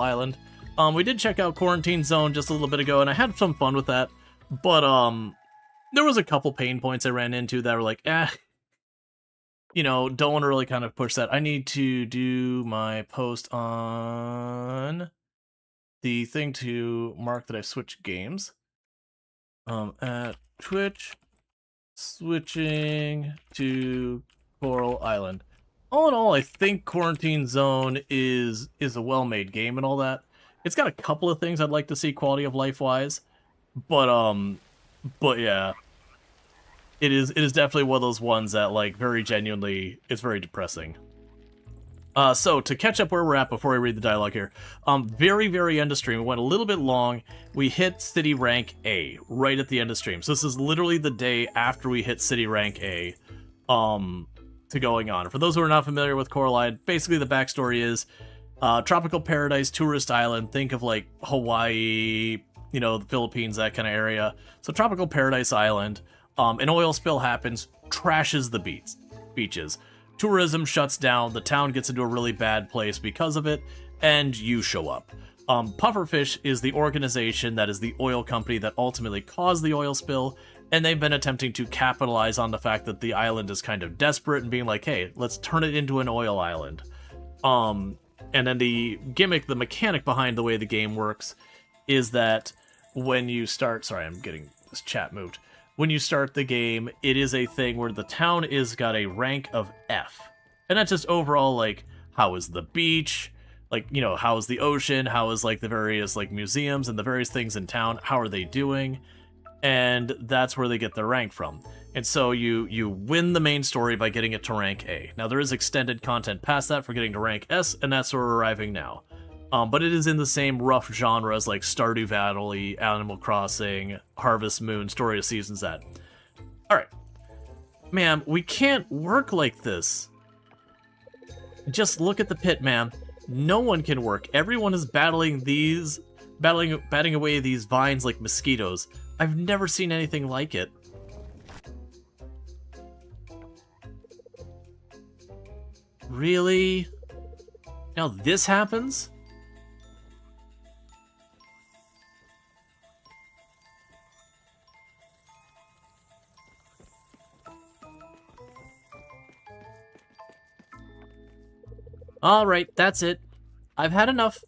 Island. We did check out Quarantine Zone just a little bit ago, and I had some fun with that. But there was a couple pain points I ran into that were like, don't want to really kind of push that. I need to do my post on the thing to mark that I switched games. At Twitch, switching to Coral Island. All in all, I think Quarantine Zone is a well-made game and all that. It's got a couple of things I'd like to see quality of life-wise, but yeah, it is definitely one of those ones that, like, very genuinely, it's very depressing. So, to catch up where we're at before I read the dialogue here, very, very end of stream, we went a little bit long, we hit City Rank A right at the end of stream. So this is literally the day after we hit City Rank A, to going on. For those who are not familiar with Coral Island, basically the backstory is, tropical paradise, tourist island, think of like Hawaii, the Philippines, that kind of area. So tropical paradise island, an oil spill happens, trashes the beaches. Tourism shuts down, the town gets into a really bad place because of it, and you show up. Pufferfish is the organization that is the oil company that ultimately caused the oil spill, and they've been attempting to capitalize on the fact that the island is kind of desperate and being like, hey, let's turn it into an oil island. And then the gimmick, the mechanic behind the way the game works is that when you start... Sorry, I'm getting this chat moved. When you start the game, it is a thing where the town is got a rank of F. And that's just overall, like, how is the beach? Like, how is the ocean? How is, like, the various, like, museums and the various things in town? How are they doing? And that's where they get their rank from. And so you win the main story by getting it to rank A. Now, there is extended content past that for getting to rank S, and that's where we're arriving now. But it is in the same rough genre as like Stardew Valley, Animal Crossing, Harvest Moon, Story of Seasons, that. Alright. Ma'am, we can't work like this. Just look at the pit, ma'am. No one can work. Everyone is batting away these vines like mosquitoes. I've never seen anything like it. Really? Now this happens? Alright, that's it. I've had enough.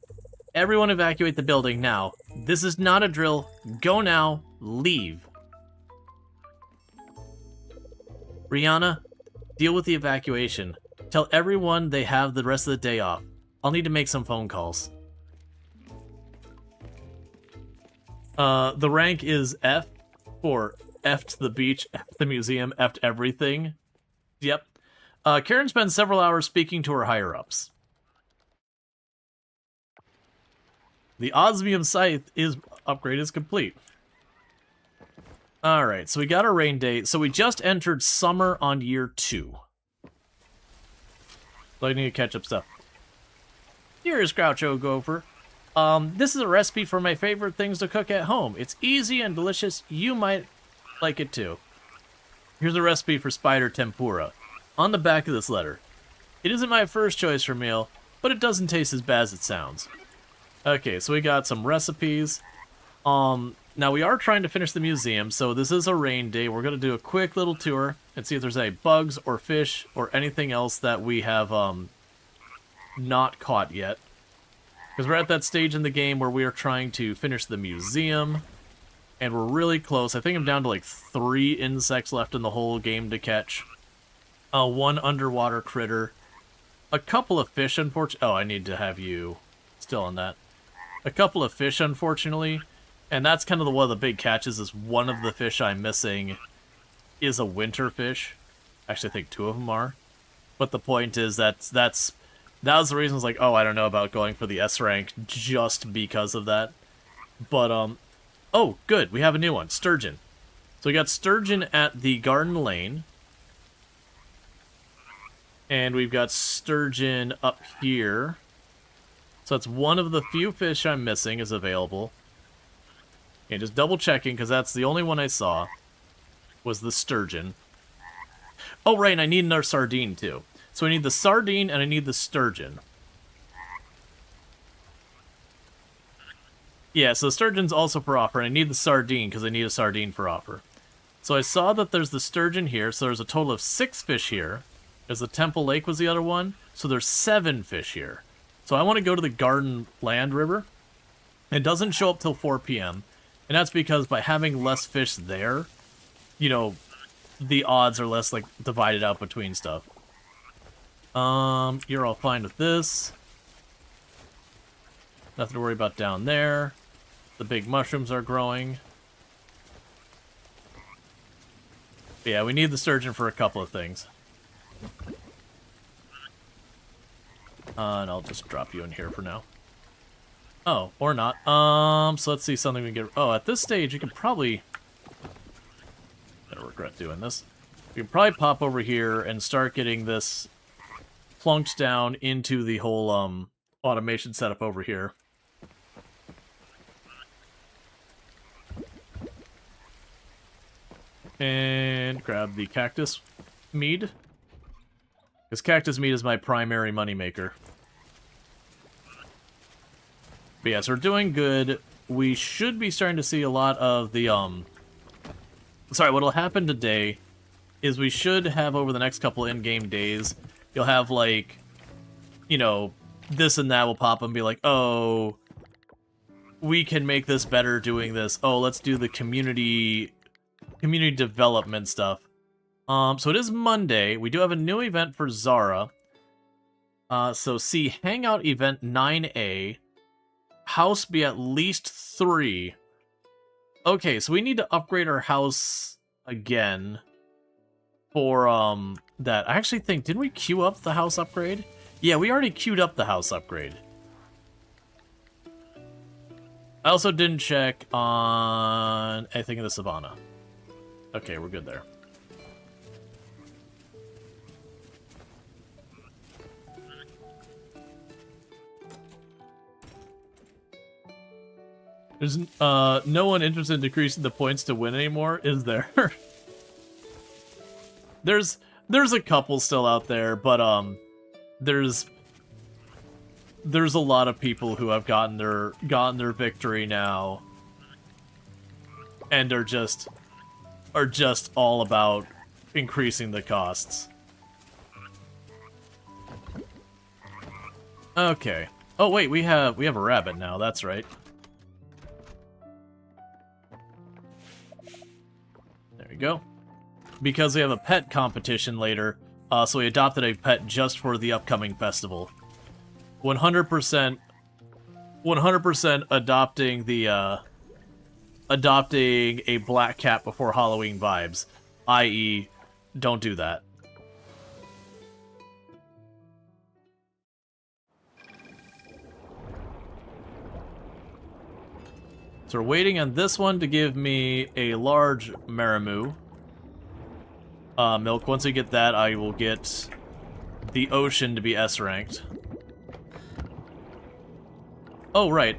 Everyone evacuate the building now. This is not a drill. Go now. Leave. Rihanna, deal with the evacuation. Tell everyone they have the rest of the day off. I'll need to make some phone calls. The rank is F for F to the beach, F to the museum, F to everything. Yep. Karen spends several hours speaking to her higher-ups. The Osmium Scythe upgrade is complete. Alright, so we got our rain date. So we just entered summer on year 2. So I need to catch up stuff. Here's Groucho Gopher. This is a recipe for my favorite things to cook at home. It's easy and delicious. You might like it too. Here's a recipe for spider tempura. On the back of this letter. It isn't my first choice for meal, but it doesn't taste as bad as it sounds. Okay, so we got some recipes. Now we are trying to finish the museum, so this is a rain day. We're going to do a quick little tour and see if there's any bugs or fish or anything else that we have not caught yet. Because we're at that stage in the game where we are trying to finish the museum, and we're really close. I think I'm down to like 3 insects left in the whole game to catch. 1 underwater critter. A couple of fish, unfortunately. Oh, I need to have you still on that. A couple of fish, unfortunately. And that's kind of one of the big catches, is one of the fish I'm missing is a winter fish. Actually, I think 2 of them are. But the point is that was the reason I was like, oh, I don't know about going for the S rank just because of that. But, oh, good, we have a new one, Sturgeon. So we got Sturgeon at the Garden Lane. And we've got Sturgeon up here. So that's one of the few fish I'm missing is available. Okay, just double checking, because that's the only one I saw, was the Sturgeon. Oh, right, and I need another sardine, too. So I need the sardine, and I need the sturgeon. Yeah, so the sturgeon's also for offer, and I need the sardine because I need a sardine for offer. So I saw that there's the sturgeon here, so there's a total of 6 fish here. There's the Temple Lake was the other one, so there's 7 fish here. So I want to go to the Garden Land River. It doesn't show up till 4 p.m., and that's because by having less fish there, you know, the odds are less, like, divided out between stuff. You're all fine with this. Nothing to worry about down there. The big mushrooms are growing. But yeah, we need the sturgeon for a couple of things. And I'll just drop you in here for now. Oh, or not. So let's see something we can get... Oh, at this stage, you can probably... I'm gonna regret doing this. You can probably pop over here and start getting this plunked down into the whole, automation setup over here. And grab the cactus mead. Because cactus mead is my primary moneymaker. But yeah, so we're doing good. We should be starting to see a lot of the, Sorry, what'll happen today is we should have over the next couple in-game days, you'll have, like, you know, this and that will pop up and be like, oh, we can make this better doing this. Oh, let's do the community development stuff. So it is Monday. We do have a new event for Zara. So see Hangout Event 9A. House be at least 3. Okay, so we need to upgrade our house again for, that. I actually think, didn't we queue up the house upgrade? Yeah, we already queued up the house upgrade. I also didn't check on anything in the Savannah. Okay, we're good there. There's no one interested in decreasing the points to win anymore, is there? There's a couple still out there, but there's a lot of people who have gotten their victory now and are just all about increasing the costs. Okay. Oh wait, we have a rabbit now, that's right. There we go. Because we have a pet competition later, so we adopted a pet just for the upcoming festival. 100% adopting the adopting a black cat before Halloween vibes, i.e., don't do that. So we're waiting on this one to give me a large Maramoo milk. Once I get that, I will get the ocean to be S ranked. Oh, right.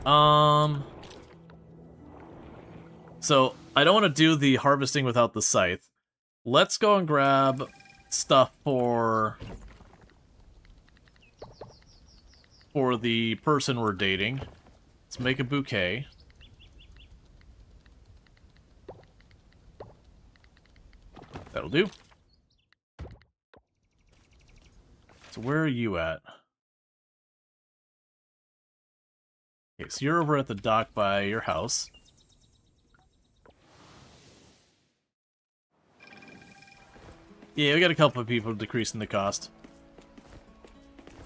So I don't want to do the harvesting without the scythe. Let's go and grab stuff for the person we're dating. Let's make a bouquet. That'll do. So where are you at? Okay, so you're over at the dock by your house. Yeah, we got a couple of people decreasing the cost.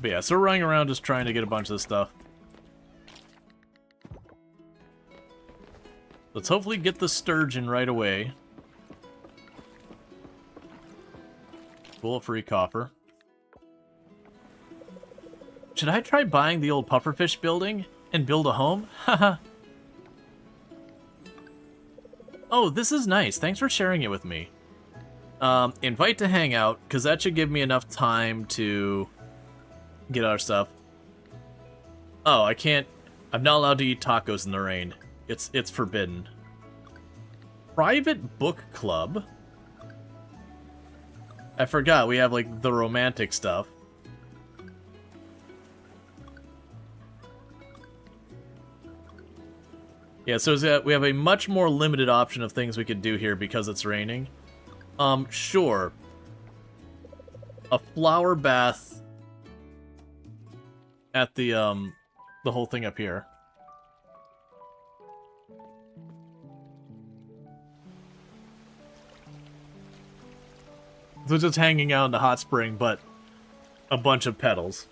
But yeah, so we're running around just trying to get a bunch of this stuff. Let's hopefully get the sturgeon right away. Bullet-free copper. Should I try buying the old pufferfish building and build a home? Haha. Oh, this is nice. Thanks for sharing it with me. Invite to hangout, because that should give me enough time to get our stuff. Oh, I can't... I'm not allowed to eat tacos in the rain. It's forbidden. Private book club? I forgot, we have, like, the romantic stuff. Yeah, so we have a much more limited option of things we could do here because it's raining. Sure. A flower bath at the whole thing up here. So just hanging out in the hot spring, but a bunch of petals.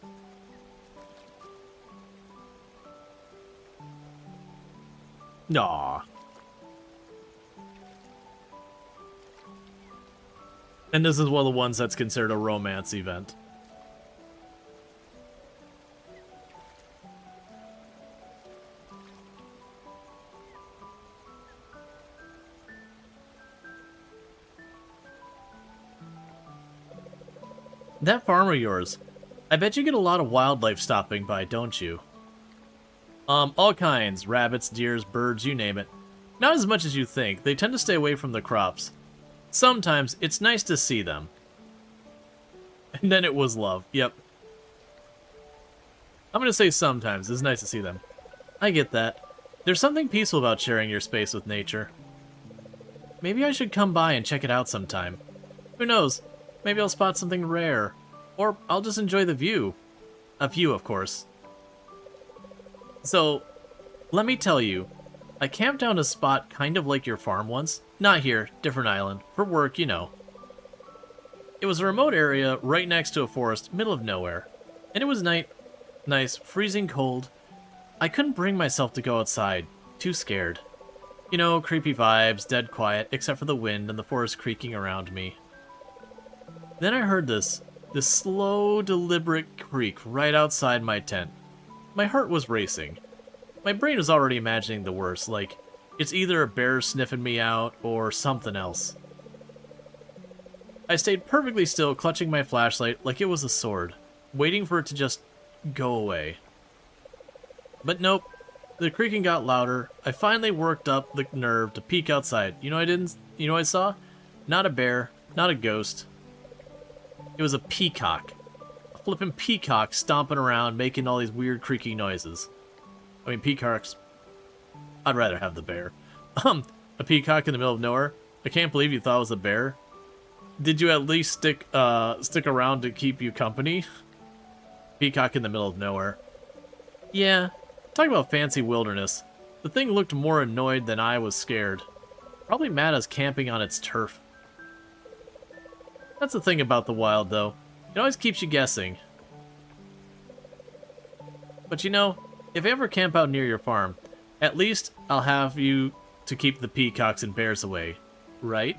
Aww. And this is one of the ones that's considered a romance event. That farm of yours, I bet you get a lot of wildlife stopping by, don't you? All kinds. Rabbits, deers, birds, you name it. Not as much as you think. They tend to stay away from the crops. Sometimes, it's nice to see them. And then it was love. Yep. I'm gonna say sometimes. It's nice to see them. I get that. There's something peaceful about sharing your space with nature. Maybe I should come by and check it out sometime. Who knows? Maybe I'll spot something rare. Or I'll just enjoy the view. A view, of course. So, let me tell you, I camped down a spot kind of like your farm once. Not here, different island. For work, you know. It was a remote area right next to a forest, middle of nowhere. And it was nice, freezing cold. I couldn't bring myself to go outside. Too scared. You know, creepy vibes, dead quiet, except for the wind and the forest creaking around me. Then I heard this slow, deliberate creak right outside my tent. My heart was racing. My brain was already imagining the worst, like, it's either a bear sniffing me out or something else. I stayed perfectly still, clutching my flashlight like it was a sword, waiting for it to just go away. But nope, the creaking got louder. I finally worked up the nerve to peek outside. You know what I saw? Not a bear, not a ghost. It was a peacock. A flippin' peacock stomping around, making all these weird creaking noises. I mean, peacocks... I'd rather have the bear. A peacock in the middle of nowhere? I can't believe you thought it was a bear. Did you at least stick around to keep you company? Peacock in the middle of nowhere. Yeah, talk about fancy wilderness. The thing looked more annoyed than I was scared. Probably mad as camping on its turf. That's the thing about the wild, though. It always keeps you guessing. But you know, if I ever camp out near your farm, at least I'll have you to keep the peacocks and bears away, right?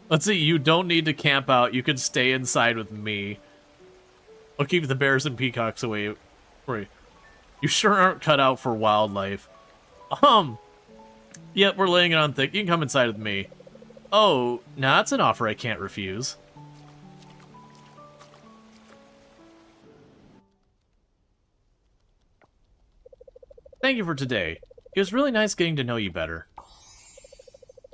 Let's see, you don't need to camp out. You can stay inside with me. I'll keep the bears and peacocks away. Wait, you sure aren't cut out for wildlife. Yep, we're laying it on thick. You can come inside with me. Oh, now that's an offer I can't refuse. Thank you for today. It was really nice getting to know you better.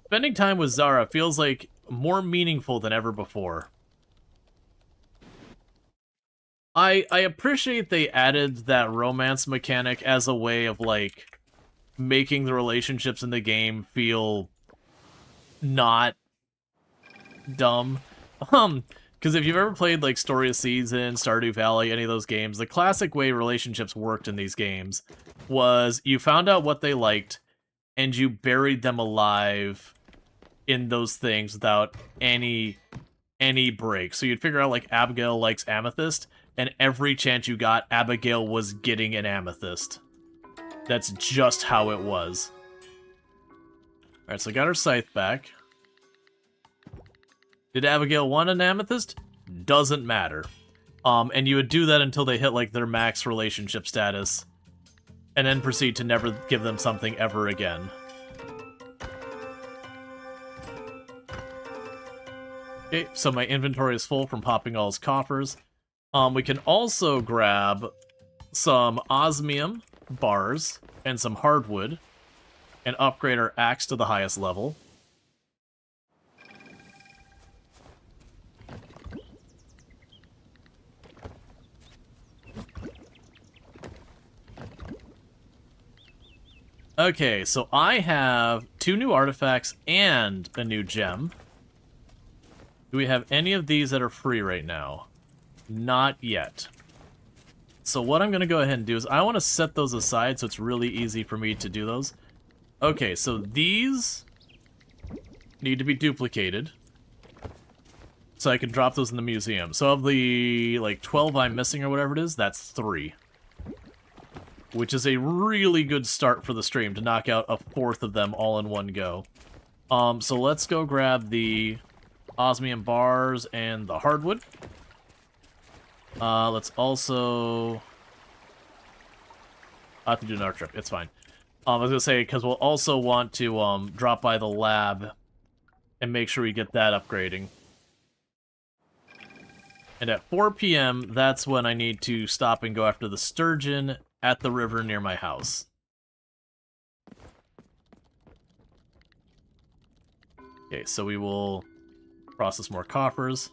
Spending time with Zara feels like more meaningful than ever before. I appreciate they added that romance mechanic as a way of, like, making the relationships in the game feel not dumb. Because if you've ever played, like, Story of Seasons, Stardew Valley, any of those games, the classic way relationships worked in these games was you found out what they liked, and you buried them alive in those things without any break. So you'd figure out, like, Abigail likes amethyst, and every chance you got, Abigail was getting an amethyst. That's just how it was. Alright, so I got her scythe back. Did Abigail want an amethyst? Doesn't matter. And you would do that until they hit, like, their max relationship status. And then proceed to never give them something ever again. Okay, so my inventory is full from popping all his coffers. We can also grab some osmium bars and some hardwood and upgrade our axe to the highest level. Okay, so I have 2 new artifacts and a new gem. Do we have any of these that are free right now? Not yet. So what I'm going to go ahead and do is I want to set those aside so it's really easy for me to do those. Okay, so these need to be duplicated so I can drop those in the museum. So of the, like, 12 I'm missing or whatever it is, that's 3. Which is a really good start for the stream to knock out a 4th of them all in one go. So let's go grab the osmium bars and the hardwood. Let's also... I have to do another trip. It's fine. I was going to say, because we'll also want to drop by the lab and make sure we get that upgrading. And at 4 p.m., that's when I need to stop and go after the sturgeon at the river near my house. Okay, so we will process more coppers.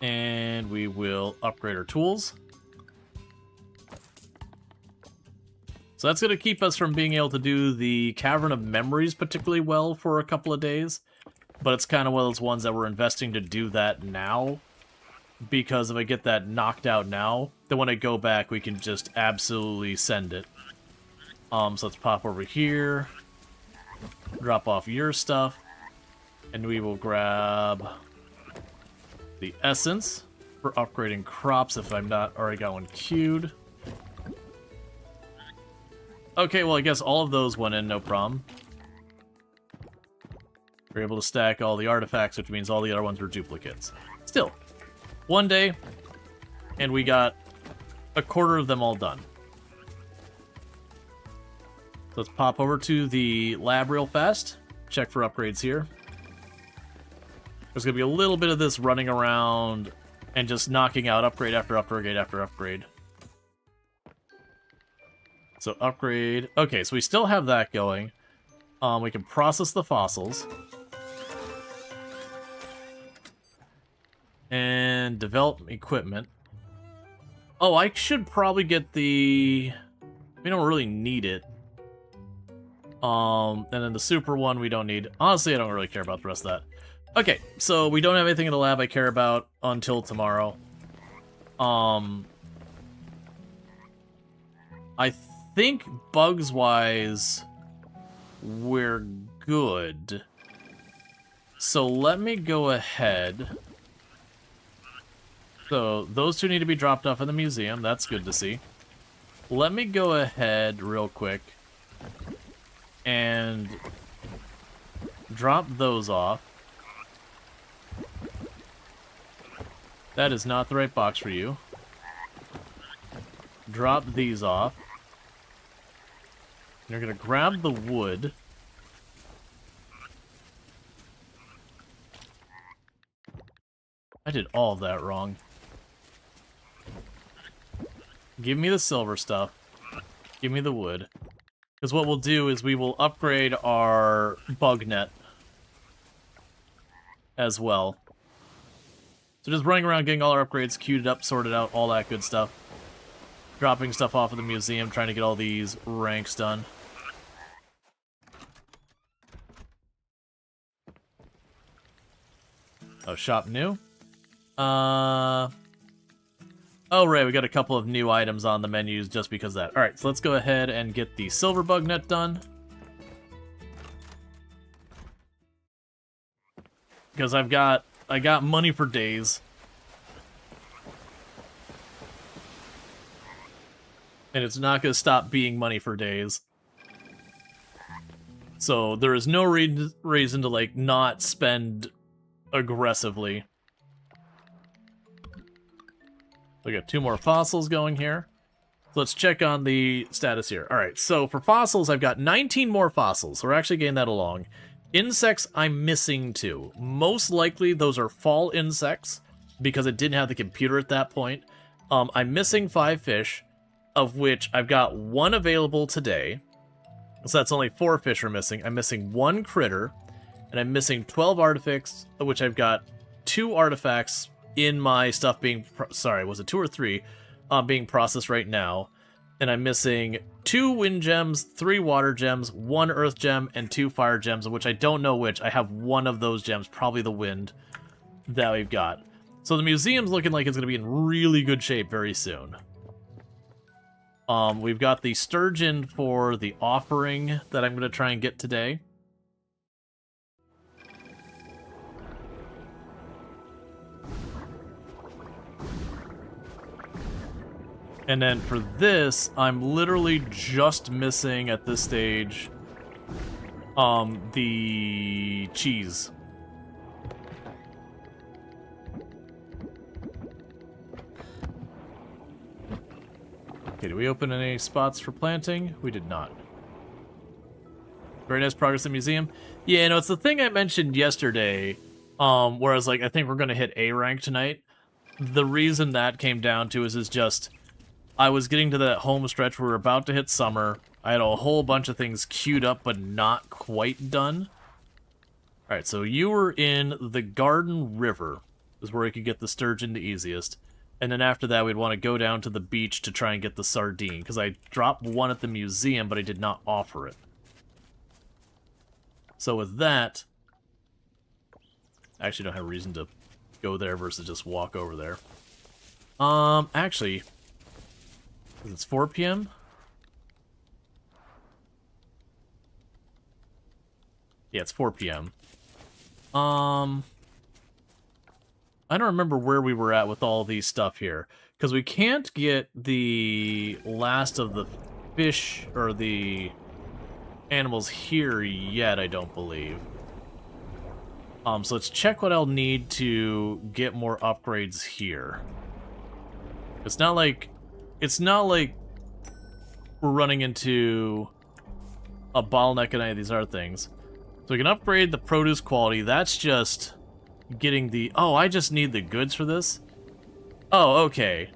And we will upgrade our tools. So that's going to keep us from being able to do the Cavern of Memories particularly well for a couple of days. But it's kind of one of those ones that we're investing to do that now. Because if I get that knocked out now, then when I go back, we can just absolutely send it. So let's pop over here. Drop off your stuff. And we will grab the essence for upgrading crops if I'm not already got one queued. Okay, well, I guess all of those went in, no problem. We're able to stack all the artifacts, which means all the other ones were duplicates. Still, one day, and we got a quarter of them all done. So let's pop over to the lab real fast. Check for upgrades here. There's going to be a little bit of this running around and just knocking out upgrade after upgrade after upgrade. So upgrade. Okay, so we still have that going. We can process the fossils. And develop equipment. Oh, I should probably get the... We don't really need it. And then the super one we don't need. Honestly, I don't really care about the rest of that. Okay, so we don't have anything in the lab I care about until tomorrow. I think bugs-wise, we're good. So let me go ahead. So those 2 need to be dropped off in the museum. That's good to see. Let me go ahead real quick and drop those off. That is not the right box for you. Drop these off. You're going to grab the wood. I did all of that wrong. Give me the silver stuff. Give me the wood. Because what we'll do is we will upgrade our bug net as well. So just running around getting all our upgrades queued up, sorted out, all that good stuff. Dropping stuff off at the museum, trying to get all these ranks done. Oh, shop new? Oh, right, we got a couple of new items on the menus just because of that. Alright, so let's go ahead and get the silver bug net done. Because I got money for days. And it's not going to stop being money for days. So there is no reason to, like, not spend aggressively. We got 2 more fossils going here. So let's check on the status here. Alright, so for fossils, I've got 19 more fossils. So we're actually getting that along. Insects, I'm missing 2. Most likely, those are fall insects, because it didn't have the computer at that point. I'm missing 5 fish, of which I've got 1 available today. So that's only 4 fish are missing. I'm missing 1 critter, and I'm missing 12 artifacts, of which I've got 2 artifacts in my stuff being... Sorry, was it 2 or 3? being processed right now. And I'm missing 2 wind gems, 3 water gems, 1 earth gem, and 2 fire gems, of which I don't know which. I have one of those gems, probably the wind, that we've got. So the museum's looking like it's going to be in really good shape very soon. We've got the sturgeon for the offering that I'm going to try and get today. And then for this, I'm literally just missing at this stage the cheese. Okay, did we open any spots for planting? We did not. Very nice progress in the museum. Yeah, no, it's the thing I mentioned yesterday, where I was like, I think we're going to hit A rank tonight. The reason that came down to is just... I was getting to that home stretch where we're about to hit summer. I had a whole bunch of things queued up, but not quite done. Alright, so you were in the Garden River, is where you could get the sturgeon the easiest. And then after that, we'd want to go down to the beach to try and get the sardine, because I dropped one at the museum, but I did not offer it. So with that, I actually don't have a reason to go there versus just walk over there. Actually... It's 4 p.m.? Yeah, it's 4 p.m. I don't remember where we were at with all these stuff here. Because we can't get the last of the fish, or the animals here yet, I don't believe. So let's check what I'll need to get more upgrades here. It's not like we're running into a bottleneck in any of these other things. So we can upgrade the produce quality. That's just getting the... Oh, I just need the goods for this? Oh, okay.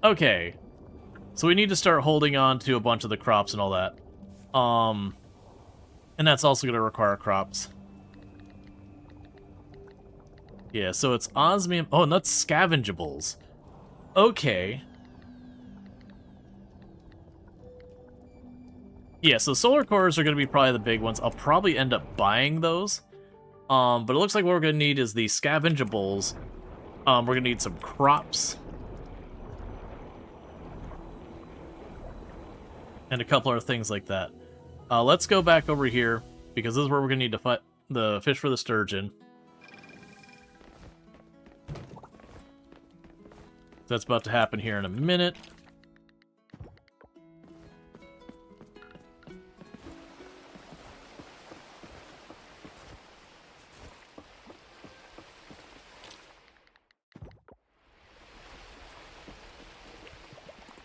Okay. So we need to start holding on to a bunch of the crops and all that. And that's also going to require crops. Yeah, so it's osmium... Oh, and that's scavengeables. Okay. Yeah, so solar cores are going to be probably the big ones. I'll probably end up buying those. But it looks like what we're going to need is the scavengeables. We're going to need some crops. And a couple other things like that. Let's go back over here, because this is where we're going to need to fight the fish for the sturgeon. That's about to happen here in a minute.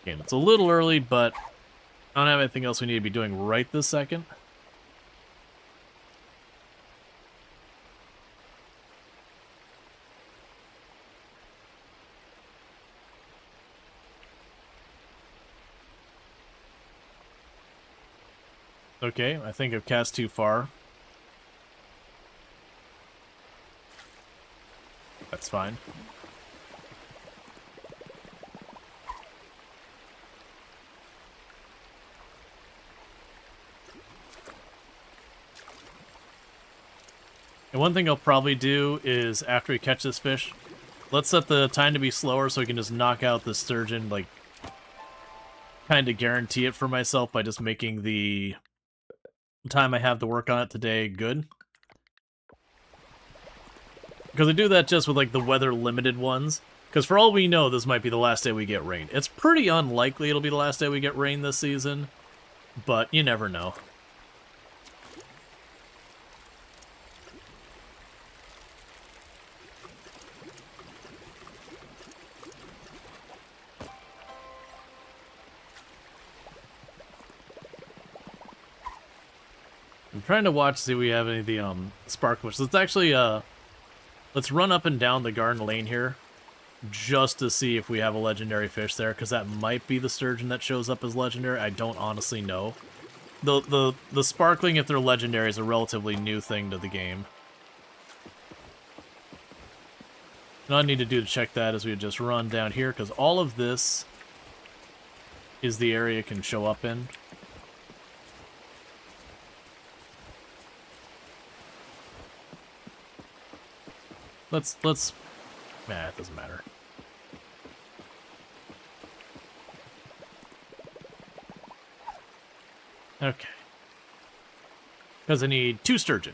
Okay, it's a little early, but I don't have anything else we need to be doing right this second. Okay, I think I've cast too far. That's fine. And one thing I'll probably do is, after we catch this fish, let's set the time to be slower so we can just knock out the sturgeon, like, kind of guarantee it for myself by just making the time I have to work on it today good. Because I do that just with, like, the weather-limited ones. Because for all we know, this might be the last day we get rain. It's pretty unlikely it'll be the last day we get rain this season, but you never know. I'm trying to watch to see if we have any of the spark bushes. Let's actually let's run up and down the garden lane here just to see if we have a legendary fish there, because that might be the sturgeon that shows up as legendary. I don't honestly know. The sparkling, if they're legendary, is a relatively new thing to the game. All I need to do to check that is we would just run down here, because all of this is the area it can show up in. Let's, nah, it doesn't matter. Okay. Because I need 2 sturgeon.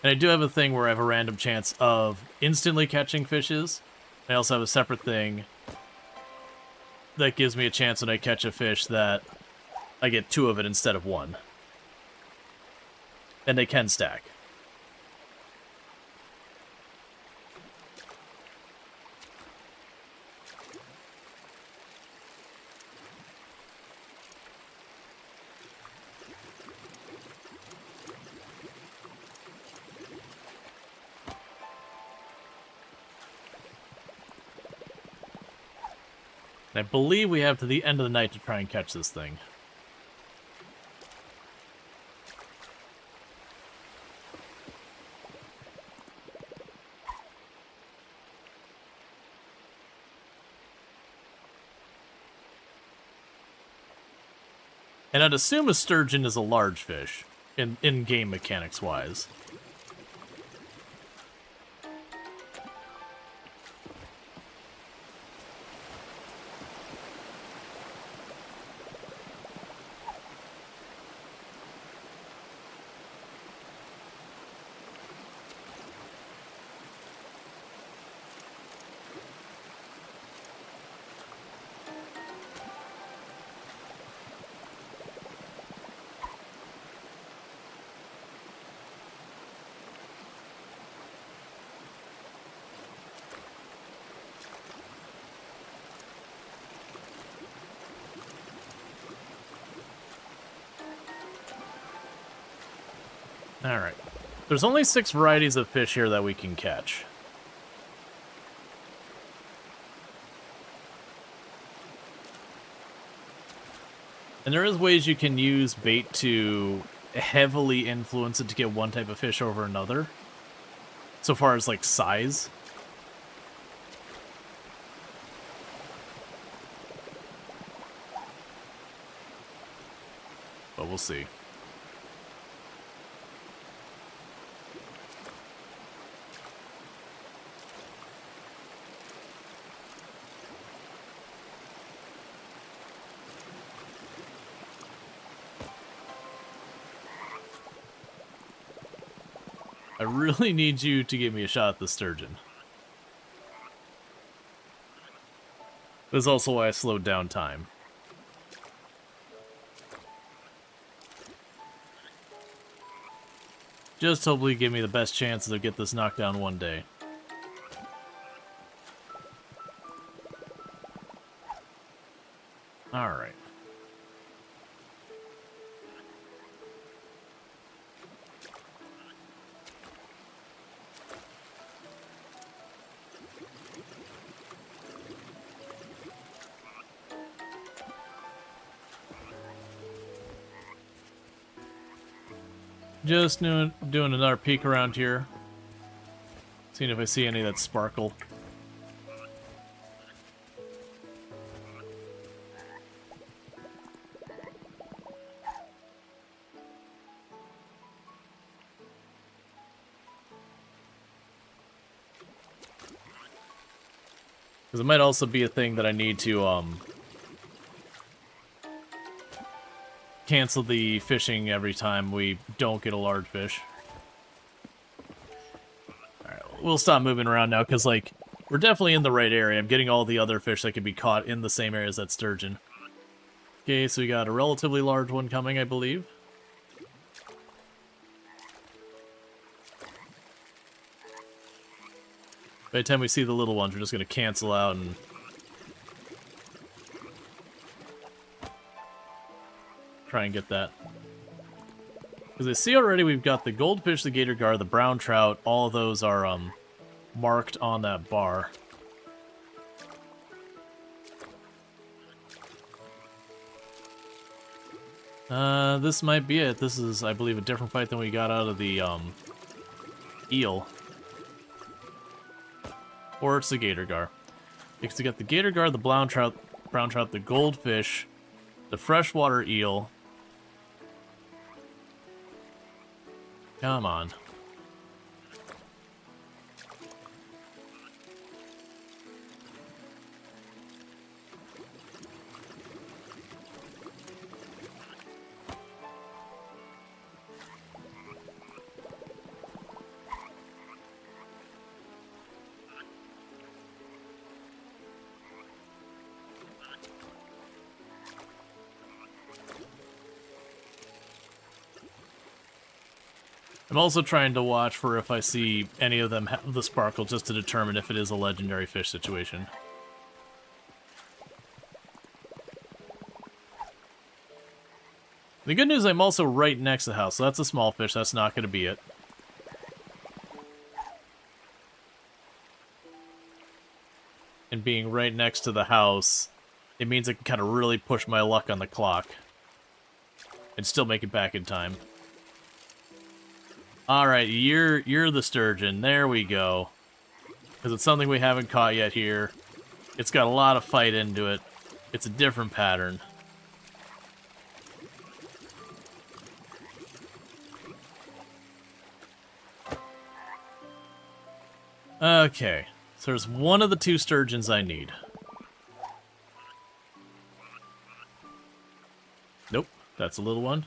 And I do have a thing where I have a random chance of instantly catching fishes. I also have a separate thing that gives me a chance when I catch a fish that I get 2 of it instead of 1. And they can stack. And I believe we have to the end of the night to try and catch this thing. And I'd assume a sturgeon is a large fish, in game mechanics-wise. Alright. There's only 6 varieties of fish here that we can catch. And there is ways you can use bait to heavily influence it to get one type of fish over another. So far as, like, size. But we'll see. I really need you to give me a shot at the sturgeon. That's also why I slowed down time. Just hopefully give me the best chance to get this knocked down one day. Alright. Just doing another peek around here. Seeing if I see any that sparkle. Because it might also be a thing that I need to, cancel the fishing every time we don't get a large fish. Alright, we'll stop moving around now, because, like, we're definitely in the right area. I'm getting all the other fish that can be caught in the same area as that sturgeon. Okay, so we got a relatively large one coming, I believe. By the time we see the little ones, we're just going to cancel out and try and get that. Because I see already we've got the goldfish, the gator gar, the brown trout. All of those are marked on that bar. This might be it. This is, I believe, a different fight than we got out of the eel. Or it's the gator gar. Because you got the gator gar, the brown trout, the goldfish, the freshwater eel. Come on. I'm also trying to watch for if I see any of them have the sparkle, just to determine if it is a legendary fish situation. The good news, I'm also right next to the house, so that's a small fish, that's not going to be it. And being right next to the house, it means I can kind of really push my luck on the clock. And still make it back in time. Alright, you're the sturgeon. There we go. Because it's something we haven't caught yet here. It's got a lot of fight into it. It's a different pattern. Okay, so there's one of the two sturgeons I need. Nope, that's a little one.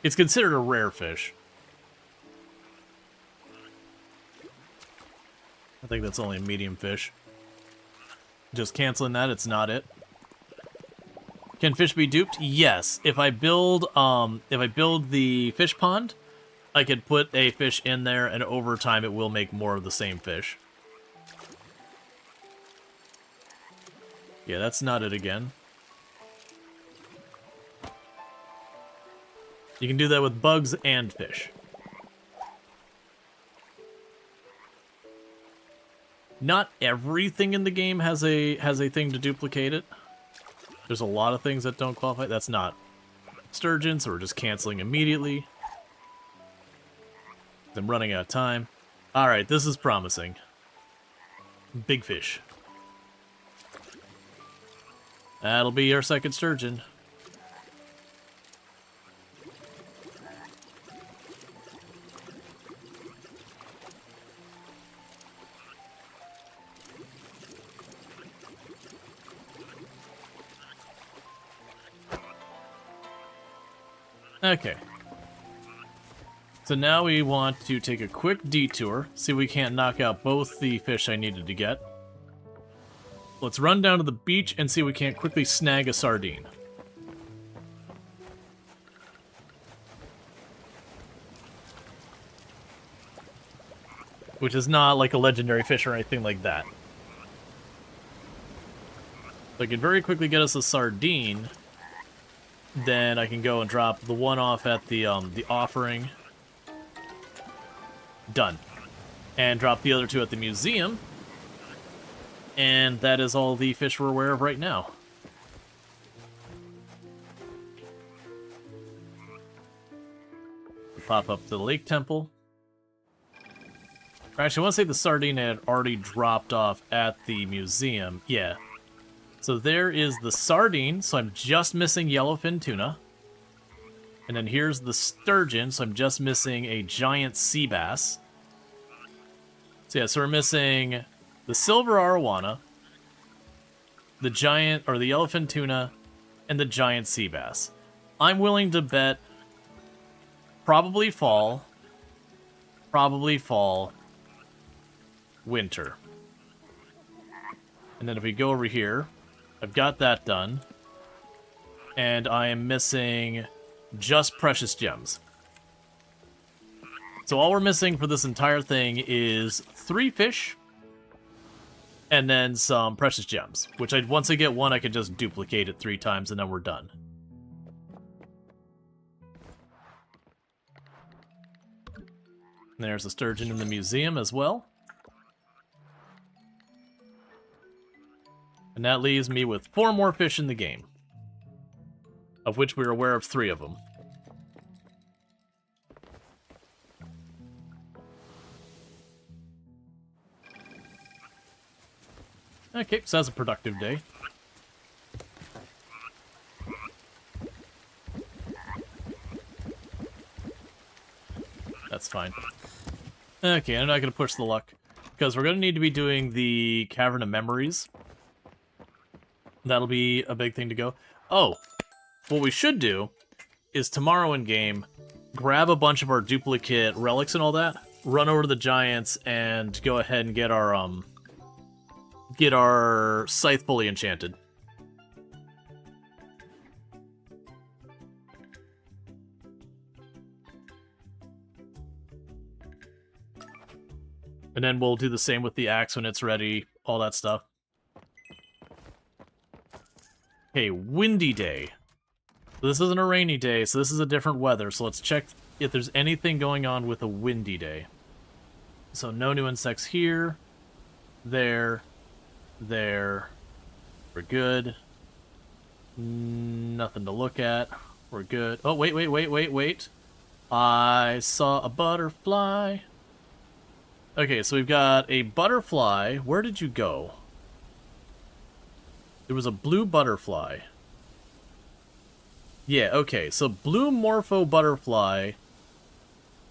It's considered a rare fish. I think that's only a medium fish. Just canceling that, it's not it. Can fish be duped? Yes. If I build the fish pond, I could put a fish in there, and over time it will make more of the same fish. Yeah, that's not it again. You can do that with bugs and fish. Not everything in the game has a thing to duplicate it. There's a lot of things that don't qualify. That's not sturgeon, so we're just canceling immediately. I'm running out of time. Alright, this is promising. Big fish. That'll be our second sturgeon. Okay. So now we want to take a quick detour, see if we can't knock out both the fish I needed to get. Let's run down to the beach and see if we can't quickly snag a sardine. Which is not like a legendary fish or anything like that. So I can very quickly get us a sardine. Then I can go and drop the one off at the offering. Done. And drop the other two at the museum. And that is all the fish we're aware of right now. Pop up to the lake temple. Actually, I want to say the sardine had already dropped off at the museum. Yeah. So there is the sardine, so I'm just missing yellowfin tuna. And then here's the sturgeon, so I'm just missing a giant sea bass. So yeah, so we're missing the silver arowana, the giant, or the yellowfin tuna, and the giant sea bass. I'm willing to bet probably fall, winter. And then if we go over here, I've got that done. And I am missing just precious gems. So all we're missing for this entire thing is 3 fish and then some precious gems, which once I get one, I can just duplicate it 3 times and then we're done. And there's a sturgeon in the museum as well. And that leaves me with 4 more fish in the game, of which we're aware of 3 of them. Okay, so that's a productive day. That's fine. Okay, I'm not going to push the luck, because we're going to need to be doing the Cavern of Memories. That'll be a big thing to go. Oh, what we should do is tomorrow in game, grab a bunch of our duplicate relics and all that, run over to the Giants, and go ahead and get our scythe fully enchanted. And then we'll do the same with the axe when it's ready, all that stuff. Okay, windy day. So this isn't a rainy day, so this is a different weather. So let's check if there's anything going on with a windy day. So no new insects here. There. We're good. Nothing to look at. We're good. Oh, wait. I saw a butterfly. Okay, so we've got a butterfly. Where did you go? There was a blue butterfly. Yeah, okay, so blue morpho butterfly.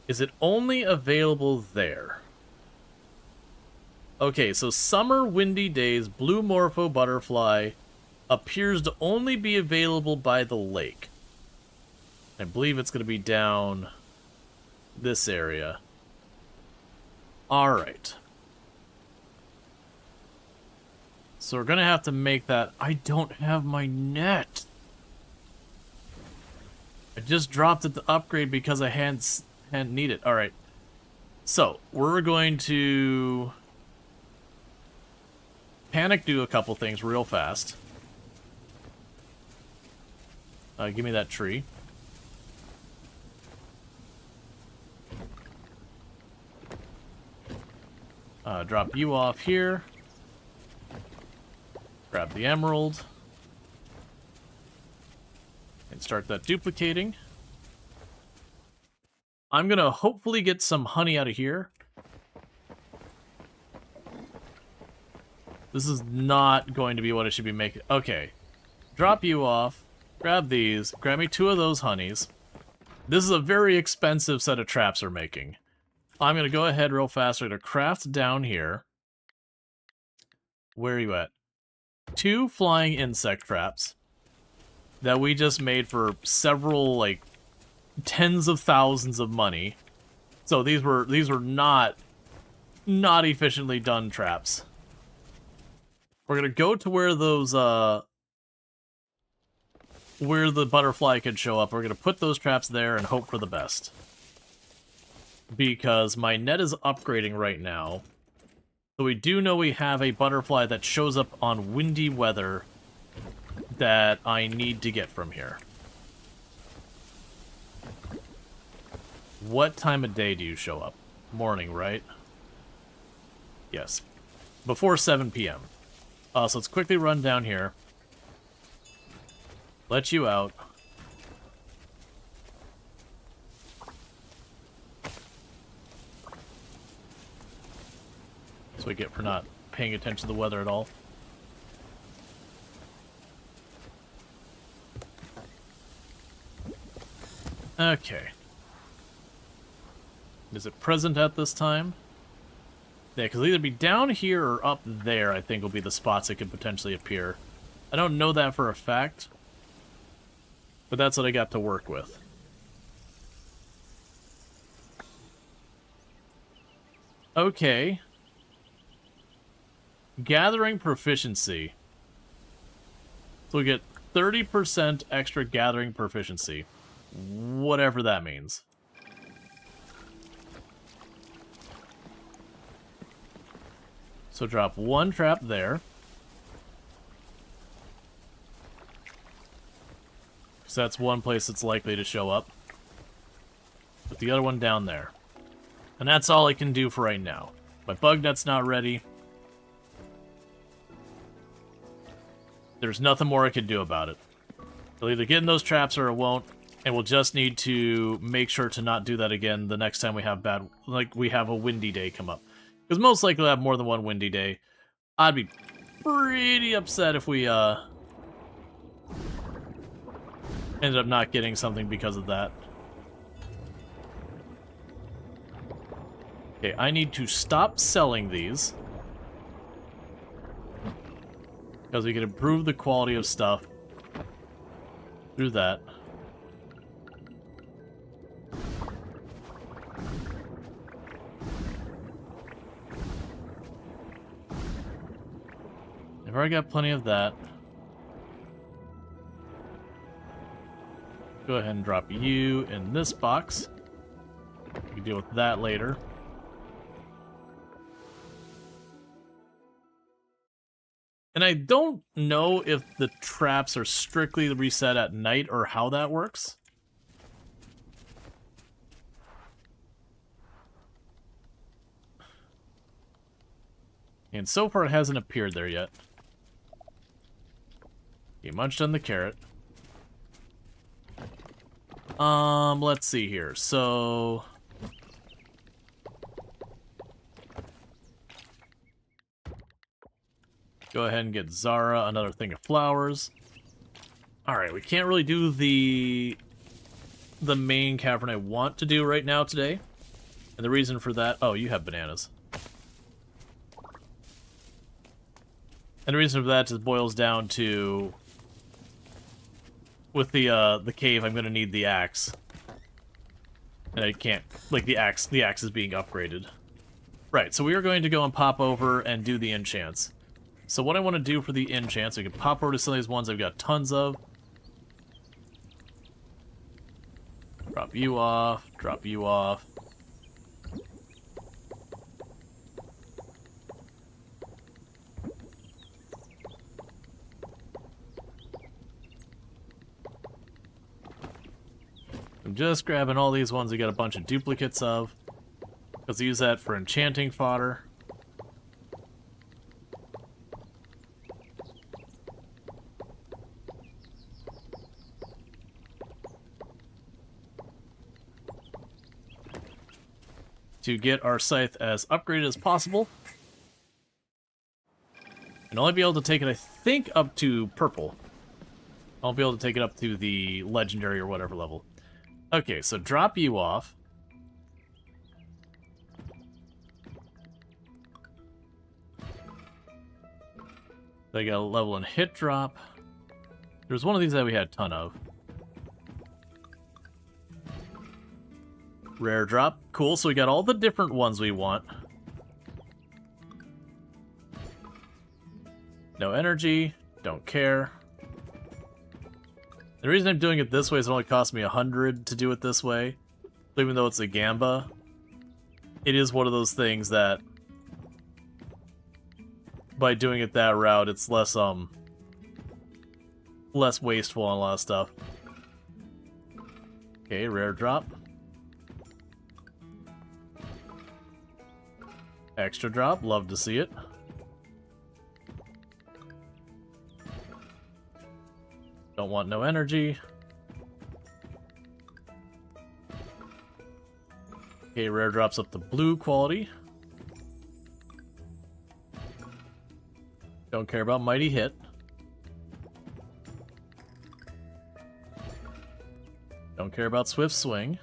Is it only available there? Okay, so summer windy days, blue morpho butterfly appears to only be available by the lake. I believe it's going to be down this area. Alright. So we're going to have to make that... I don't have my net! I just dropped it to upgrade because I hadn't need it. Alright. So, we're going to... panic do a couple things real fast. Give me that tree. Drop you off here. Grab the emerald. And start that duplicating. I'm gonna hopefully get some honey out of here. This is not going to be what it should be making. Okay. Drop you off. Grab these. Grab me 2 of those honeys. This is a very expensive set of traps we're making. I'm going to go ahead real fast. We're going to craft down here. Where are you at? 2 flying insect traps that we just made for several, like, tens of thousands of money. So these were not efficiently done traps. We're going to go to where those, where the butterfly could show up. We're going to put those traps there and hope for the best. Because my net is upgrading right now. So we do know we have a butterfly that shows up on windy weather that I need to get from here. What time of day do you show up? Morning, right? Yes. Before 7 p.m. So let's quickly run down here. Let you out. So we get for not paying attention to the weather at all. Okay. Is it present at this time? Yeah, because it'll either be down here or up there, I think, will be the spots it could potentially appear. I don't know that for a fact, but that's what I got to work with. Okay. Gathering proficiency. So we get 30% extra gathering proficiency. Whatever that means. So drop 1 trap there. So that's one place that's likely to show up. Put the other one down there. And that's all I can do for right now. My bug net's not ready. There's nothing more I can do about it. I'll either get in those traps or it won't. And we'll just need to make sure to not do that again the next time we have we have a windy day come up. Because most likely we'll have more than one windy day. I'd be pretty upset if we ended up not getting something because of that. Okay, I need to stop selling these, because we can improve the quality of stuff through that. I've already got plenty of that. Go ahead and drop you in this box. We can deal with that later. And I don't know if the traps are strictly reset at night or how that works. And so far it hasn't appeared there yet. He munched on the carrot. Let's see here. So go ahead and get Zara another thing of flowers. Alright, we can't really do the main cavern I want to do right now today. And the reason for that... Oh, you have bananas. And the reason for that just boils down to... With the cave, I'm going to need the axe. And I can't... Like, the axe is being upgraded. Right, so we are going to go and pop over and do the enchants. So what I want to do for the enchants, we can pop over to some of these ones I've got tons of. Drop you off, drop you off. I'm just grabbing all these ones I got a bunch of duplicates of, because I use that for enchanting fodder. To get our scythe as upgraded as possible. And I'll only be able to take it, I think, up to purple. I'll be able to take it up to the legendary or whatever level. Okay, so drop you off. They got a level and hit drop. There's one of these that we had a ton of. Rare drop. Cool, so we got all the different ones we want. No energy. Don't care. The reason I'm doing it this way is it only cost me 100 to do it this way. So even though it's a Gamba, it is one of those things that by doing it that route, it's less wasteful on a lot of stuff. Okay, rare drop. Extra drop, love to see it. Don't want no energy. Okay, rare drops up the blue quality. Don't care about mighty hit. Don't care about swift swing.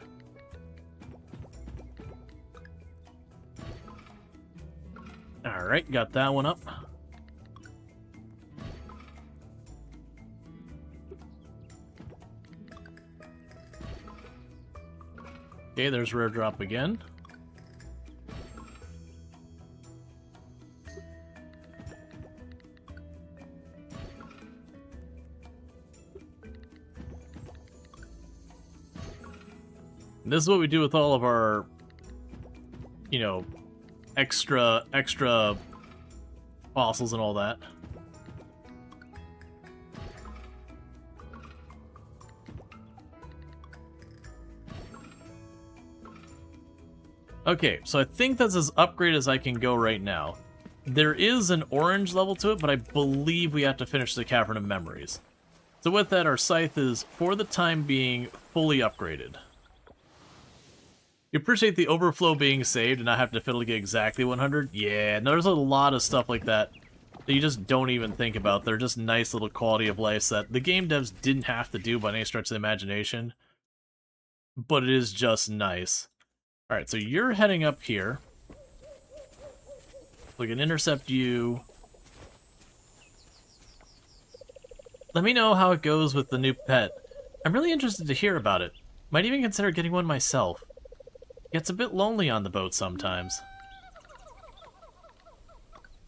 Alright, got that one up. Okay, there's rare drop again. And this is what we do with all of our, you know, extra fossils and all that. Okay, so I think that's as upgraded as I can go right now. There is an orange level to it, but I believe we have to finish the Cavern of Memories. So with that, our scythe is, for the time being, fully upgraded. You appreciate the overflow being saved and not having to fiddle to get exactly 100? Yeah, there's a lot of stuff like that that you just don't even think about. They're just nice little quality of life that the game devs didn't have to do by any stretch of the imagination. But it is just nice. Alright, so you're heading up here. We can intercept you. Let me know how it goes with the new pet. I'm really interested to hear about it. Might even consider getting one myself. It gets a bit lonely on the boat sometimes.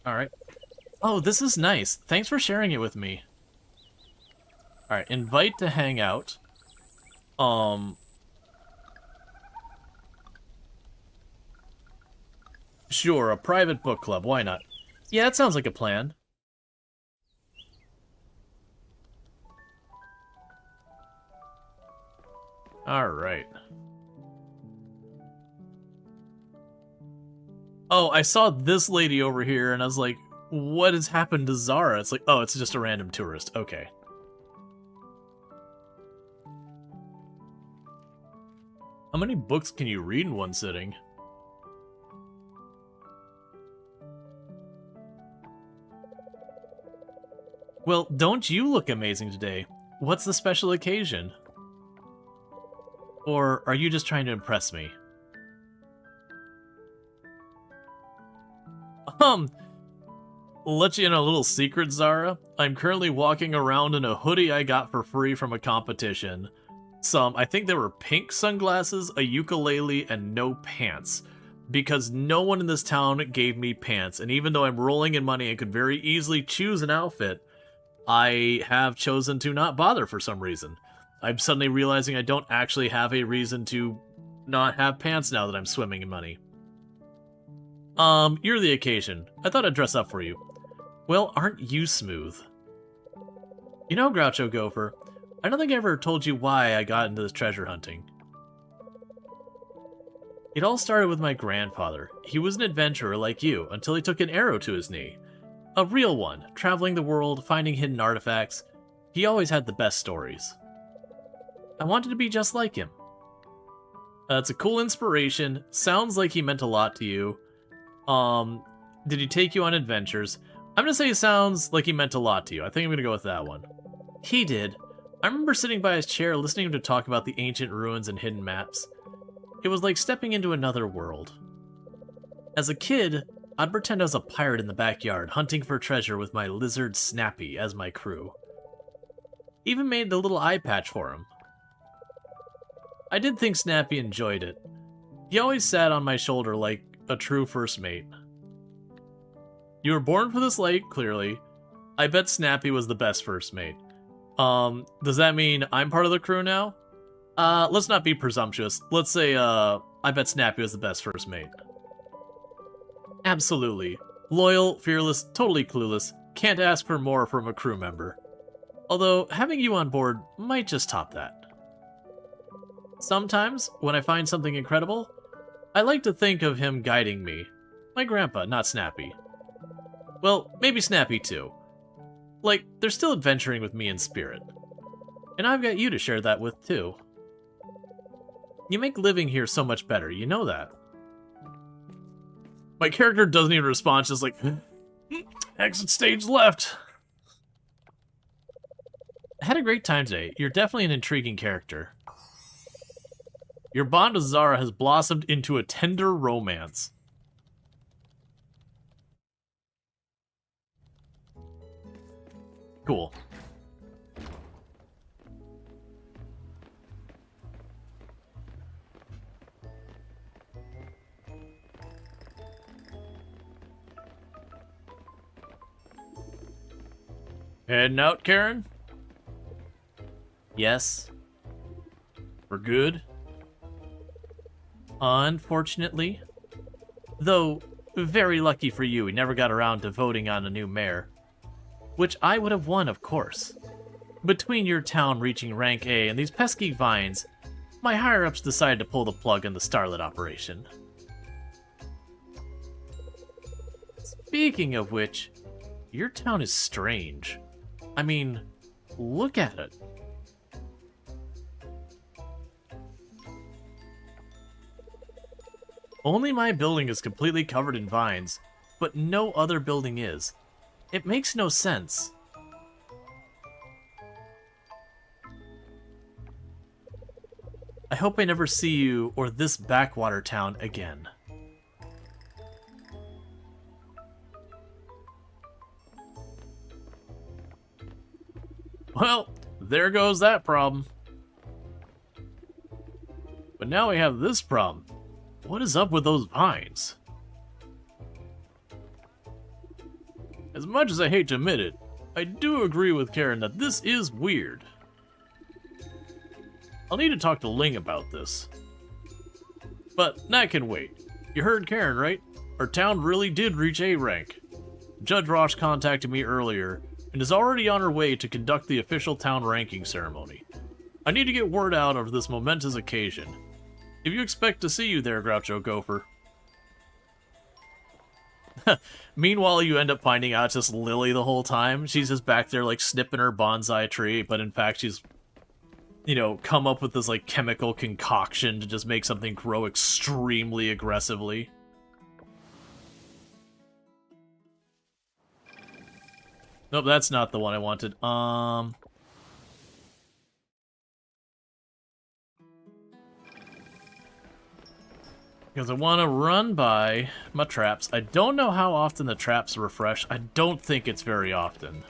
Alright. Oh, this is nice. Thanks for sharing it with me. Alright, invite to hang out. Sure, a private book club, why not? Yeah, that sounds like a plan. Alright. Oh, I saw this lady over here, and I was like, what has happened to Zara? It's like, oh, it's just a random tourist. Okay. How many books can you read in one sitting? Well, don't you look amazing today? What's the special occasion? Or are you just trying to impress me? Let you in a little secret, Zara. I'm currently walking around in a hoodie I got for free from a competition. I think there were pink sunglasses, a ukulele, and no pants. Because no one in this town gave me pants, and even though I'm rolling in money and could very easily choose an outfit, I have chosen to not bother for some reason. I'm suddenly realizing I don't actually have a reason to not have pants now that I'm swimming in money. You're the occasion. I thought I'd dress up for you. Well, aren't you smooth? You know, Groucho Gopher, I don't think I ever told you why I got into this treasure hunting. It all started with my grandfather. He was an adventurer like you, until he took an arrow to his knee. A real one, traveling the world, finding hidden artifacts. He always had the best stories. I wanted to be just like him. It's a cool inspiration. Sounds like he meant a lot to you. Did he take you on adventures? I'm gonna say it sounds like he meant a lot to you. I think I'm gonna go with that one. He did. I remember sitting by his chair listening to him talk about the ancient ruins and hidden maps. It was like stepping into another world. As a kid, I'd pretend I was a pirate in the backyard, hunting for treasure with my lizard Snappy as my crew. Even made a little eye patch for him. I did think Snappy enjoyed it. He always sat on my shoulder like a true first mate. You were born for this lake, clearly. I bet Snappy was the best first mate. Does that mean I'm part of the crew now? Let's not be presumptuous. Let's say, I bet Snappy was the best first mate. Absolutely. Loyal, fearless, totally clueless. Can't ask for more from a crew member. Although, having you on board might just top that. Sometimes, when I find something incredible, I like to think of him guiding me. My grandpa, not Snappy. Well, maybe Snappy too. Like, they're still adventuring with me in spirit. And I've got you to share that with too. You make living here so much better, you know that. My character doesn't even respond, just like, exit stage left. I had a great time today. You're definitely an intriguing character. Your bond with Zara has blossomed into a tender romance. Cool. Heading out, Karen? Yes. For good? Unfortunately. Though, very lucky for you, we never got around to voting on a new mayor. Which I would have won, of course. Between your town reaching rank A and these pesky vines, my higher-ups decided to pull the plug on the Starlit operation. Speaking of which, your town is strange. I mean, look at it. Only my building is completely covered in vines, but no other building is. It makes no sense. I hope I never see you or this backwater town again. Well, there goes that problem. But now we have this problem. What is up with those vines? As much as I hate to admit it, I do agree with Karen that this is weird. I'll need to talk to Ling about this. But that can wait. You heard Karen, right? Our town really did reach A rank. Judge Rosh contacted me earlier and is already on her way to conduct the official town ranking ceremony. I need to get word out of this momentous occasion. If you expect to see you there, Groucho Gopher. Meanwhile, you end up finding out it's just Lily the whole time. She's just back there, like, snipping her bonsai tree, but in fact she's, you know, come up with this, like, chemical concoction to just make something grow extremely aggressively. Nope, that's not the one I wanted. Because I want to run by my traps. I don't know how often the traps refresh. I don't think it's very often.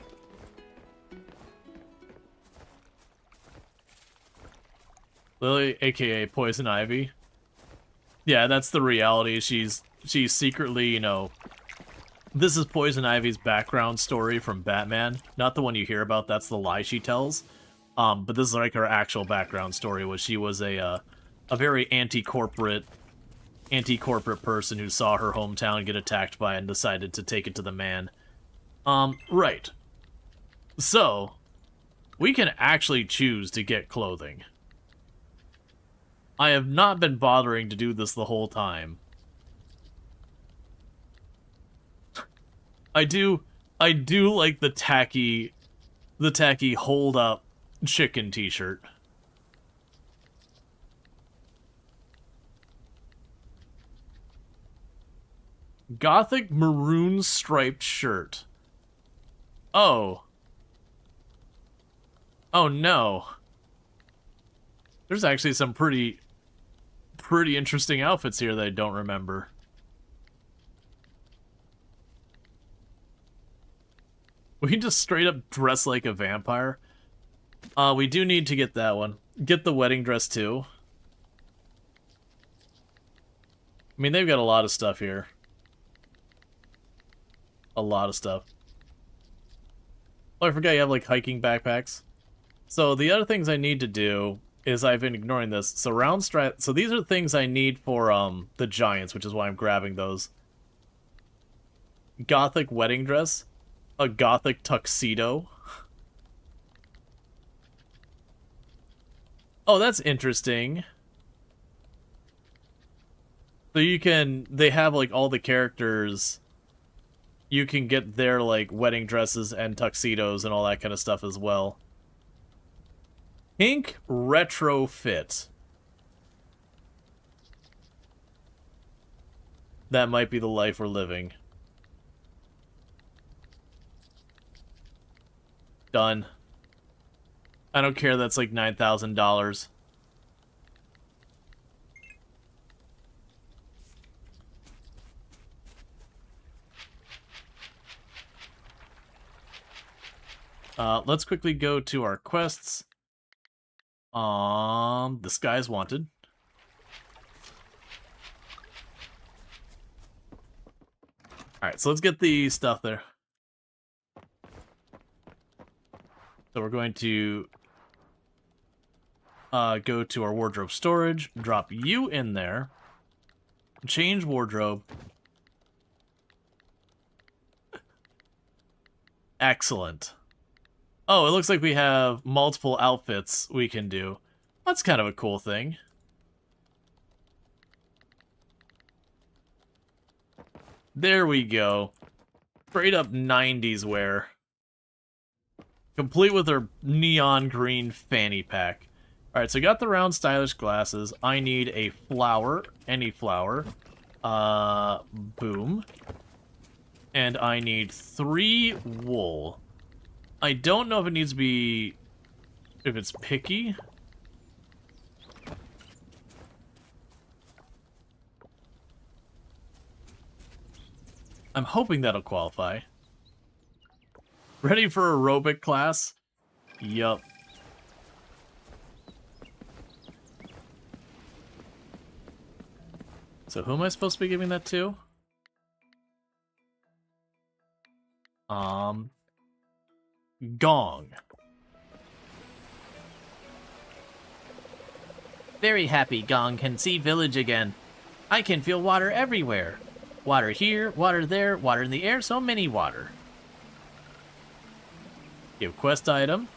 Lily, aka Poison Ivy. Yeah, that's the reality. She's secretly, you know... This is Poison Ivy's background story from Batman. Not the one you hear about, that's the lie she tells. But this is like her actual background story, was she was a very anti-corporate person who saw her hometown get attacked by it and decided to take it to the man. Right. So, we can actually choose to get clothing. I have not been bothering to do this the whole time. I do like the tacky hold up chicken t-shirt. Gothic maroon striped shirt. Oh. Oh no. There's actually some pretty interesting outfits here that I don't remember. We can just straight up dress like a vampire. We do need to get that one. Get the wedding dress too. I mean, they've got a lot of stuff here. A lot of stuff. Oh, I forgot you have, like, hiking backpacks. So, the other things I need to do is I've been ignoring this. So, so these are things I need for, the giants, which is why I'm grabbing those. Gothic wedding dress. A gothic tuxedo. Oh, that's interesting. So they have, like, all the characters... You can get their, like, wedding dresses and tuxedos and all that kind of stuff as well. Pink retrofit. That might be the life we're living. Done. I don't care that's like $9,000. Let's quickly go to our quests. This guy's wanted. Alright, so let's get the stuff there. So we're going to go to our wardrobe storage, drop you in there, change wardrobe. Excellent. Oh, it looks like we have multiple outfits we can do. That's kind of a cool thing. There we go. Straight up 90s wear. Complete with her neon green fanny pack. Alright, so I got the round stylish glasses. I need a flower. Any flower. Boom. And I need 3 wool. I don't know if it needs to be... if it's picky. I'm hoping that'll qualify. Ready for aerobic class? Yup. So who am I supposed to be giving that to? Gong. Very happy Gong can see village again. I can feel water everywhere. Water here, water there, water in the air, so many water. Give quest item.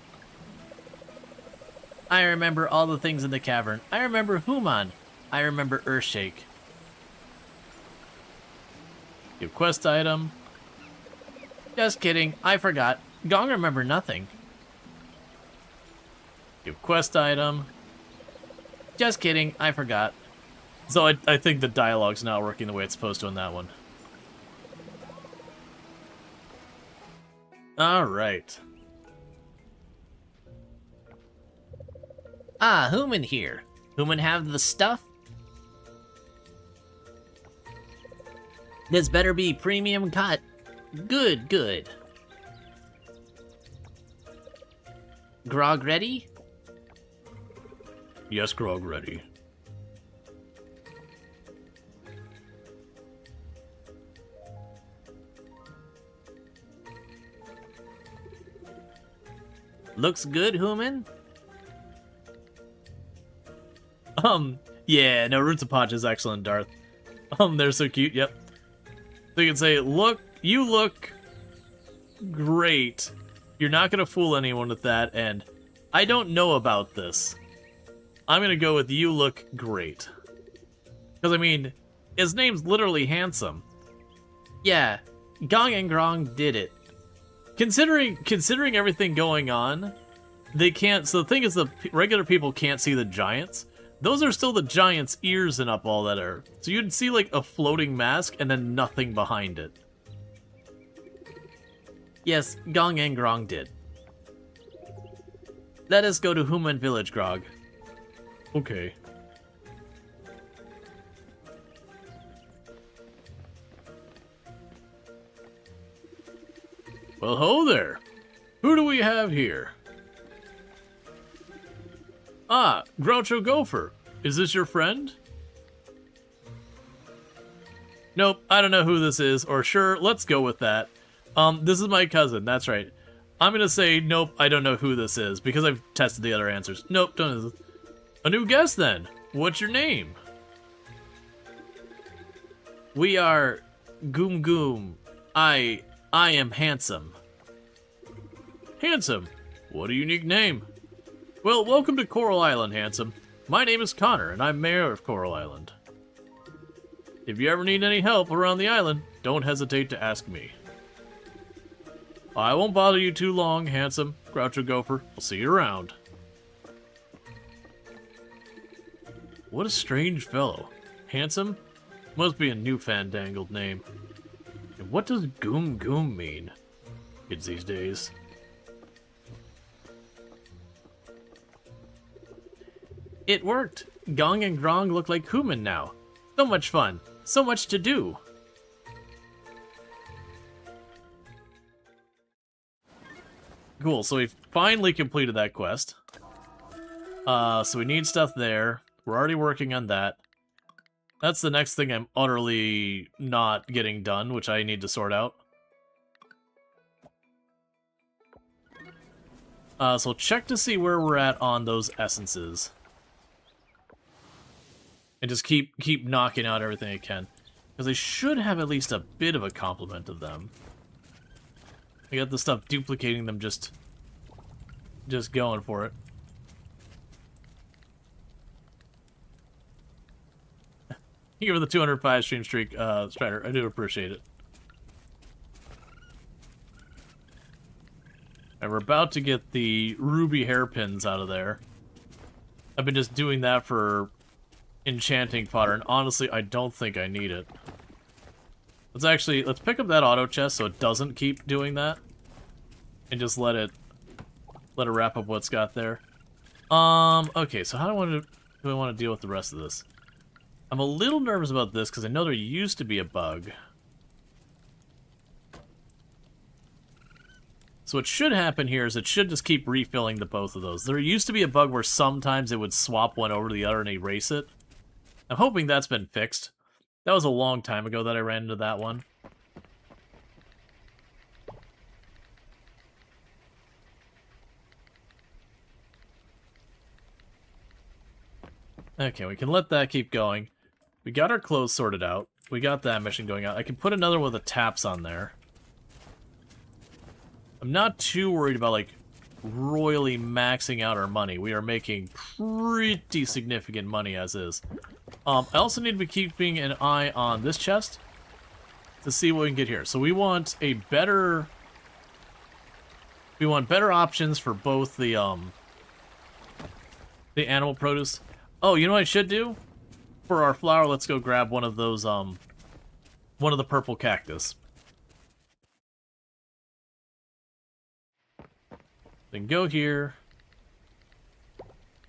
I remember all the things in the cavern. I remember Human. I remember Earthshake. Give quest item. Just kidding, I forgot. Gong remember nothing. Give quest item. Just kidding, I forgot. So I think the dialogue's not working the way it's supposed to on that one. Alright. Ah, Human here. Human have the stuff? This better be premium cut. Good, good. Grog ready? Yes, Grog ready. Looks good, Human? Yeah, no, Roots of Potch is excellent, Darth. They're so cute, yep. So you can say, look, you look great. You're not gonna fool anyone with that, and I don't know about this. I'm gonna go with you look great. Because, I mean, his name's literally handsome. Yeah, Gong and Grong did it. Considering everything going on, they can't... So the thing is, the regular people can't see the giants. Those are still the giants' ears and up all that are. So you'd see, like, a floating mask and then nothing behind it. Yes, Gong and Grong did. Let us go to Human Village, Grog. Okay. Well, ho there. Who do we have here? Ah, Groucho Gopher. Is this your friend? Nope, I don't know who this is, or sure, let's go with that. This is my cousin, that's right. I'm gonna say, nope, I don't know who this is, because I've tested the other answers. Nope, don't know. A new guest, then. What's your name? We are Goom Goom. I am handsome. Handsome? What a unique name. Well, welcome to Coral Island, Handsome. My name is Connor, and I'm mayor of Coral Island. If you ever need any help around the island, don't hesitate to ask me. I won't bother you too long, Handsome. Groucho Gopher. I'll see you around. What a strange fellow. Handsome? Must be a new fandangled name. And what does Goom Goom mean? Kids these days. It worked. Gong and Grong look like Human now. So much fun. So much to do. Cool, so we finally completed that quest. So we need stuff there. We're already working on that. That's the next thing I'm utterly not getting done, which I need to sort out. So check to see where we're at on those essences. And just keep knocking out everything I can. Because I should have at least a bit of a complement of them. I got the stuff duplicating them just going for it. Thank you for the 205 stream streak, Strider. I do appreciate it. And we're about to get the ruby hairpins out of there. I've been just doing that for enchanting fodder, and honestly, I don't think I need it. Let's pick up that auto chest so it doesn't keep doing that. And just let it wrap up what's got there. Okay, so how do I want to deal with the rest of this? I'm a little nervous about this because I know there used to be a bug. So what should happen here is it should just keep refilling the both of those. There used to be a bug where sometimes it would swap one over to the other and erase it. I'm hoping that's been fixed. That was a long time ago that I ran into that one. Okay, we can let that keep going. We got our clothes sorted out. We got that mission going out. I can put another one with the taps on there. I'm not too worried about, like, royally maxing out our money. We are making pretty significant money as is. I also need to be keeping an eye on this chest to see what we can get here. So we want a better... We want better options for both the animal produce. Oh, you know what I should do? For our flour, let's go grab one of those, one of the purple cactus. Then go here.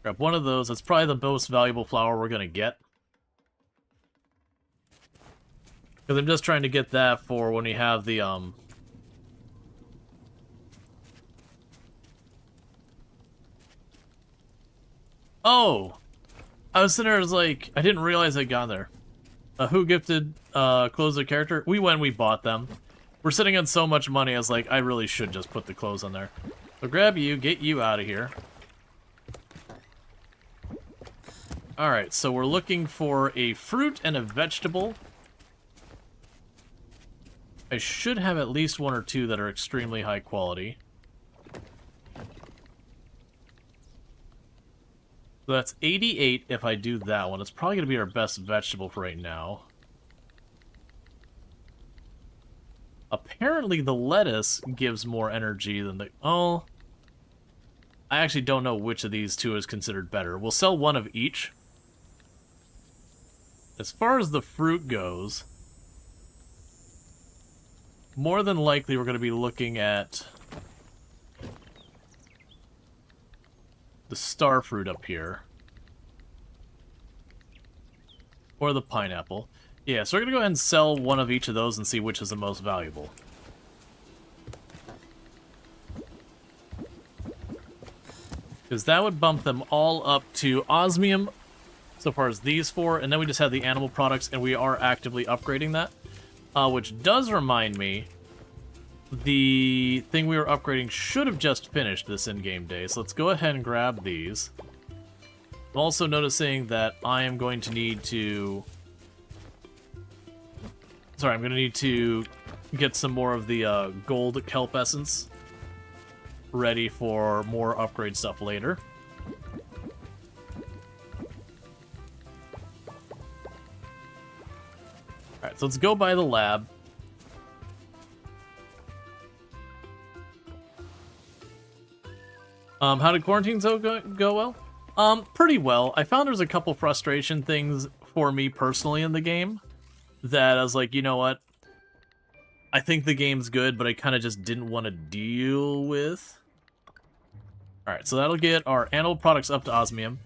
Grab one of those. That's probably the most valuable flour we're going to get. Because I'm just trying to get that for when we have the, Oh! I was sitting there, I was like, I didn't realize I'd gone there. Who gifted clothes to character? We bought them. We're sitting on so much money, I was like, I really should just put the clothes on there. So grab you, get you out of here. Alright, so we're looking for a fruit and a vegetable. I should have at least one or two that are extremely high quality. So that's 88 if I do that one. It's probably going to be our best vegetable for right now. Apparently the lettuce gives more energy than the... Oh... I actually don't know which of these two is considered better. We'll sell one of each. As far as the fruit goes, more than likely we're going to be looking at the star fruit up here. Or the pineapple. Yeah, so we're going to go ahead and sell one of each of those and see which is the most valuable. Because that would bump them all up to osmium, so far as these four, and then we just have the animal products, and we are actively upgrading that. Which does remind me, the thing we were upgrading should have just finished this in-game day, so let's go ahead and grab these. I'm also noticing that I am going to need to... Sorry, I'm going to need to get some more of the gold kelp essence ready for more upgrade stuff later. Alright, so let's go by the lab. How did quarantine zone go well? Pretty well. I found there's a couple frustration things for me personally in the game that I was like, you know what? I think the game's good, but I kind of just didn't want to deal with. Alright, so that'll get our animal products up to osmium.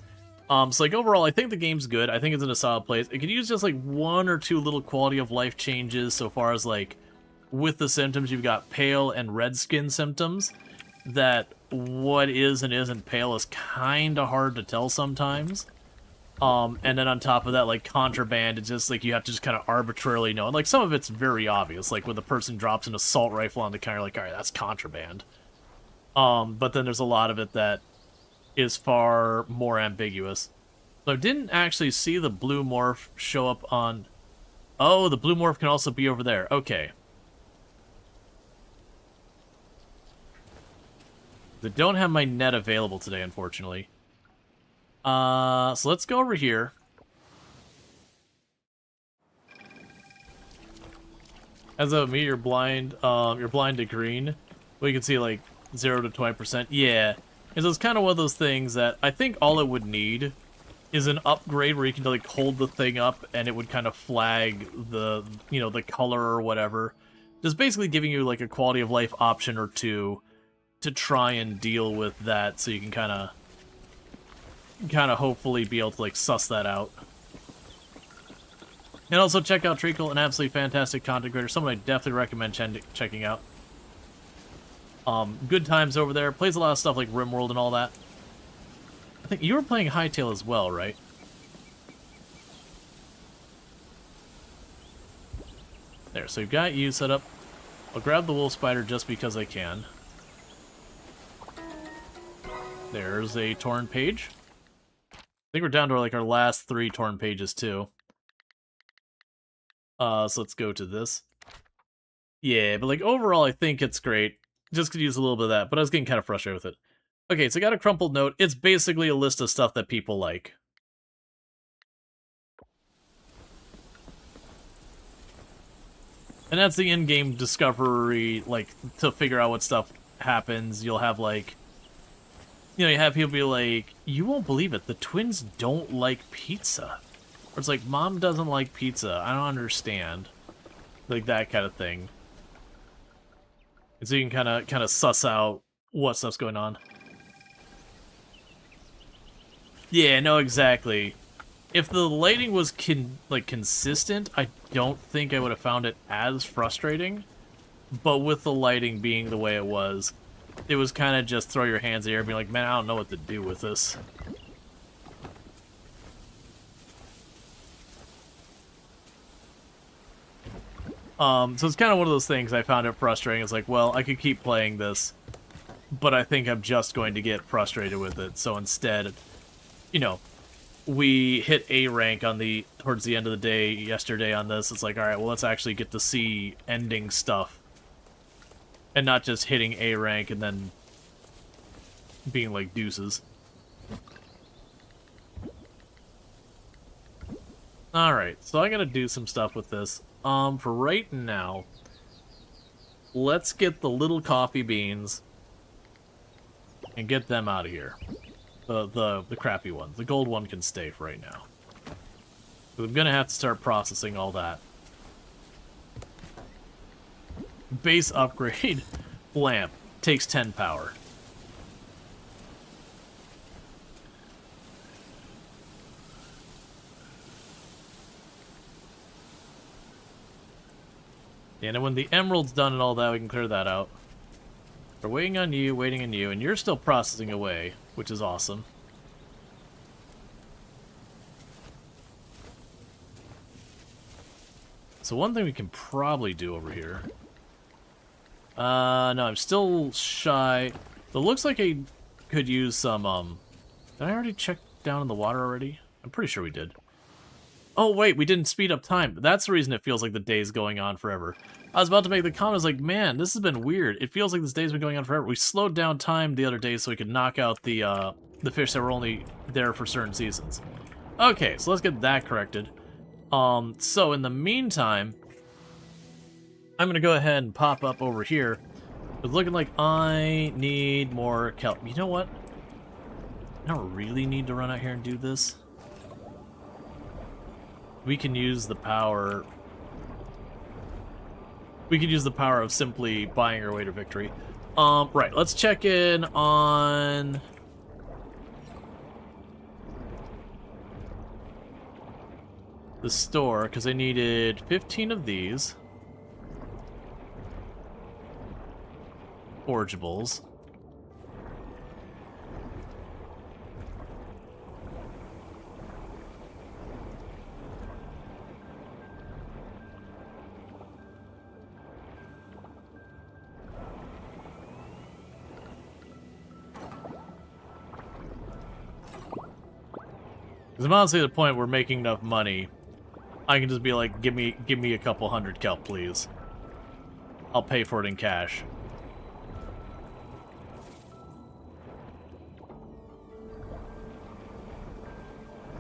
So like overall, I think the game's good. I think it's in a solid place. It could use just like one or two little quality of life changes so far as like with the symptoms. You've got pale and red skin symptoms that what is and isn't pale is kind of hard to tell sometimes. And then on top of that, like contraband, it's just like you have to just kind of arbitrarily know. And like some of it's very obvious, like when the person drops an assault rifle on the counter, like, all right, that's contraband. But then there's a lot of it that is far more ambiguous. So I didn't actually see the blue morph show up on... Oh, the blue morph can also be over there. Okay. I don't have my net available today, unfortunately. So let's go over here. As of me, you're blind to green. Well, you can see like 0 to 20%. Yeah. Because it's kind of one of those things that I think all it would need is an upgrade where you can like hold the thing up and it would kind of flag the, you know, the color or whatever. Just basically giving you like a quality of life option or two to try and deal with that, so you can kind of hopefully be able to like suss that out. And also check out Treacle, an absolutely fantastic content creator, someone I definitely recommend checking out. Good times over there. Plays a lot of stuff like RimWorld and all that. I think you were playing Hytale as well, right? There, so we've got you set up. I'll grab the wolf spider just because I can. There's a torn page. I think we're down to like our last 3 torn pages too. So let's go to this. Yeah, but like overall I think it's great. Just could use a little bit of that, but I was getting kind of frustrated with it. Okay, so I got a crumpled note. It's basically a list of stuff that people like. And that's the in-game discovery, like, to figure out what stuff happens. You'll have, like, you know, you have people be like, you won't believe it, the twins don't like pizza. Or it's like, Mom doesn't like pizza, I don't understand. Like, that kind of thing. And so you can kind of suss out what stuff's going on. Yeah, no, exactly. If the lighting was consistent, I don't think I would have found it as frustrating. But with the lighting being the way it was kind of just throw your hands in the air and be like, man, I don't know what to do with this. So it's kind of one of those things I found it frustrating. It's like, well, I could keep playing this, but I think I'm just going to get frustrated with it. So instead, you know, we hit A rank on towards the end of the day yesterday on this. It's like, all right, well, let's actually get to see ending stuff. And not just hitting A rank and then being like deuces. Alright, so I gotta do some stuff with this. For right now, let's get the little coffee beans and get them out of here. The crappy ones. The gold one can stay for right now. But I'm gonna have to start processing all that. Base upgrade lamp takes 10 power. And then when the emerald's done and all that, we can clear that out. We're waiting on you, and you're still processing away, which is awesome. So one thing we can probably do over here. No, I'm still shy. It looks like I could use some, Did I already check down in the water already? I'm pretty sure we did. Oh, wait, we didn't speed up time. That's the reason it feels like the day's going on forever. I was about to make the comment, I was like, man, this has been weird. It feels like this day's been going on forever. We slowed down time the other day so we could knock out the fish that were only there for certain seasons. Okay, so let's get that corrected. So in the meantime, I'm going to go ahead and pop up over here. It's looking like I need more kelp. You know what? I don't really need to run out here and do this. We can use the power... We could use the power of simply buying our way to victory. Right, let's check in on... the store, because I needed 15 of these. Forageables. Because I'm honestly at the point where making enough money, I can just be like, give me a couple hundred kelp, please. I'll pay for it in cash.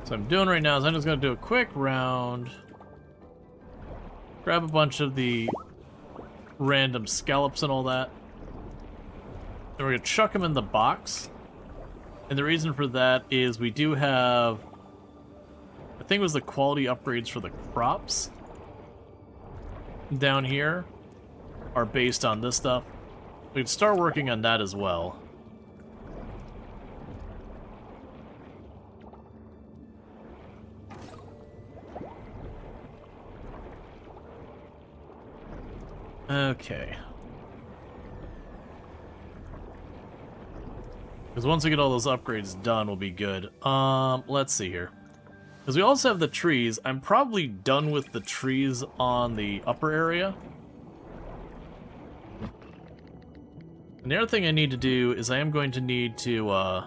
So what I'm doing right now is I'm just going to do a quick round. Grab a bunch of the random scallops and all that. And we're going to chuck them in the box. And the reason for that is we do have I think it was the quality upgrades for the crops down here are based on this stuff. We can start working on that as well. Okay. Because once we get all those upgrades done, we'll be good. Let's see here. Because we also have the trees. I'm probably done with the trees on the upper area. And the other thing I need to do is I am going to need to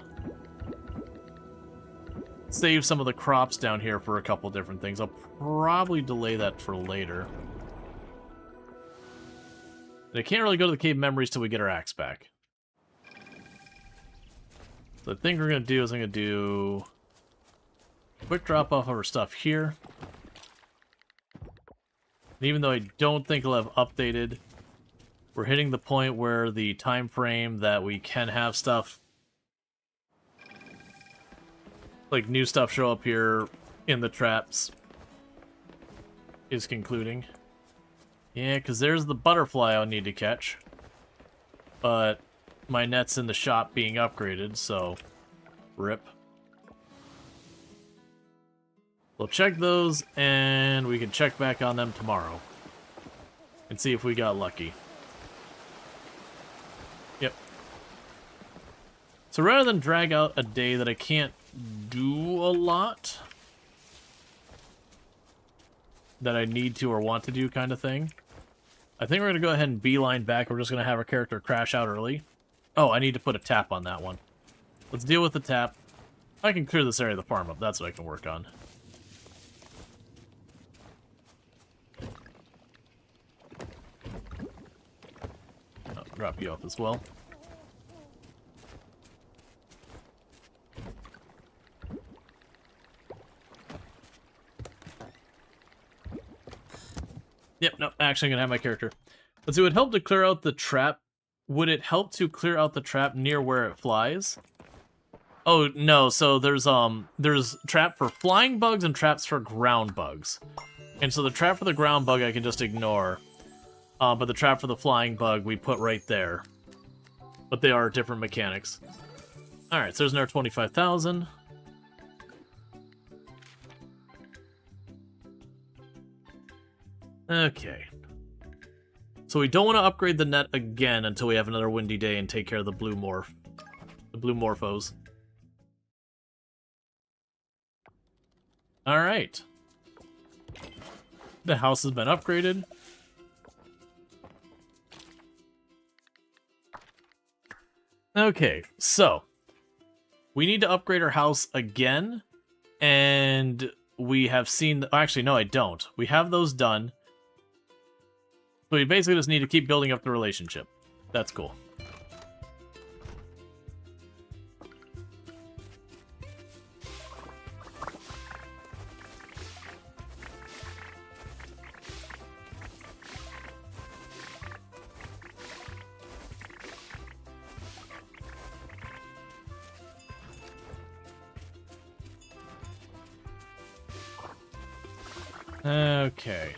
save some of the crops down here for a couple different things. I'll probably delay that for later. And I can't really go to the Cave Memories till we get our axe back. So the thing we're going to do is I'm going to do a quick drop off of our stuff here. And even though I don't think it'll have updated, we're hitting the point where the time frame that we can have stuff, like new stuff, show up here in the traps is concluding. Yeah, because there's the butterfly I'll need to catch. But my net's in the shop being upgraded, so rip. We'll check those, and we can check back on them tomorrow. And see if we got lucky. Yep. So rather than drag out a day that I can't do a lot, that I need to or want to do kind of thing, I think we're going to go ahead and beeline back. We're just going to have our character crash out early. Oh, I need to put a tap on that one. Let's deal with the tap. I can clear this area of the farm up. That's what I can work on. I'll drop you off as well. Yep, no, actually I'm going to have my character. Let's see, would it help to clear out the trap? Would it help to clear out the trap near where it flies? Oh, no, so there's trap for flying bugs and traps for ground bugs. And so the trap for the ground bug I can just ignore. But the trap for the flying bug we put right there. But they are different mechanics. Alright, so there's another 25,000. Okay. So we don't want to upgrade the net again until we have another windy day and take care of the blue morph. The blue morphos. Alright. The house has been upgraded. Okay, so we need to upgrade our house again, and we have seen... Actually, no, I don't. We have those done. So we basically just need to keep building up the relationship. That's cool. Okay.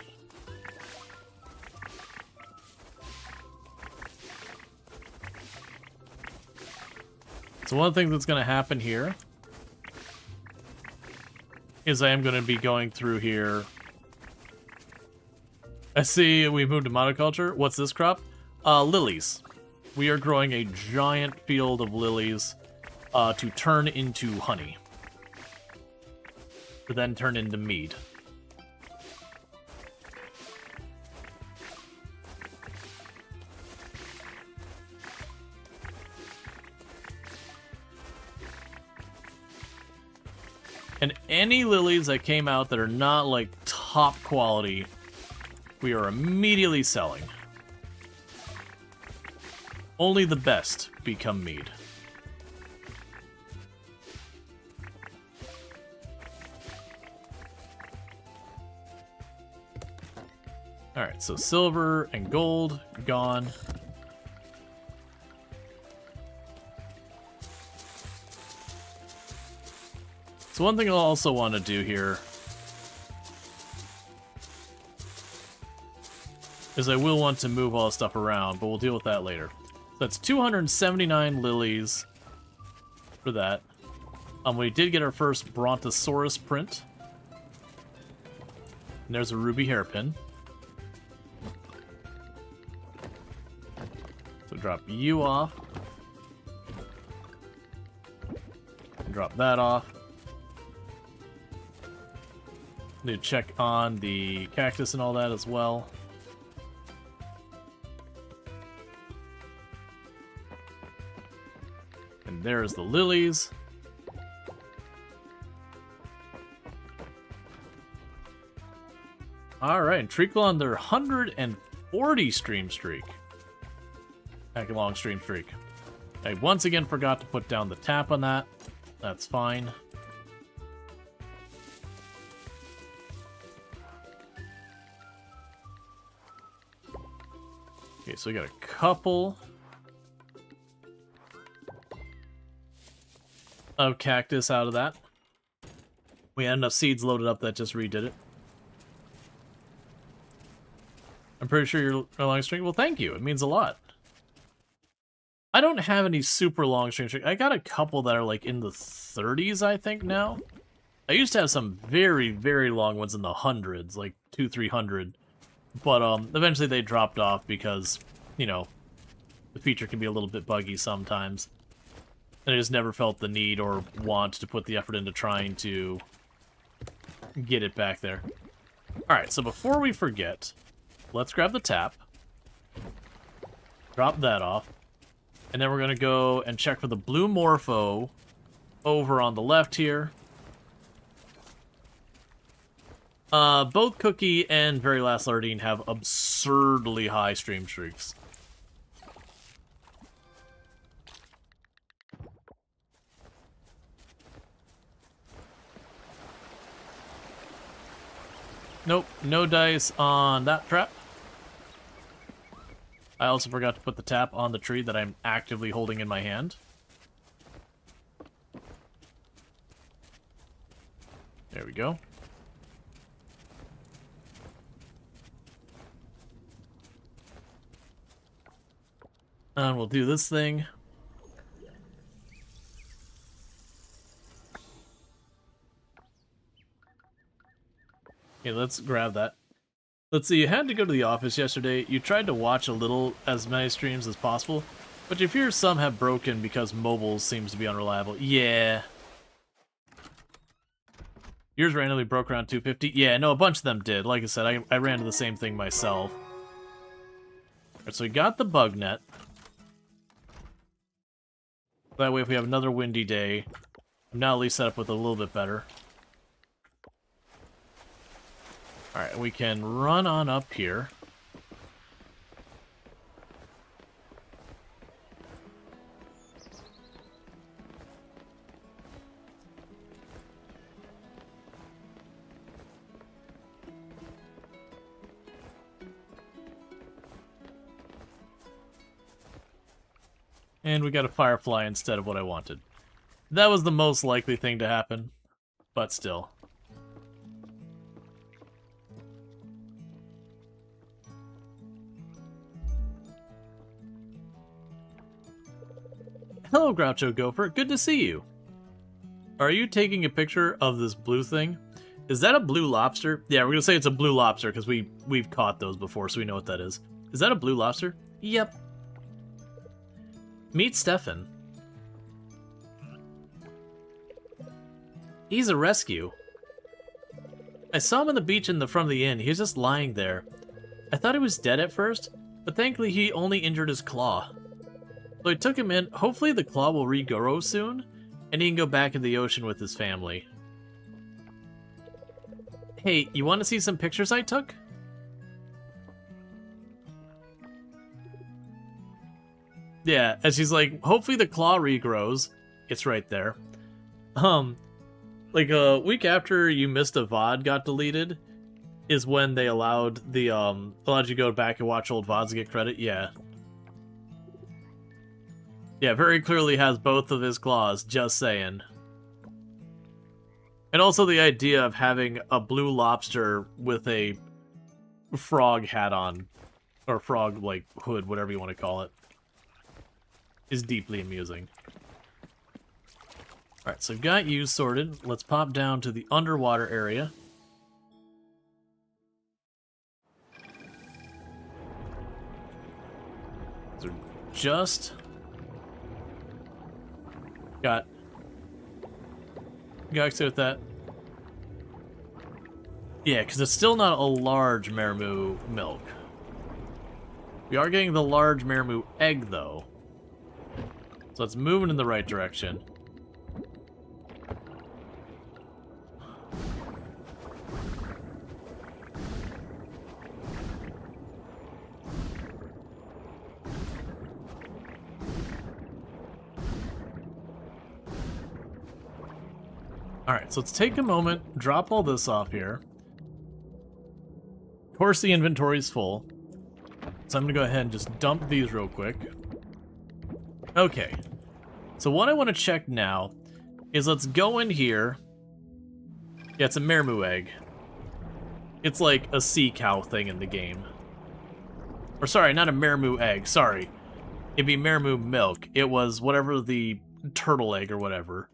So one thing that's going to happen here is I am going to be going through here. I see we moved to monoculture. What's this crop? Lilies. We are growing a giant field of lilies to turn into honey. To then turn into mead. And any lilies that came out that are not, like, top quality, we are immediately selling. Only the best become mead. Alright, so silver and gold, gone. So one thing I'll also want to do here is I will want to move all the stuff around, but we'll deal with that later. So that's 279 lilies for that. We did get our first Brontosaurus print. And there's a ruby hairpin. So drop you off. Drop that off. Need to check on the cactus and all that as well. And there's the lilies. Alright, and Treacle on their 140 stream streak. Heck, a long stream streak. I once again forgot to put down the tap on that. That's fine. Okay, so we got a couple of cactus out of that. We had enough seeds loaded up that just redid it. I'm pretty sure you're a long string. Well, thank you. It means a lot. I don't have any super long string. I got a couple that are like in the 30s, I think, now. I used to have some very, very long ones in the hundreds, like 200-300. But eventually they dropped off because, you know, the feature can be a little bit buggy sometimes. And I just never felt the need or want to put the effort into trying to get it back there. Alright, so before we forget, let's grab the tap. Drop that off. And then we're going to go and check for the blue morpho over on the left here. Both Cookie and Very Last Lardine have absurdly high stream streaks. Nope, no dice on that trap. I also forgot to put the tap on the tree that I'm actively holding in my hand. There we go. And we'll do this thing. Okay, let's grab that. Let's see, you had to go to the office yesterday. You tried to watch as many streams as possible, but you fear some have broken because mobile seems to be unreliable. Yeah. Yours randomly broke around 250? Yeah, no, a bunch of them did. Like I said, I ran into the same thing myself. Alright, so we got the bug net. That way if we have another windy day, I'm now at least set up with a little bit better. Alright, we can run on up here. And we got a firefly instead of what I wanted. That was the most likely thing to happen, but still. Hello, Groucho Gopher. Good to see you. Are you taking a picture of this blue thing? Is that a blue lobster? Yeah, we're gonna say it's a blue lobster because we've caught those before, so we know what that is. Is that a blue lobster? Yep. Meet Stefan. He's a rescue. I saw him on the beach in the front of the inn. He was just lying there. I thought he was dead at first, but thankfully he only injured his claw. So I took him in. Hopefully the claw will regrow soon, and he can go back in the ocean with his family. Hey, you want to see some pictures I took? Yeah, and she's like, hopefully the claw regrows. It's right there. Like a week after You Missed a VOD got deleted is when they allowed you to go back and watch old VODs and get credit. Yeah. Yeah, very clearly has both of his claws, just saying. And also the idea of having a blue lobster with a frog hat on. or frog, like, hood, whatever you want to call it, is deeply amusing. Alright, so I've got you sorted. Let's pop down to the underwater area. So just got excited with that. Yeah, because it's still not a large Maremu milk. We are getting the large Maremu egg, though. So it's moving in the right direction. Alright, so let's take a moment, drop all this off here. Of course the inventory's full. So I'm gonna go ahead and just dump these real quick. Okay. So what I want to check now is let's go in here. Yeah, it's a Maremu egg. It's like a sea cow thing in the game. Or sorry, not a Maremu egg, sorry. It'd be Maremu milk. It was whatever the turtle egg or whatever.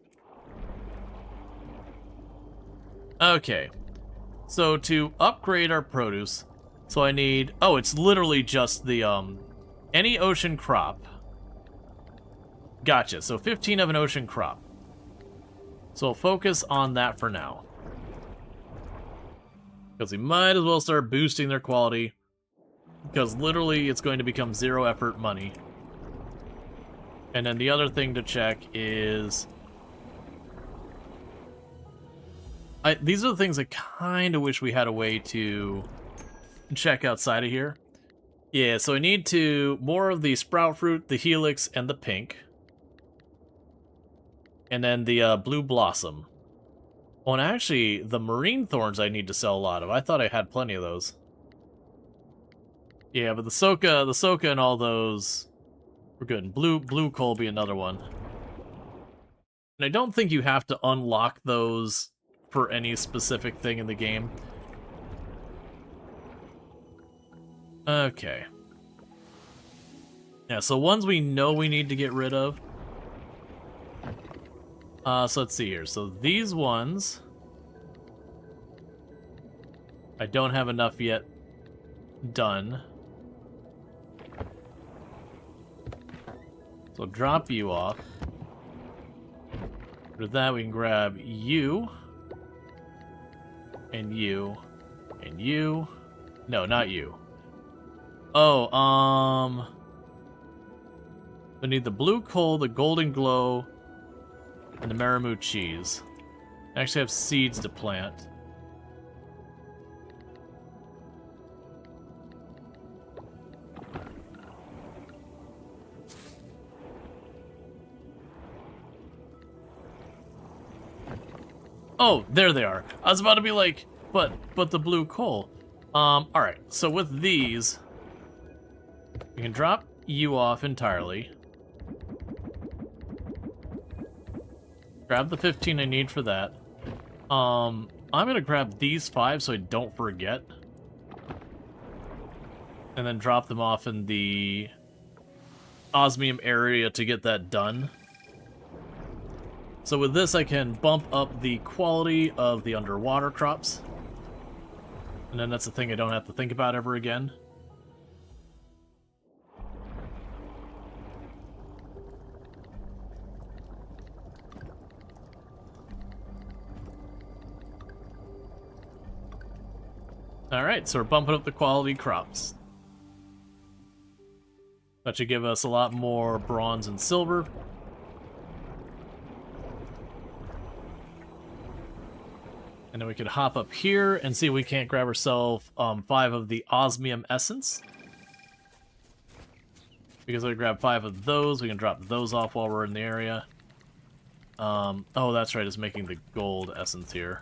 Okay. So to upgrade our produce, so I need, oh, it's literally just the, any ocean crop. Gotcha, so 15 of an ocean crop. So I'll focus on that for now. Because we might as well start boosting their quality. Because literally it's going to become 0 effort money. And then the other thing to check is... these are the things I kind of wish we had a way to check outside of here. Yeah, so I need to... more of the sprout fruit, the helix, and the pink. And then the blue blossom. Oh, and actually, the marine thorns I need to sell a lot of. I thought I had plenty of those. Yeah, but the Soka and all those were good. And blue coal be another one. And I don't think you have to unlock those for any specific thing in the game. Okay. Yeah, so ones we know we need to get rid of. So let's see here. So these ones, I don't have enough yet done. So I'll drop you off. With that, we can grab you. And you. And you. No, not you. Oh, we need the blue coal, the golden glow, and the Maremu cheese. I actually have seeds to plant. Oh, there they are. I was about to be like, but the blue coal. Alright, so with these, we can drop you off entirely. Grab the 15 I need for that. I'm gonna grab these 5 so I don't forget. And then drop them off in the osmium area to get that done. So with this I can bump up the quality of the underwater crops. And then that's the thing I don't have to think about ever again. Alright, so we're bumping up the quality crops. That should give us a lot more bronze and silver. And then we could hop up here and see if we can't grab ourselves 5 of the osmium essence. Because we grab 5 of those, we can drop those off while we're in the area. Oh, that's right, it's making the gold essence here.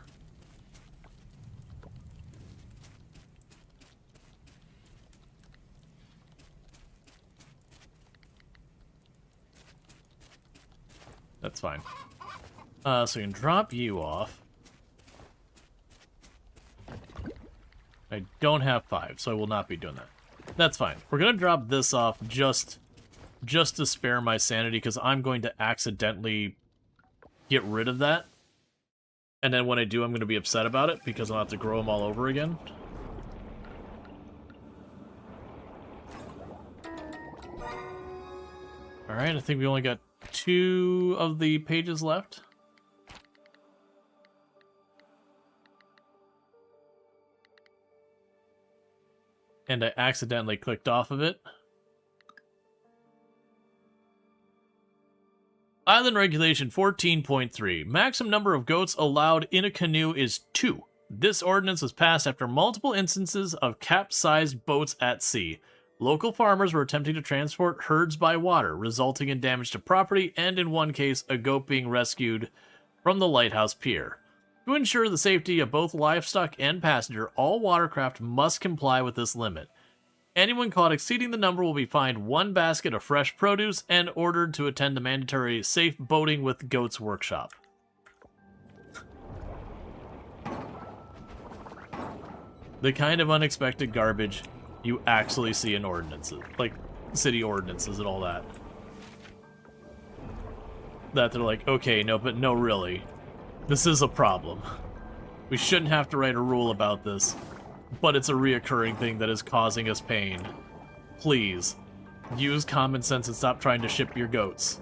That's fine. So we can drop you off. I don't have 5, so I will not be doing that. That's fine. We're gonna drop this off just to spare my sanity, because I'm going to accidentally get rid of that. And then when I do, I'm going to be upset about it, because I'll have to grow them all over again. Alright, I think we only got 2 of the pages left. And I accidentally clicked off of it. Island Regulation 14.3. Maximum number of goats allowed in a canoe is 2. This ordinance was passed after multiple instances of capsized boats at sea. Local farmers were attempting to transport herds by water, resulting in damage to property and, in one case, a goat being rescued from the lighthouse pier. To ensure the safety of both livestock and passenger, all watercraft must comply with this limit. Anyone caught exceeding the number will be fined 1 basket of fresh produce and ordered to attend the mandatory Safe Boating with Goats workshop. The kind of unexpected garbage you actually see in ordinances, like city ordinances and all that. That they're like, okay, no, but no, really. This is a problem. We shouldn't have to write a rule about this. But it's a reoccurring thing that is causing us pain. Please, use common sense and stop trying to ship your goats.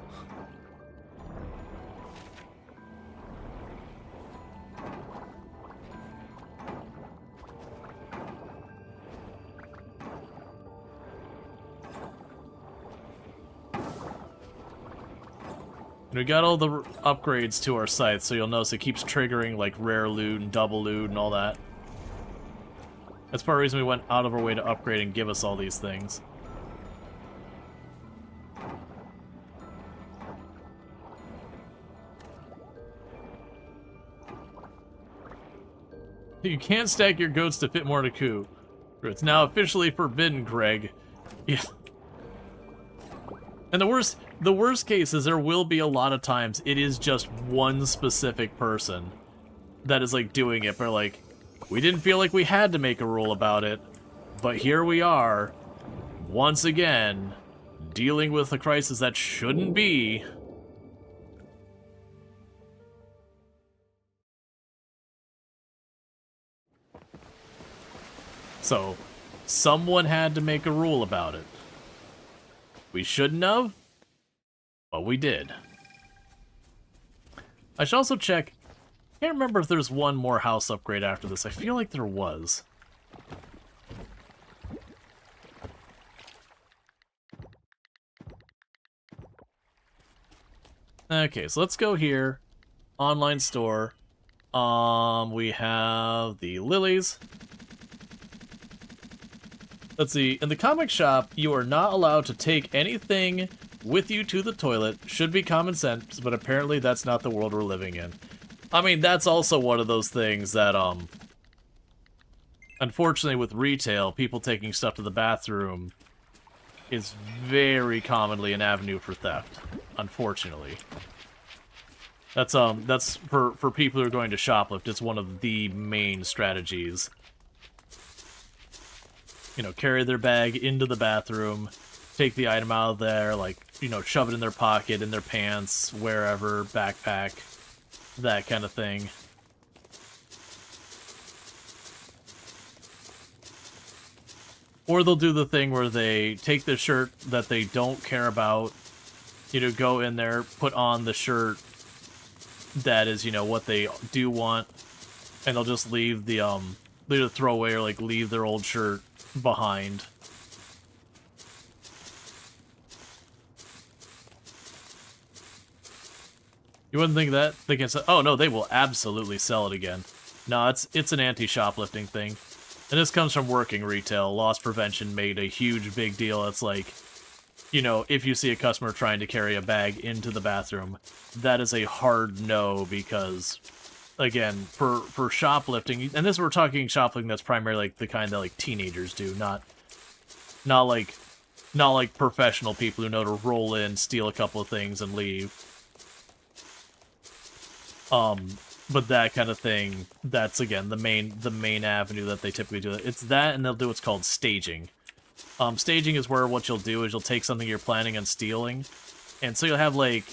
And we got all the upgrades to our scythe, so you'll notice it keeps triggering like rare loot and double loot and all that. That's part of the reason we went out of our way to upgrade and give us all these things. You can't stack your goats to fit more in a coup. It's now officially forbidden, Greg. Yeah. And the worst case is there will be a lot of times it is just one specific person that is like doing it, but like, we didn't feel like we had to make a rule about it, but here we are, once again, dealing with a crisis that shouldn't be. So, someone had to make a rule about it. We shouldn't have, but we did. I should also check. I can't remember if there's one more house upgrade after this. I feel like there was. Okay, so let's go here. Online store. We have the lilies. Let's see. In the comic shop, you are not allowed to take anything with you to the toilet. Should be common sense, but apparently that's not the world we're living in. I mean, that's also one of those things that, unfortunately with retail, people taking stuff to the bathroom is very commonly an avenue for theft, unfortunately. That's for people who are going to shoplift, it's one of the main strategies. You know, carry their bag into the bathroom, take the item out of there, like, you know, shove it in their pocket, in their pants, wherever, backpack. That kind of thing. Or they'll do the thing where they take the shirt that they don't care about, you know, go in there, put on the shirt that is, you know, what they do want, and they'll just leave the, either throw away or, like, leave their old shirt behind. You wouldn't think that they can sell. Oh no, they will absolutely sell it again. No, it's an anti-shoplifting thing, and this comes from working retail. Loss prevention made a huge big deal. It's like, you know, if you see a customer trying to carry a bag into the bathroom, that is a hard no, because, again, for shoplifting, and this we're talking shoplifting that's primarily like the kind that like teenagers do, not like professional people who know to roll in, steal a couple of things, and leave. But that kind of thing, that's, again, the main avenue that they typically do it. It's that, and they'll do what's called staging. Staging is where what you'll do is you'll take something you're planning on stealing, and so you'll have, like,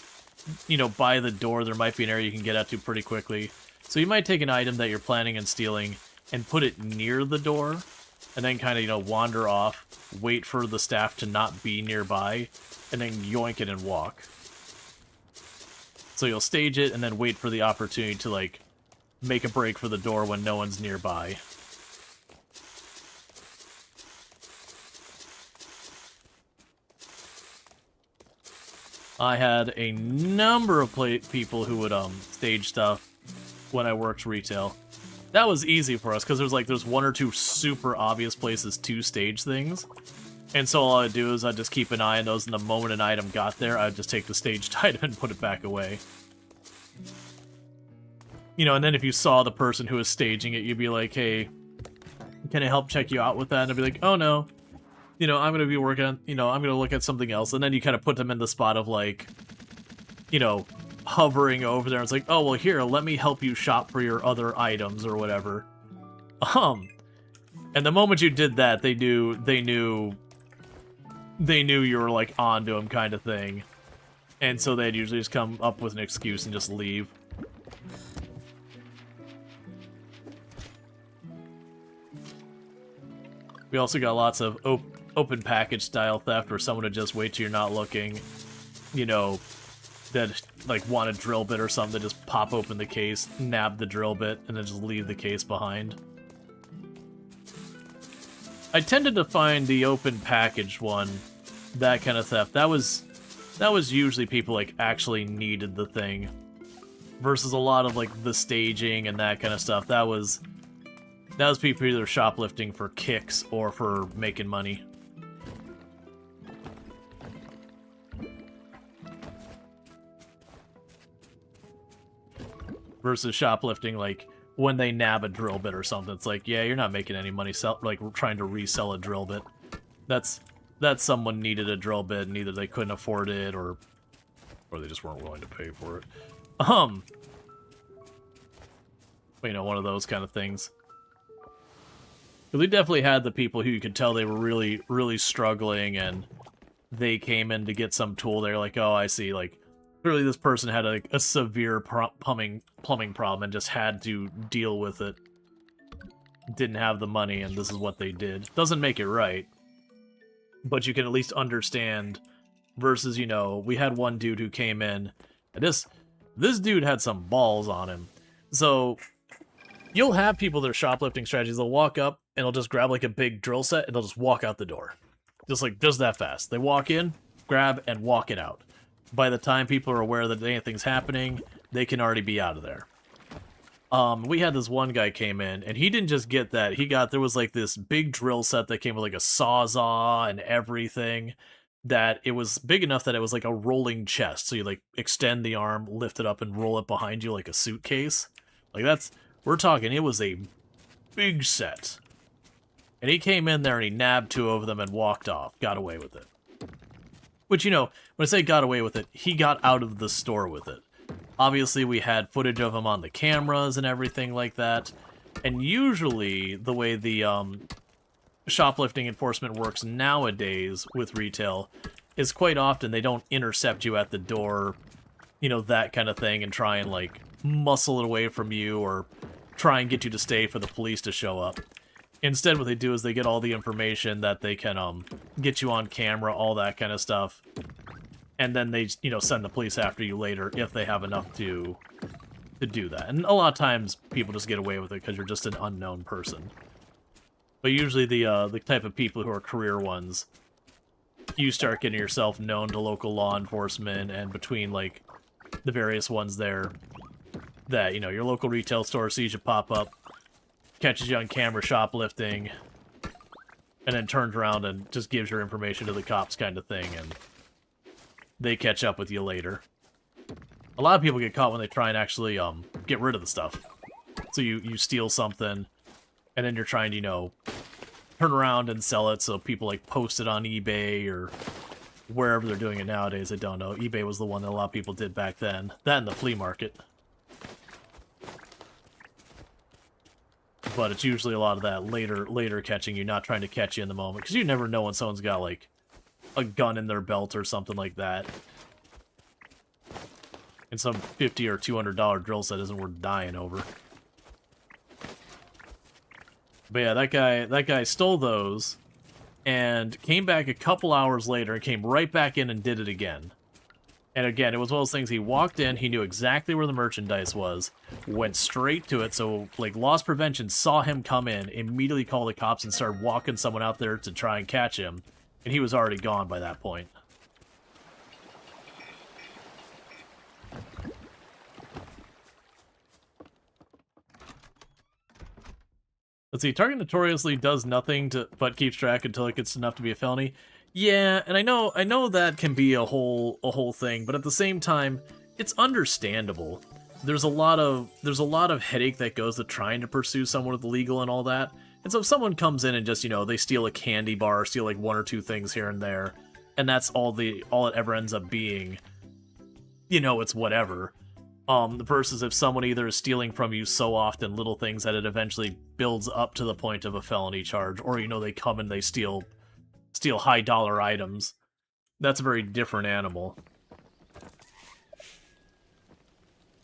you know, by the door there might be an area you can get out to pretty quickly. So you might take an item that you're planning on stealing and put it near the door, and then kind of, you know, wander off, wait for the staff to not be nearby, and then yoink it and walk. So you'll stage it and then wait for the opportunity to, like, make a break for the door when no one's nearby. I had a number of people who would stage stuff when I worked retail. That was easy for us because there's one or two super obvious places to stage things. And so all I'd do is I'd just keep an eye on those, and the moment an item got there, I'd just take the staged item and put it back away. You know, and then if you saw the person who was staging it, you'd be like, hey, can I help check you out with that? And I'd be like, oh no. You know, I'm going to be working on, you know, I'm going to look at something else. And then you kind of put them in the spot of, like, you know, hovering over there. It's like, oh, well, here, let me help you shop for your other items or whatever. And the moment you did that, they knew you were, like, onto them kind of thing. And so they'd usually just come up with an excuse and just leave. We also got lots of open package style theft where someone would just wait till you're not looking, you know, that like want a drill bit or something, just pop open the case, nab the drill bit, and then just leave the case behind. I tended to find the open package one, that kind of theft, that was usually people like actually needed the thing, versus a lot of like the staging and that kind of stuff. That was people either shoplifting for kicks or for making money. Versus shoplifting, like, when they nab a drill bit or something. It's like, yeah, you're not making any money like trying to resell a drill bit. That's someone needed a drill bit and either they couldn't afford it or they just weren't willing to pay for it. You know, one of those kind of things. We definitely had the people who you could tell they were really, really struggling, and they came in to get some tool. They're like, oh, I see, like, clearly this person had a severe plumbing problem and just had to deal with it. Didn't have the money, and this is what they did. Doesn't make it right, but you can at least understand, versus, you know, we had one dude who came in, and this dude had some balls on him. So you'll have people that are shoplifting strategies. They'll walk up and they'll just grab like a big drill set and they'll just walk out the door. Just that fast. They walk in, grab, and walk it out. By the time people are aware that anything's happening, they can already be out of there. We had this one guy came in, and he didn't just get that. There was like this big drill set that came with like a sawzall and everything, that it was big enough that it was like a rolling chest. So you like extend the arm, lift it up, and roll it behind you like a suitcase. Like we're talking, it was a big set. And he came in there and he nabbed two of them and walked off. Got away with it. Which, you know, when I say got away with it, he got out of the store with it. Obviously, we had footage of him on the cameras and everything like that. And usually, the way the shoplifting enforcement works nowadays with retail is quite often they don't intercept you at the door, you know, that kind of thing, and try and, like, muscle it away from you or try and get you to stay for the police to show up. Instead, what they do is they get all the information that they can get you on camera, all that kind of stuff, and then they, you know, send the police after you later if they have enough to do that. And a lot of times people just get away with it because you're just an unknown person. But usually the type of people who are career ones, you start getting yourself known to local law enforcement, and between like the various ones there, that, you know, your local retail store sees you pop up, catches you on camera shoplifting, and then turns around and just gives your information to the cops kind of thing, and they catch up with you later. A lot of people get caught when they try and actually get rid of the stuff. So you steal something, and then you're trying to, you know, turn around and sell it, so people like post it on eBay or wherever they're doing it nowadays. I don't know. eBay was the one that a lot of people did back then. That and the flea market. But it's usually a lot of that later catching you, not trying to catch you in the moment. Because you never know when someone's got, like, a gun in their belt or something like that. And some $50 or $200 drill set isn't worth dying over. But yeah, that guy stole those and came back a couple hours later and came right back in and did it again. And again, it was one of those things, he walked in, he knew exactly where the merchandise was, went straight to it, so, like, loss prevention saw him come in, immediately called the cops and started walking someone out there to try and catch him, and he was already gone by that point. Let's see, target notoriously does nothing but keeps track until it gets enough to be a felony. Yeah, and I know that can be a whole thing, but at the same time, it's understandable. There's a lot of headache that goes to trying to pursue someone with illegal and all that. And so if someone comes in and just, you know, they steal a candy bar, steal like one or two things here and there, and that's all it ever ends up being, you know, it's whatever. Versus if someone either is stealing from you so often little things that it eventually builds up to the point of a felony charge, or, you know, they come and they steal high dollar items. That's a very different animal.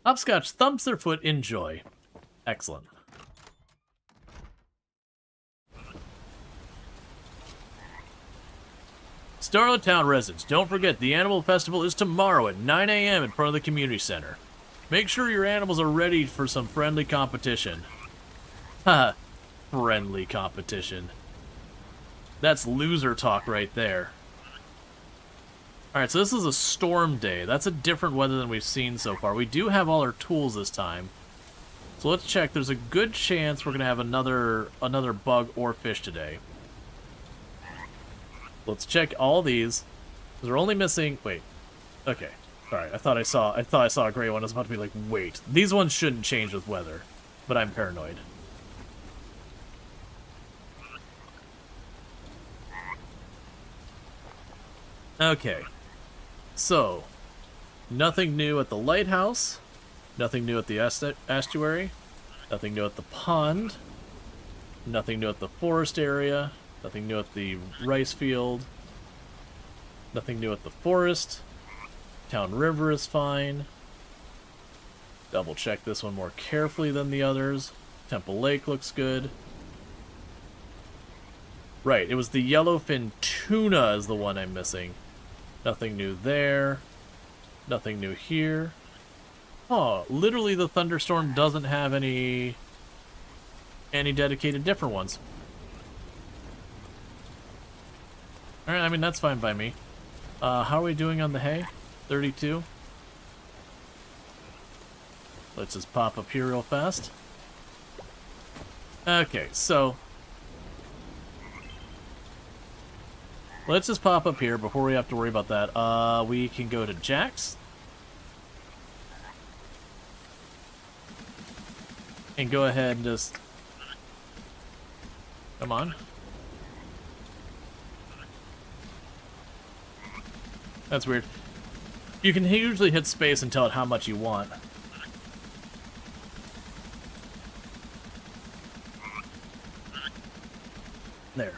Hopscotch thumps their foot in joy. Excellent. Starlet Town residents, don't forget the Animal Festival is tomorrow at 9 a.m. in front of the community center. Make sure your animals are ready for some friendly competition. Haha, friendly competition. That's loser talk right there. Alright, so this is a storm day. That's a different weather than we've seen so far. We do have all our tools this time. So let's check. There's a good chance we're going to have another bug or fish today. Let's check all these. Because we're only missing... Wait. Okay. Alright, I thought I saw a gray one. I was about to be like, wait. These ones shouldn't change with weather. But I'm paranoid. Okay, so, nothing new at the lighthouse, nothing new at the estuary, nothing new at the pond, nothing new at the forest area, nothing new at the rice field, nothing new at the forest, town river is fine, double check this one more carefully than the others, Temple Lake looks good. Right, it was the yellowfin tuna is the one I'm missing. Nothing new there. Nothing new here. Oh, literally the thunderstorm doesn't have any dedicated different ones. Alright, I mean, that's fine by me. How are we doing on the hay? 32? Let's just pop up here real fast. Okay, so... let's just pop up here before we have to worry about that. We can go to Jack's. And go ahead and just... come on. That's weird. You can usually hit space and tell it how much you want. There.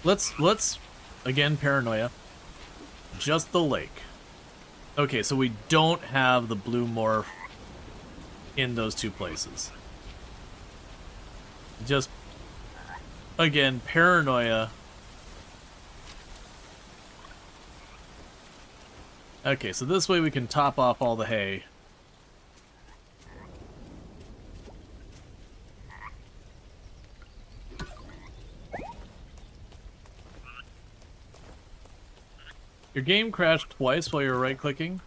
Let's again, paranoia. Just the lake. Okay, so we don't have the blue morph in those two places. Just, again, paranoia. Okay, so this way we can top off all the hay. Your game crashed twice while you were right-clicking?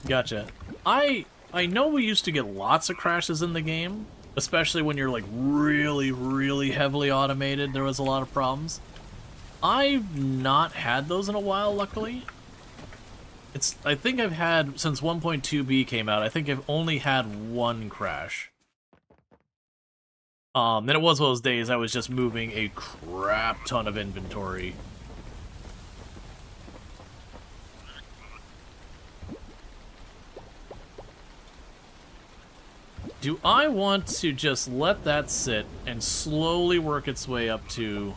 Gotcha. I know we used to get lots of crashes in the game, especially when you're like really, really heavily automated. There was a lot of problems. I've not had those in a while, luckily. I think I've had, since 1.2b came out, I think I've only had one crash. And it was one of those days I was just moving a crap ton of inventory. Do I want to just let that sit and slowly work its way up to...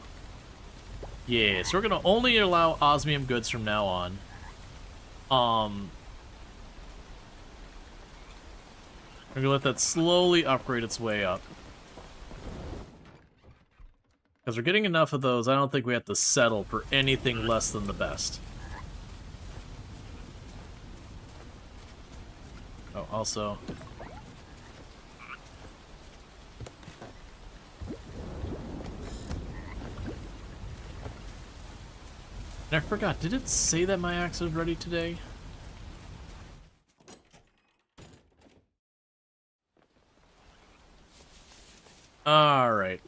Yeah, so we're going to only allow osmium goods from now on. We're going to let that slowly upgrade its way up. Because we're getting enough of those, I don't think we have to settle for anything less than the best. Oh, also... And I forgot, did it say that my axe was ready today? Alright.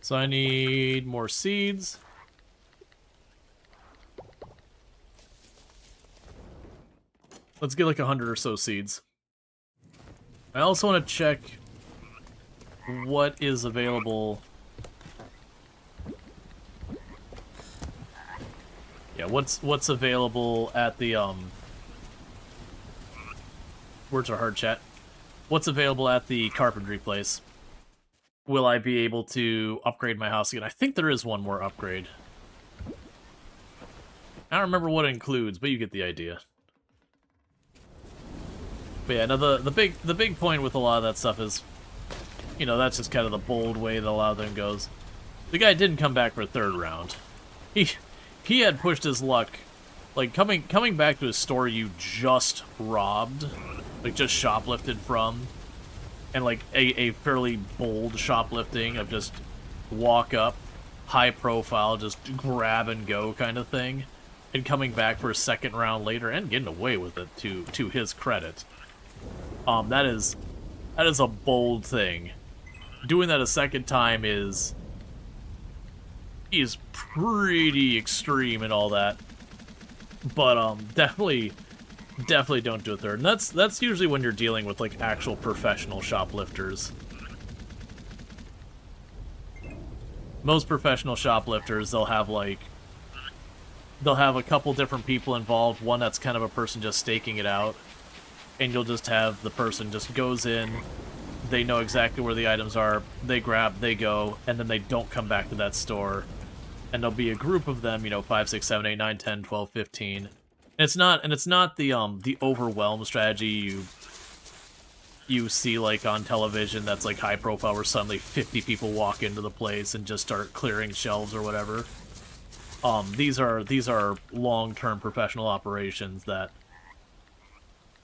So I need more seeds. Let's get like 100 or so seeds. I also want to check what is available. Yeah, what's available at the words are hard, chat. What's available at the carpentry place? Will I be able to upgrade my house again? I think there is one more upgrade. I don't remember what it includes, but you get the idea. But yeah, no, the big point with a lot of that stuff is, you know, that's just kind of the bold way that a lot of them goes. The guy didn't come back for a third round. He had pushed his luck, like coming back to a store you just robbed, like just shoplifted from, and like a fairly bold shoplifting of just walk up, high profile, just grab and go kind of thing, and coming back for a second round later and getting away with it to his credit. That is a bold thing. Doing that a second time is pretty extreme and all that. But definitely don't do it there. And that's usually when you're dealing with like actual professional shoplifters. Most professional shoplifters, they'll have a couple different people involved, one that's kind of a person just staking it out. And you'll just have the person just goes in, they know exactly where the items are, they grab, they go, and then they don't come back to that store. And there'll be a group of them, you know, 5, 6, 7, 8, 9, 10, 12, 15. And it's not the overwhelm strategy you see like on television that's like high profile where suddenly 50 people walk into the place and just start clearing shelves or whatever. These are long-term professional operations that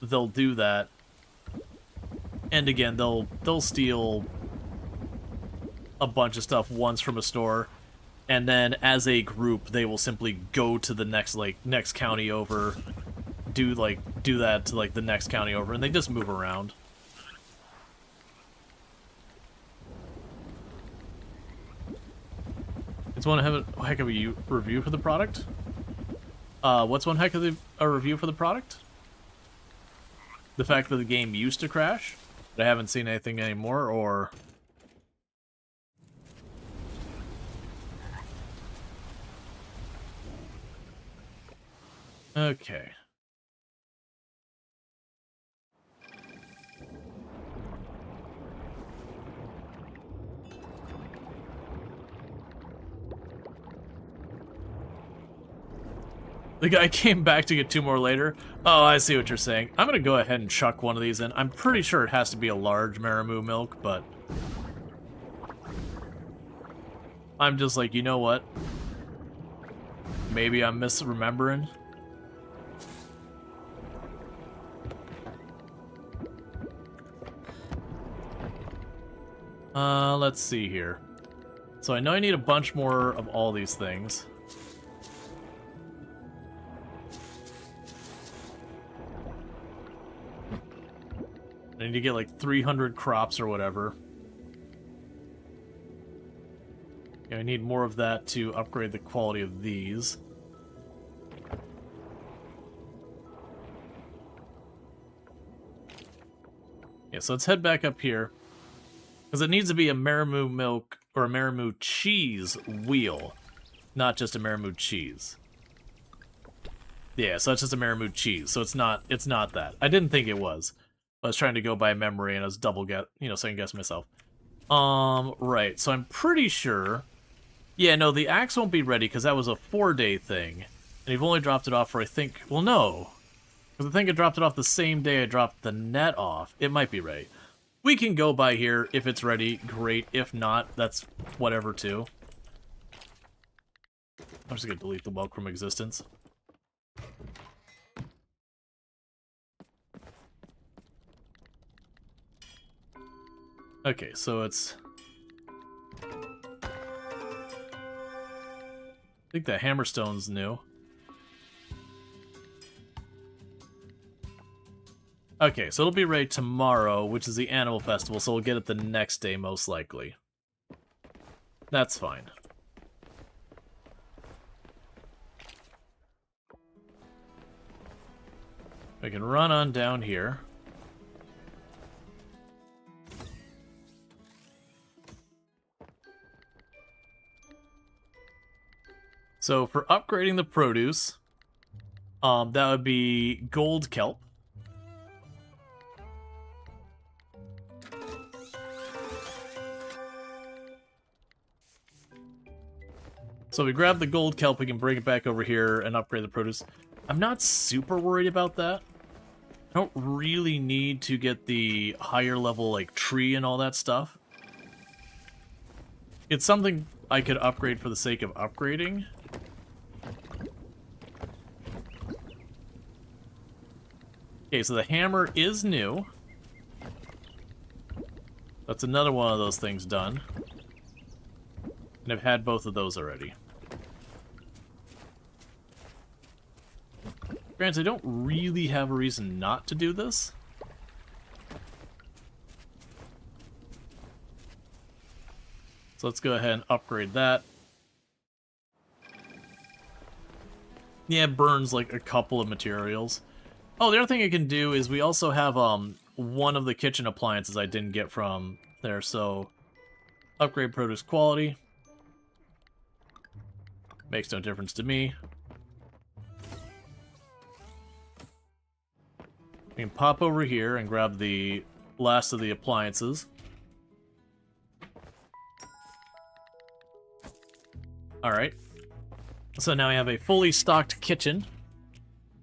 they'll do that, and again they'll steal a bunch of stuff once from a store, and then as a group they will simply go to the next county over, do that to like the next county over, and they just move around. It's one heck of a review for the product. What's one heck of a review for the product? The fact that the game used to crash, but I haven't seen anything anymore, or... Okay. The guy came back to get 2 more later. Oh, I see what you're saying. I'm gonna go ahead and chuck one of these in. I'm pretty sure it has to be a large Maramoo milk, but... I'm just like, you know what? Maybe I'm misremembering. Let's see here. So I know I need a bunch more of all these things. I need to get like 300 crops or whatever. Yeah, I need more of that to upgrade the quality of these. Yeah, so let's head back up here. Because it needs to be a Maramoo milk or a Maramoo cheese wheel. not just a Maramute cheese. Yeah, so it's just a Maramute cheese. So it's not that. I didn't think it was. I was trying to go by memory and I was second guessing myself. Right. So I'm pretty sure. Yeah, no, the axe won't be ready because that was a 4-day thing. And you've only dropped it off for, I think, well, no. Because I think I dropped it off the same day I dropped the net off. It might be right. We can go by here. If it's ready, great. If not, that's whatever, too. I'm just going to delete the well from existence. Okay, so it's... I think the Hammerstone's new. Okay, so it'll be ready tomorrow, which is the Animal Festival, so we'll get it the next day, most likely. That's fine. We can run on down here. So for upgrading the produce, that would be gold kelp. So we grab the gold kelp, we can bring it back over here and upgrade the produce. I'm not super worried about that. I don't really need to get the higher level, like, tree and all that stuff. It's something I could upgrade for the sake of upgrading. Okay, so the hammer is new. That's another one of those things done. And I've had both of those already. Granted, I don't really have a reason not to do this. So let's go ahead and upgrade that. Yeah, it burns like a couple of materials. Oh, the other thing I can do is we also have one of the kitchen appliances I didn't get from there, so upgrade produce quality. Makes no difference to me. We can pop over here and grab the last of the appliances. Alright. So now we have a fully stocked kitchen.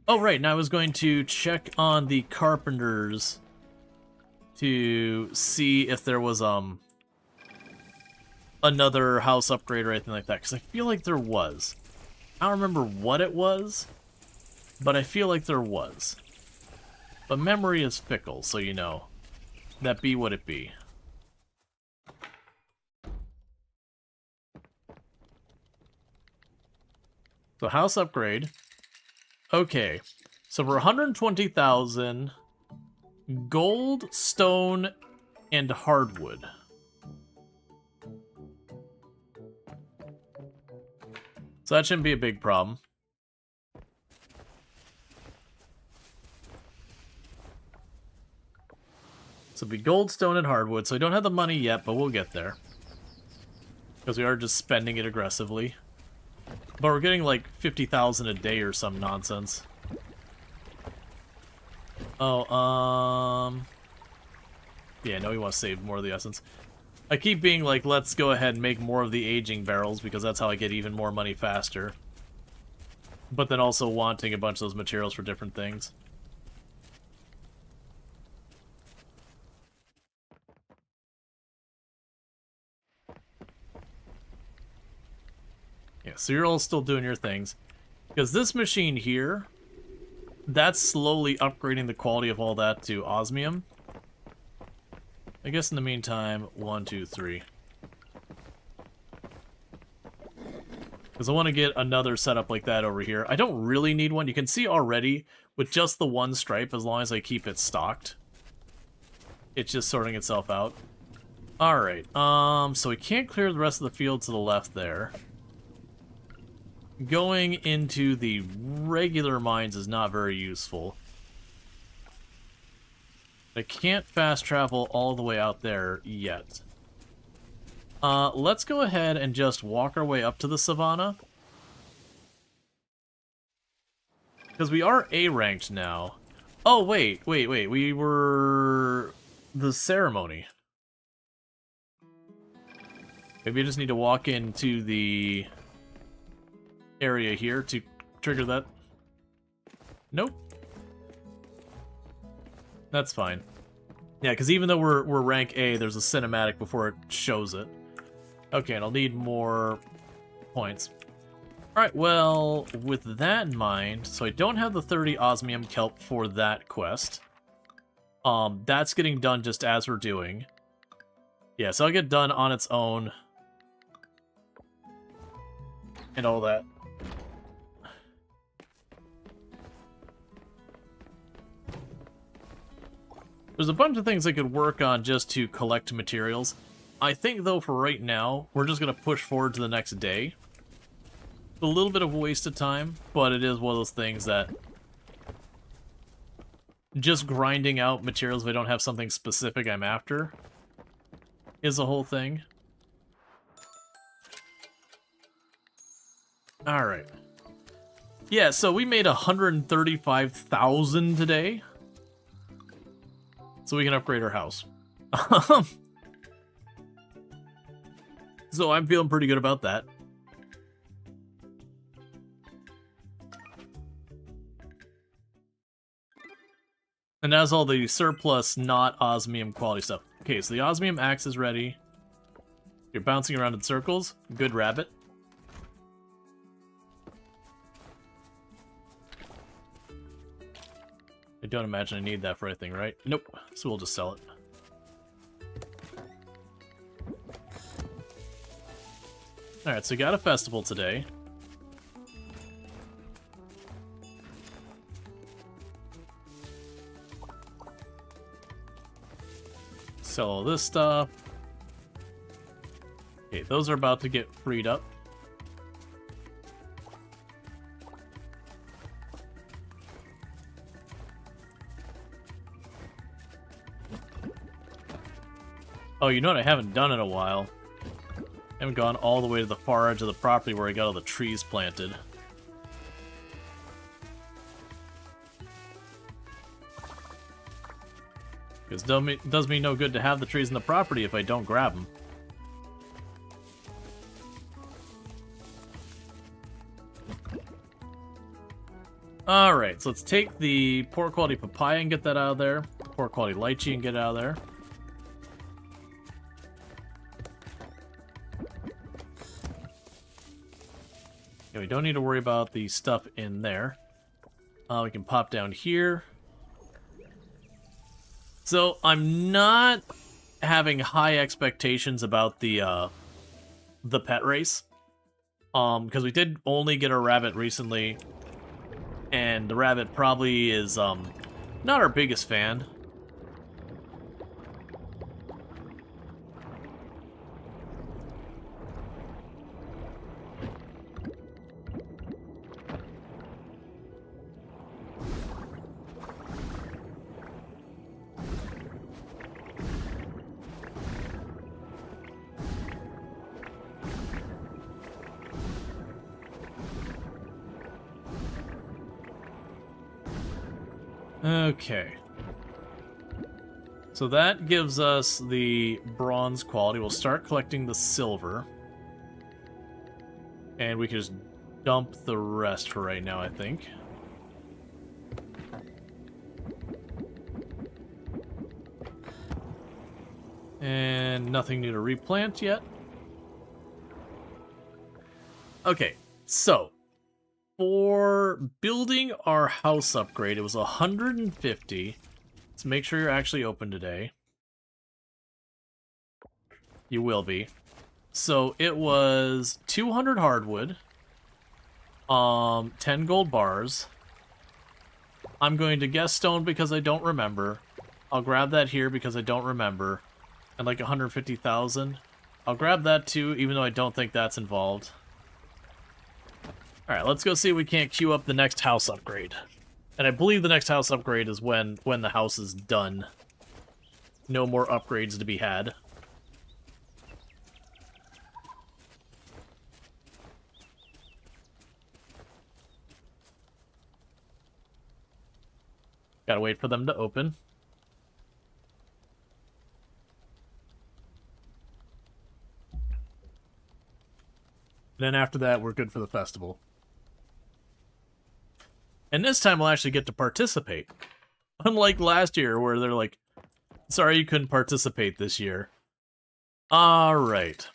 Oh, right, now I was going to check on the carpenters to see if there was, another house upgrade or anything like that, because I feel like there was. I don't remember what it was, but I feel like there was. But memory is fickle, so you know. That be what it be. So house upgrade. Okay. So for 120,000 gold, stone, and hardwood. So that shouldn't be a big problem. So it'll be gold, stone, and hardwood. So we don't have the money yet, but we'll get there. Because we are just spending it aggressively. But we're getting like 50,000 a day or some nonsense. Oh, yeah, no, we want to save more of the essence. I keep being like, let's go ahead and make more of the aging barrels, because that's how I get even more money faster. But then also wanting a bunch of those materials for different things. Yeah, so you're all still doing your things. Because this machine here, that's slowly upgrading the quality of all that to osmium. I guess in the meantime, 1, 2, 3. Because I want to get another setup like that over here. I don't really need one. You can see already, with just the one stripe, as long as I keep it stocked, it's just sorting itself out. Alright, so we can't clear the rest of the field to the left there. Going into the regular mines is not very useful. I can't fast travel all the way out there yet. Let's go ahead and just walk our way up to the savannah. Because we are A ranked now. Oh, wait. We were the ceremony. Maybe I just need to walk into the area here to trigger that. Nope. That's fine. Yeah, because even though we're rank A, there's a cinematic before it shows it. Okay, and I'll need more points. Alright, well, with that in mind, so I don't have the 30 osmium kelp for that quest. That's getting done just as we're doing. Yeah, so I'll get done on its own. And all that. There's a bunch of things I could work on just to collect materials. I think, though, for right now, we're just going to push forward to the next day. A little bit of a waste of time, but it is one of those things that just grinding out materials if I don't have something specific I'm after is the whole thing. Alright. Yeah, so we made 135,000 today. So we can upgrade our house. So I'm feeling pretty good about that. And that's all the surplus, not osmium quality stuff. Okay, so the osmium axe is ready. You're bouncing around in circles. Good rabbit. I don't imagine I need that for anything, right? Nope. So we'll just sell it. Alright, so we got a festival today. Sell all this stuff. Okay, those are about to get freed up. Oh, you know what I haven't done in a while? I haven't gone all the way to the far edge of the property where I got all the trees planted. Because it does me no good to have the trees in the property if I don't grab them. Alright, so let's take the poor quality papaya and get that out of there. Poor quality lychee and get it out of there. Okay, we don't need to worry about the stuff in there. We can pop down here. So I'm not having high expectations about the pet race, because we did only get a rabbit recently, and the rabbit probably is not our biggest fan. Okay. So that gives us the bronze quality. We'll start collecting the silver. And we can just dump the rest for right now, I think. And nothing new to replant yet. Okay, so for building our house upgrade, it was 150. Let's make sure you're actually open today. You will be. So it was 200 hardwood, 10 gold bars. I'm going to guess stone because I don't remember. I'll grab that here because I don't remember. And like 150,000. I'll grab that too, even though I don't think that's involved. Alright, let's go see if we can't queue up the next house upgrade. And I believe the next house upgrade is when the house is done. No more upgrades to be had. Gotta wait for them to open. And then after that, we're good for the festival. And this time we'll actually get to participate. Unlike last year, where they're like, sorry you couldn't participate this year. Alright.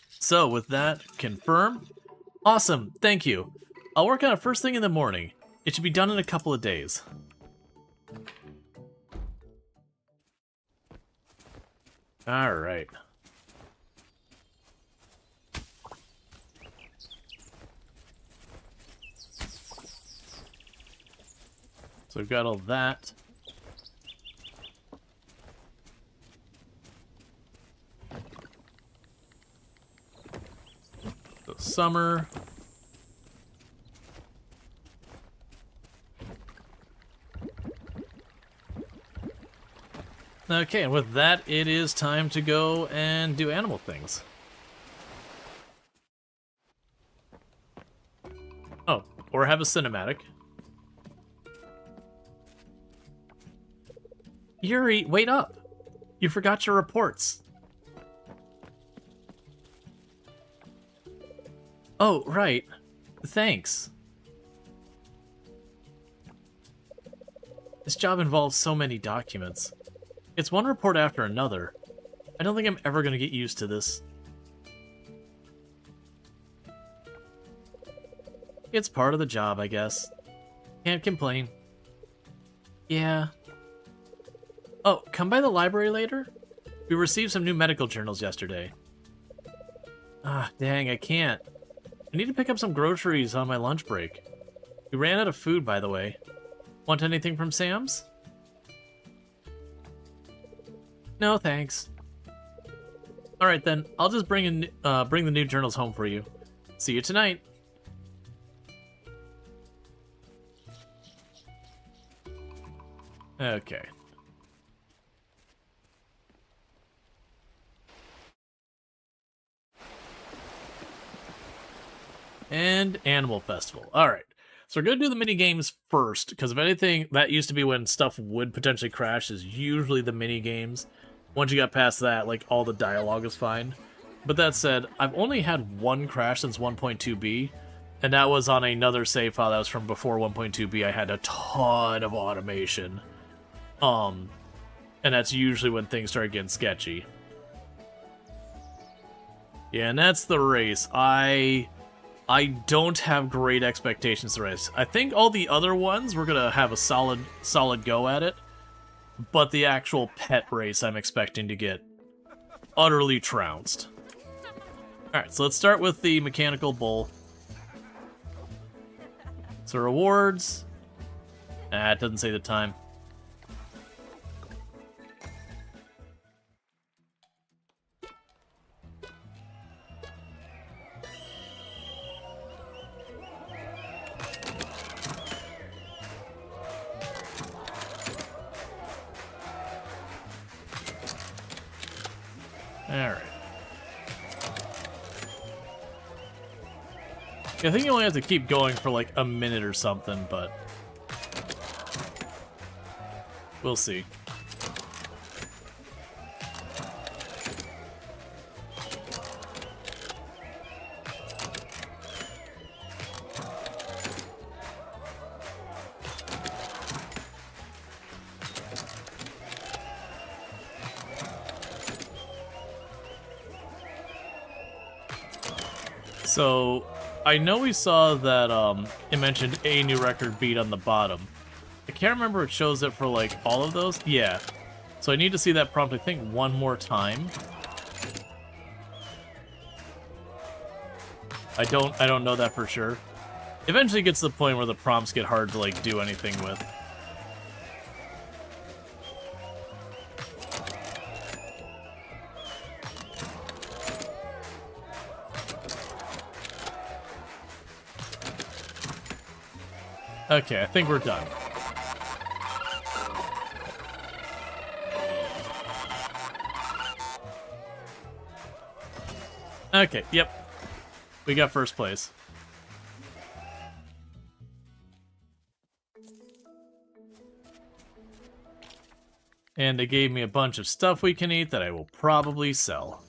So, with that, confirm. Awesome, thank you. I'll work on it first thing in the morning. It should be done in a couple of days. Alright. So we've got all that. So summer. Okay, and with that, it is time to go and do animal things. Oh, or have a cinematic. Yuri, wait up! You forgot your reports. Oh, right. Thanks. This job involves so many documents. It's one report after another. I don't think I'm ever going to get used to this. It's part of the job, I guess. Can't complain. Yeah. Oh, come by the library later? We received some new medical journals yesterday. Ah, dang, I can't. I need to pick up some groceries on my lunch break. We ran out of food, by the way. Want anything from Sam's? No, thanks. Alright then, I'll just bring the new journals home for you. See you tonight. Okay. And Animal Festival. Alright. So we're going to do the mini games first, because if anything, that used to be when stuff would potentially crash, is usually the mini games. Once you got past that, like, all the dialogue is fine. But that said, I've only had one crash since 1.2b, and that was on another save file that was from before 1.2b. I had a ton of automation. And that's usually when things start getting sketchy. Yeah, and that's the race. I don't have great expectations for the race. I think all the other ones, we're gonna have a solid go at it. But the actual pet race, I'm expecting to get utterly trounced. Alright, so let's start with the mechanical bull. So rewards. It doesn't say the time. Alright. I think you only have to keep going for like a minute or something, but we'll see. So, I know we saw that it mentioned a new record beat on the bottom. I can't remember if it shows it for like all of those. Yeah. So I need to see that prompt, I think, one more time. I don't know that for sure. Eventually it gets to the point where the prompts get hard to like do anything with. Okay, I think we're done. Okay, yep. We got first place. And they gave me a bunch of stuff we can eat that I will probably sell.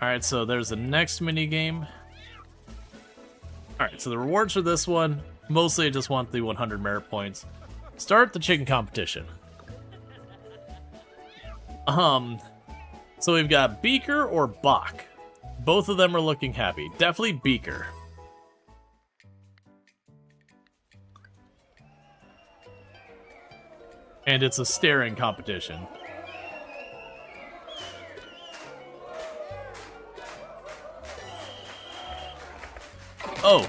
Alright, so there's the next mini game. Alright, so the rewards for this one, mostly I just want the 100 merit points. Start the chicken competition. So we've got Beaker or Bach. Both of them are looking happy. Definitely Beaker. And it's a staring competition. Oh!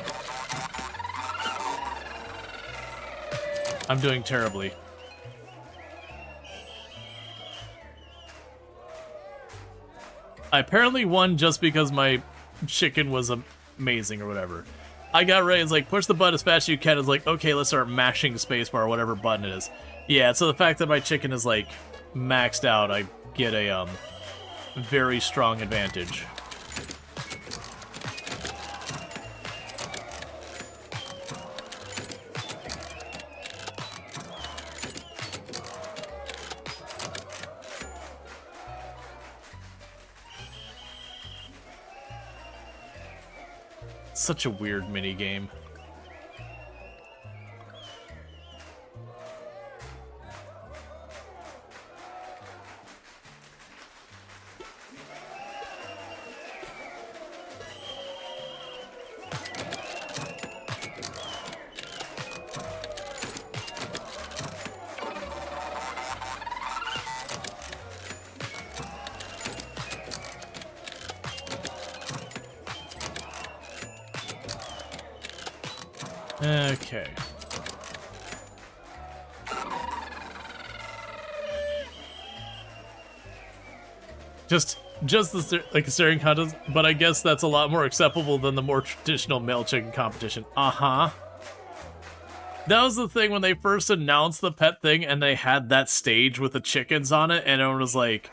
I'm doing terribly. I apparently won just because my chicken was amazing or whatever. I got ready, it's like, push the button as fast as you can. It's like, okay, let's start mashing spacebar or whatever button it is. Yeah, so the fact that my chicken is, like, maxed out, I get a, very strong advantage. Such a weird mini game. Okay. Just the like a staring contest, but I guess that's a lot more acceptable than the more traditional male chicken competition. Uh-huh. That was the thing when they first announced the pet thing and they had that stage with the chickens on it, and everyone was like,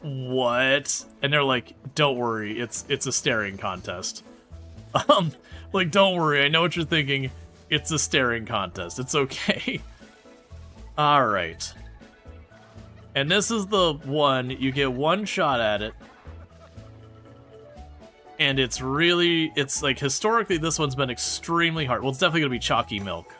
what? And they're like, don't worry, it's a staring contest. Like, don't worry, I know what you're thinking. It's a staring contest. It's okay. Alright. And this is the one, you get one shot at it. And it's like, historically, this one's been extremely hard. Well, it's definitely gonna be chalky milk.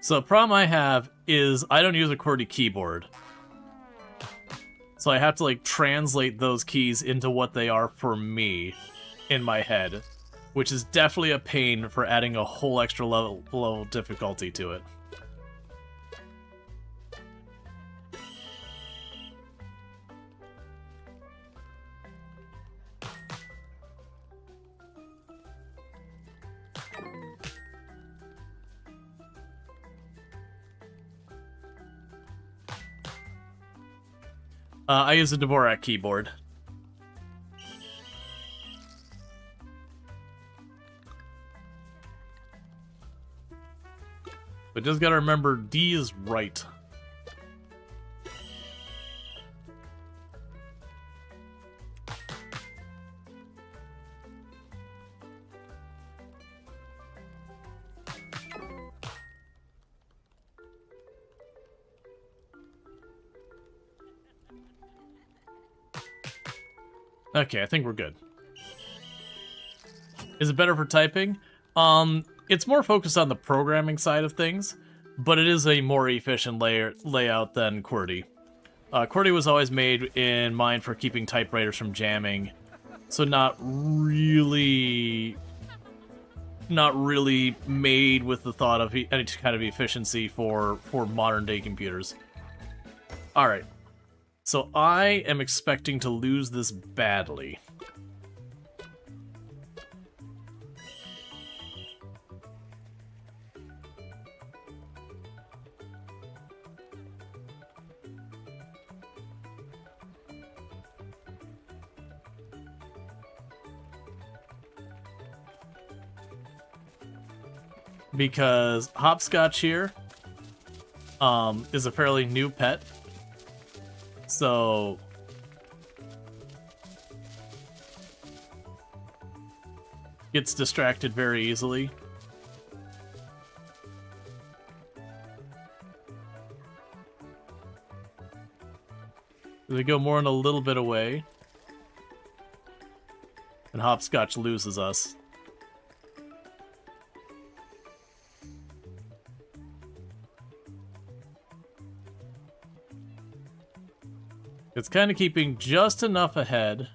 So the problem I have is I don't use a QWERTY keyboard. So I have to, like, translate those keys into what they are for me in my head, which is definitely a pain for adding a whole extra level of difficulty to it. I use a Dvorak keyboard. But just gotta remember, D is right. Okay, I think we're good. Is it better for typing? It's more focused on the programming side of things, but it is a more efficient layout than QWERTY. QWERTY was always made in mind for keeping typewriters from jamming, so not really made with the thought of any kind of efficiency for modern day computers. Alright. So I am expecting to lose this badly. because Hopscotch here is a fairly new pet. So gets distracted very easily. They go more than a little bit away, and Hopscotch loses us. It's kind of keeping just enough ahead.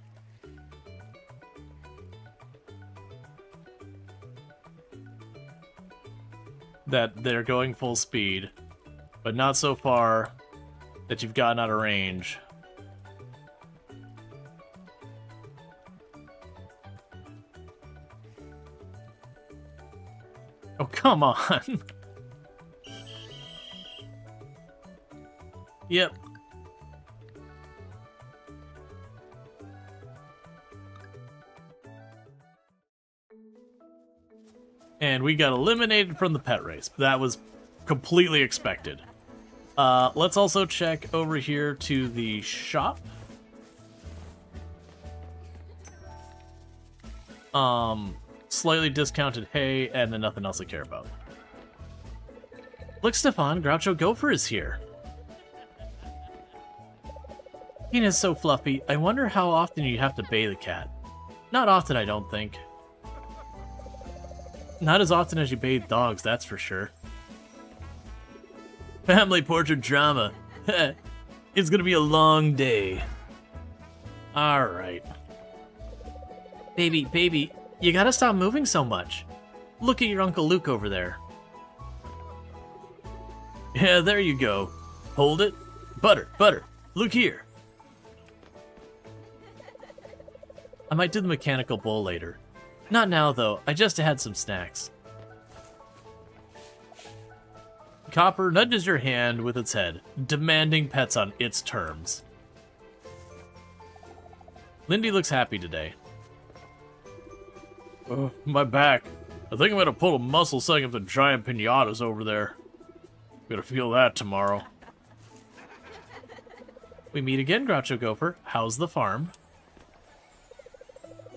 That they're going full speed, but not so far that you've gotten out of range. Oh, come on. Yep. And we got eliminated from the pet race. That was completely expected. Let's also check over here to the shop. Slightly discounted hay, and then nothing else I care about. Look, Stefan, Groucho Gopher is here. Tina's so fluffy. I wonder how often you have to bathe a cat. Not often, I don't think. Not as often as you bathe dogs, that's for sure. Family portrait drama. It's gonna be a long day. Alright. Baby, you gotta stop moving so much. Look at your Uncle Luke over there. Yeah, there you go. Hold it. Butter, look here. I might do the mechanical bull later. Not now, though. I just had some snacks. Copper nudges your hand with its head, demanding pets on its terms. Lindy looks happy today. My back. I think I'm gonna pull a muscle setting up the giant pinatas over there. Gonna feel that tomorrow. We meet again, Groucho Gopher. How's the farm?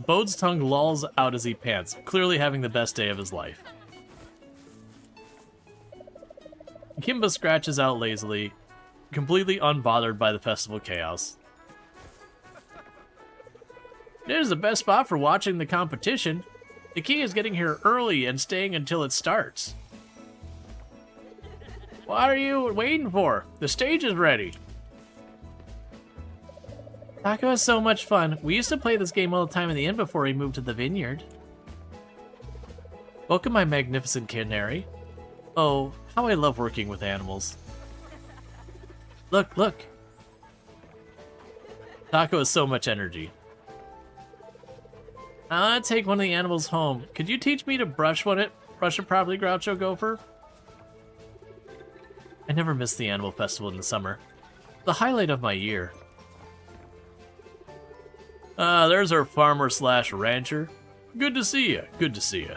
Bode's tongue lolls out as he pants, clearly having the best day of his life. Kimba scratches out lazily, completely unbothered by the festival chaos. There's the best spot for watching the competition. The key is getting here early and staying until it starts. What are you waiting for? The stage is ready. Taco is so much fun. We used to play this game all the time in the inn before we moved to the vineyard. Welcome, my magnificent canary. Oh, how I love working with animals. Look. Taco has so much energy. I want to take one of the animals home. Could you teach me to brush it properly, Groucho Gopher? I never miss the animal festival in the summer. The highlight of my year. There's our farmer / rancher. Good to see ya.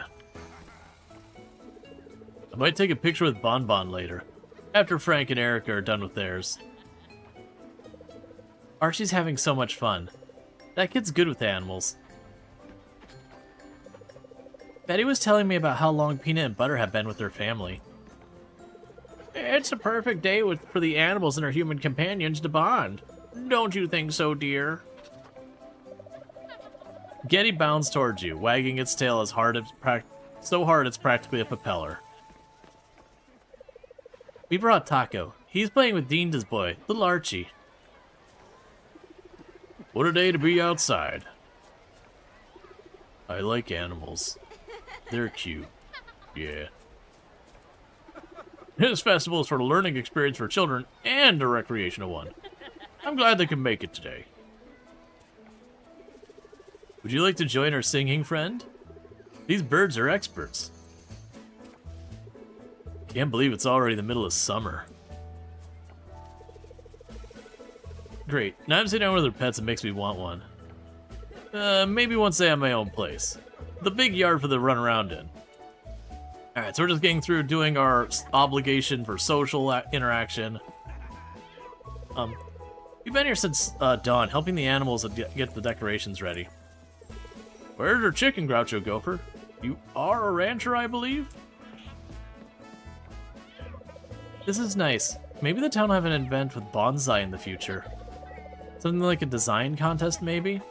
I might take a picture with Bon Bon later, after Frank and Erica are done with theirs. Archie's having so much fun. That kid's good with animals. Betty was telling me about how long Peanut and Butter have been with their family. It's a perfect day for the animals and our human companions to bond. Don't you think so, dear? Getty bounds towards you, wagging its tail as so hard it's practically a propeller. We brought Taco. He's playing with Deenda's boy, little Archie. What a day to be outside. I like animals. They're cute. Yeah. This festival is for a learning experience for children and a recreational one. I'm glad they can make it today. Would you like to join our singing friend? These birds are experts. Can't believe it's already the middle of summer. Great. Now I'm sitting down with other pets and makes me want one. Maybe once I have my own place. The big yard for the run around in. Alright, so we're just getting through doing our obligation for social interaction. We've been here since dawn, helping the animals get the decorations ready. Where's our chicken, Groucho Gopher? You are a rancher, I believe? This is nice. Maybe the town will have an event with bonsai in the future. Something like a design contest, maybe?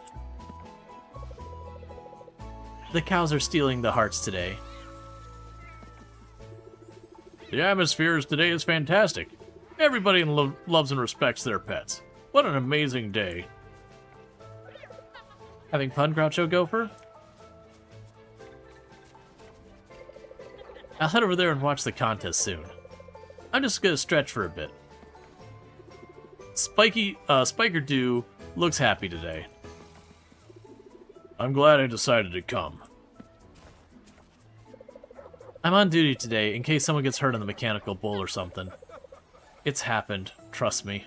The cows are stealing the hearts today. The atmosphere today is fantastic. Everybody loves and respects their pets. What an amazing day. Having fun, Groucho Gopher? I'll head over there and watch the contest soon. I'm just gonna stretch for a bit. Spiker Doo looks happy today. I'm glad I decided to come. I'm on duty today in case someone gets hurt on the mechanical bull or something. It's happened, trust me.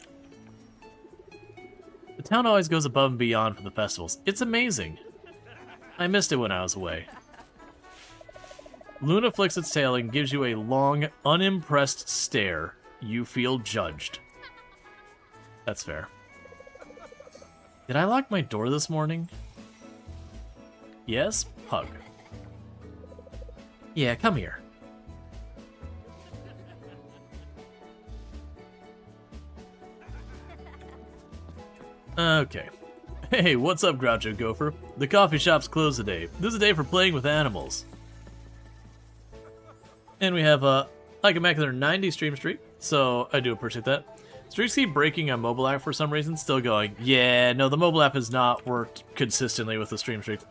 The town always goes above and beyond for the festivals. It's amazing. I missed it when I was away. Luna flicks its tail and gives you a long, unimpressed stare. You feel judged. That's fair. Did I lock my door this morning? Yes, Pug. Yeah, come here. Okay. Hey, what's up, Groucho Gopher? The coffee shop's closed today. This is a day for playing with animals. And we have like a Immaculate 90 stream streak, so I do appreciate that. Streaks keep breaking on mobile app for some reason, still going. Yeah, no, the mobile app has not worked consistently with the stream streaks.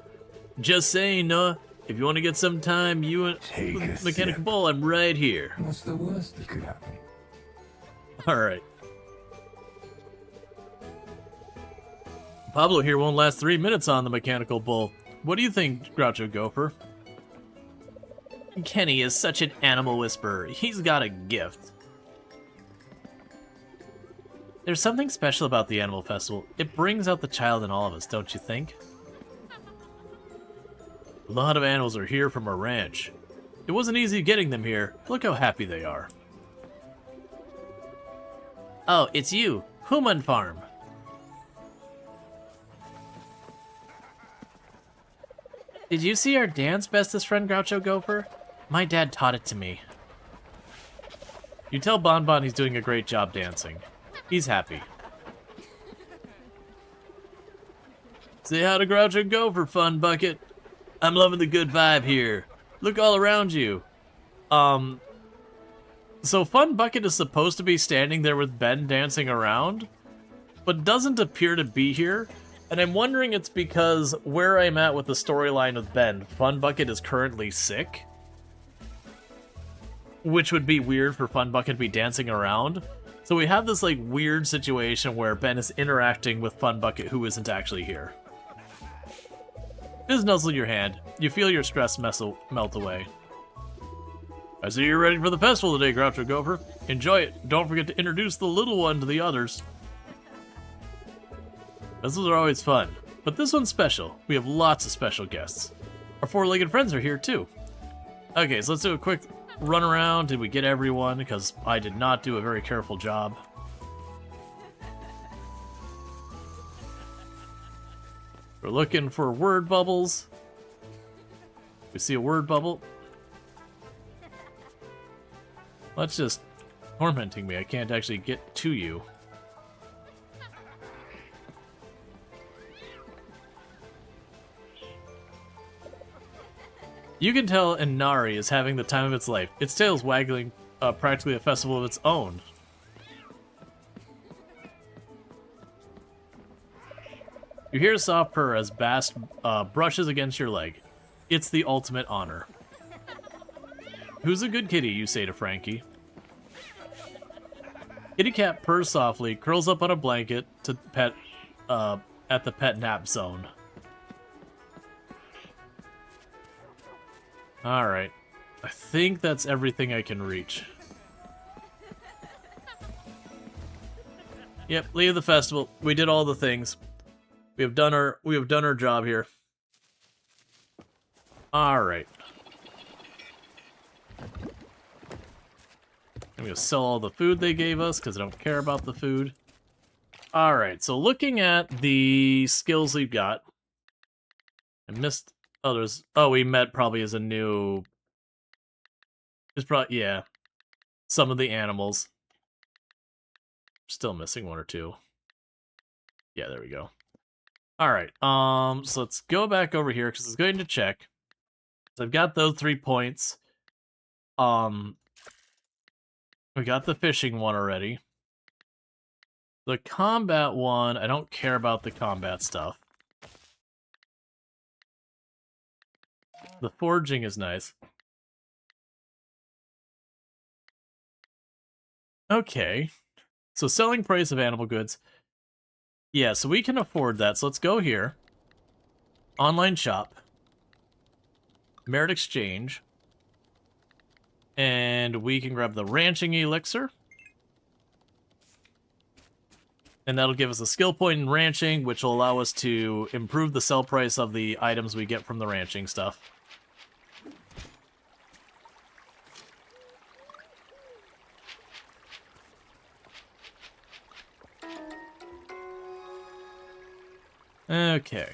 Just saying, Noah. If you want to get some time, you and Mechanical Bull, I'm right here. What's the worst that could happen? Alright. Pablo here won't last 3 minutes on the Mechanical Bull. What do you think, Groucho Gopher? Kenny is such an animal whisperer. He's got a gift. There's something special about the Animal Festival. It brings out the child in all of us, don't you think? A lot of animals are here from our ranch. It wasn't easy getting them here. Look how happy they are. Oh, it's you, Human Farm. Did you see our dance, bestest friend Groucho Gopher? My dad taught it to me. You tell Bon Bon he's doing a great job dancing. He's happy. Say hi to Groucho Gopher, Fun Bucket. I'm loving the good vibe here. Look all around you. So Fun Bucket is supposed to be standing there with Ben dancing around, but doesn't appear to be here. And I'm wondering it's because where I'm at with the storyline with Ben, Fun Bucket is currently sick. Which would be weird for Fun Bucket to be dancing around. So we have this like weird situation where Ben is interacting with Fun Bucket who isn't actually here. Just nuzzle your hand. You feel your stress melt away. I see you're ready for the festival today, Groucho Gopher. Enjoy it. Don't forget to introduce the little one to the others. Festivals are always fun, but this one's special. We have lots of special guests. Our four-legged friends are here too. Okay, so let's do a quick run around. Did we get everyone? Because I did not do a very careful job. We're looking for word bubbles. We see a word bubble. That's just tormenting me. I can't actually get to you. You can tell Inari is having the time of its life. Its tail is waggling practically a festival of its own. You hear a soft purr as Bast brushes against your leg. It's the ultimate honor. Who's a good kitty, you say to Frankie. Kitty cat purrs softly, curls up on a blanket to pet at the pet nap zone. Alright. I think that's everything I can reach. Yep, leave the festival. We did all the things. We have done our job here. Alright. I'm gonna sell all the food they gave us because I don't care about the food. Alright, so looking at the skills we've got. I missed others. Oh, we met probably as a new... It's probably, yeah. Some of the animals. Still missing one or two. Yeah, there we go. Alright, so let's go back over here because it's going to check. So I've got those 3 points. We got the fishing one already. The combat one, I don't care about the combat stuff. The foraging is nice. Okay. So selling price of animal goods. Yeah, so we can afford that. So let's go here. Online shop. Merit exchange. And we can grab the ranching elixir. And that'll give us a skill point in ranching, which will allow us to improve the sell price of the items we get from the ranching stuff. Okay.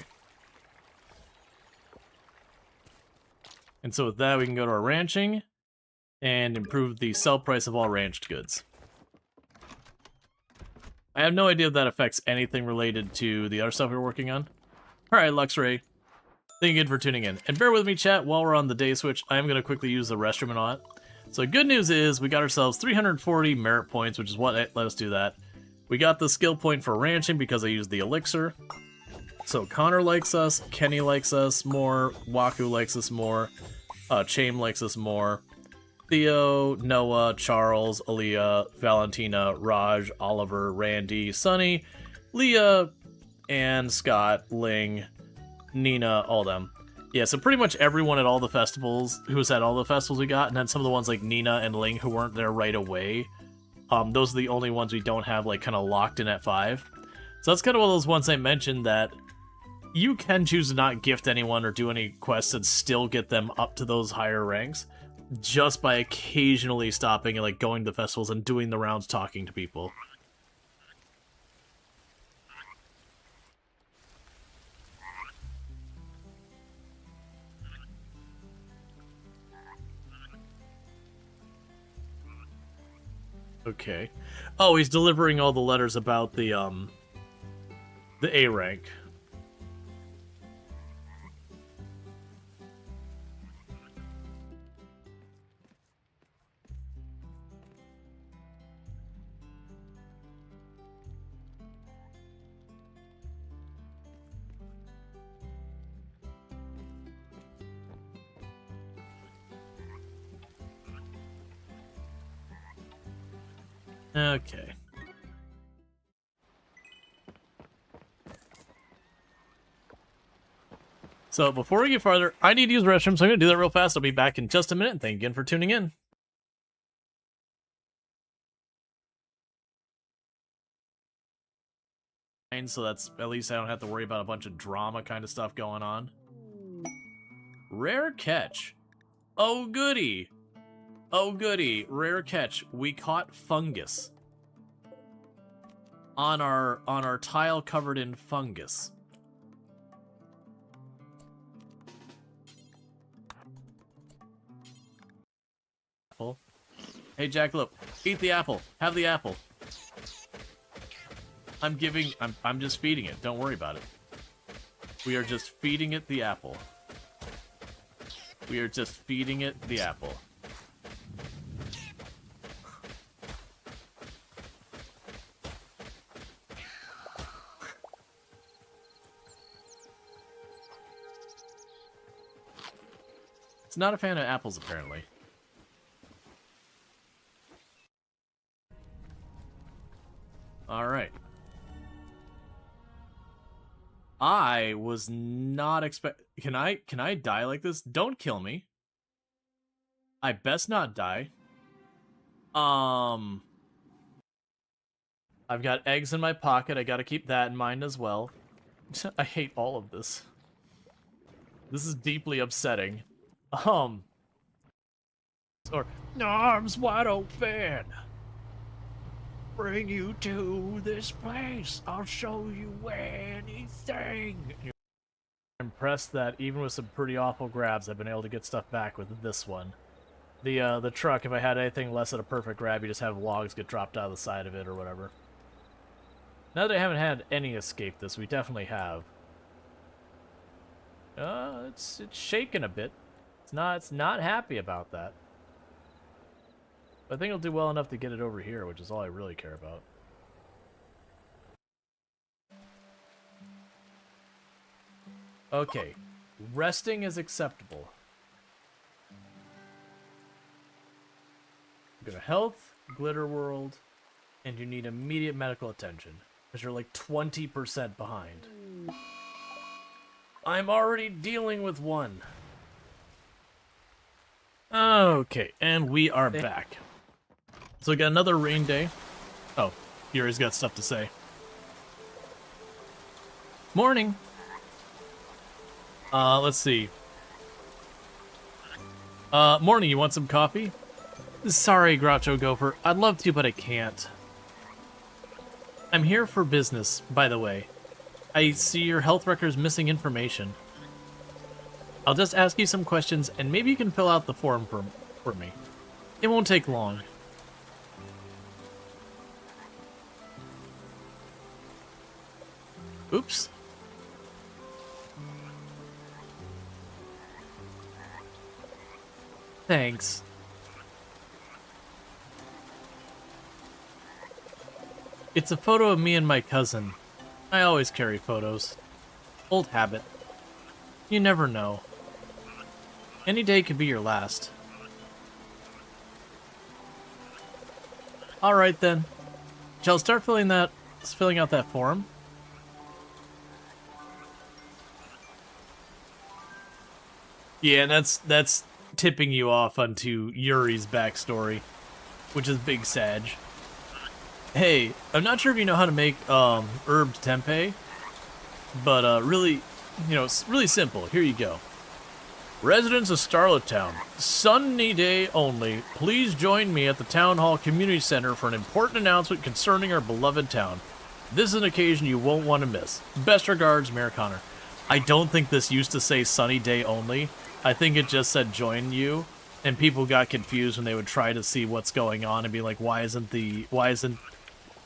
And so with that, we can go to our ranching and improve the sell price of all ranched goods. I have no idea if that affects anything related to the other stuff we're working on. Alright, Luxray. Thank you again for tuning in. And bear with me, chat, while we're on the day switch, I am going to quickly use the restroom and all that. So good news is we got ourselves 340 merit points, which is what let us do that. We got the skill point for ranching because I used the elixir. So Connor likes us, Kenny likes us more, Waku likes us more, Chaim likes us more. Theo, Noah, Charles, Aaliyah, Valentina, Raj, Oliver, Randy, Sunny, Leah, and Scott, Ling, Nina, all them. Yeah, so pretty much everyone at all the festivals, who's at all the festivals we got, and then some of the ones like Nina and Ling who weren't there right away. Those are the only ones we don't have like kind of locked in at 5. So that's kind of one of those ones I mentioned that you can choose to not gift anyone or do any quests and still get them up to those higher ranks. Just by occasionally stopping and like going to the festivals and doing the rounds talking to people. Okay. Oh, he's delivering all the letters about the A rank. Okay. So before we get farther, I need to use the restroom, so I'm going to do that real fast. I'll be back in just a minute, and thank you again for tuning in. So that's, at least I don't have to worry about a bunch of drama kind of stuff going on. Rare catch. Oh goody. Oh goody. Rare catch. We caught fungus. On our tile covered in fungus. Apple. Hey Jackalope, eat the apple. Have the apple. I'm just feeding it. Don't worry about it. We are just feeding it the apple. We are just feeding it the apple. It's not a fan of apples, apparently. Alright. I was not expect. Can I die like this? Don't kill me. I best not die. I've got eggs in my pocket. I gotta keep that in mind as well. I hate all of this. This is deeply upsetting. Or arms wide open. Bring you to this place. I'll show you anything. You're impressed that even with some pretty awful grabs, I've been able to get stuff back with this one. The truck, if I had anything less than a perfect grab, you just have logs get dropped out of the side of it or whatever. Now that I haven't had any escape this, we definitely have. It's shaking a bit. It's not happy about that. But I think it'll do well enough to get it over here, which is all I really care about. Okay, resting is acceptable. Go to health, glitter world, and you need immediate medical attention, because you're like 20% behind. I'm already dealing with one. Okay, and we are back. So we got another rain day. Oh, Yuri's got stuff to say. Morning. Let's see. Morning, you want some coffee? Sorry, Groucho Gopher. I'd love to, but I can't. I'm here for business, by the way. I see your health record's missing information. I'll just ask you some questions, and maybe you can fill out the form for me. It won't take long. Oops. Thanks. It's a photo of me and my cousin. I always carry photos. Old habit. You never know. Any day could be your last. Alright then. Shall I start filling out that form? Yeah, and that's tipping you off onto Yuri's backstory, which is big Sag. Hey, I'm not sure if you know how to make herbed tempeh, but really, it's really simple. Here you go. Residents of Starlet Town, sunny day only, please join me at the Town Hall Community Center for an important announcement concerning our beloved town. This is an occasion you won't want to miss. Best regards, Mayor Connor. I don't think this used to say sunny day only. I think it just said join you, and people got confused when they would try to see what's going on and be like, why isn't the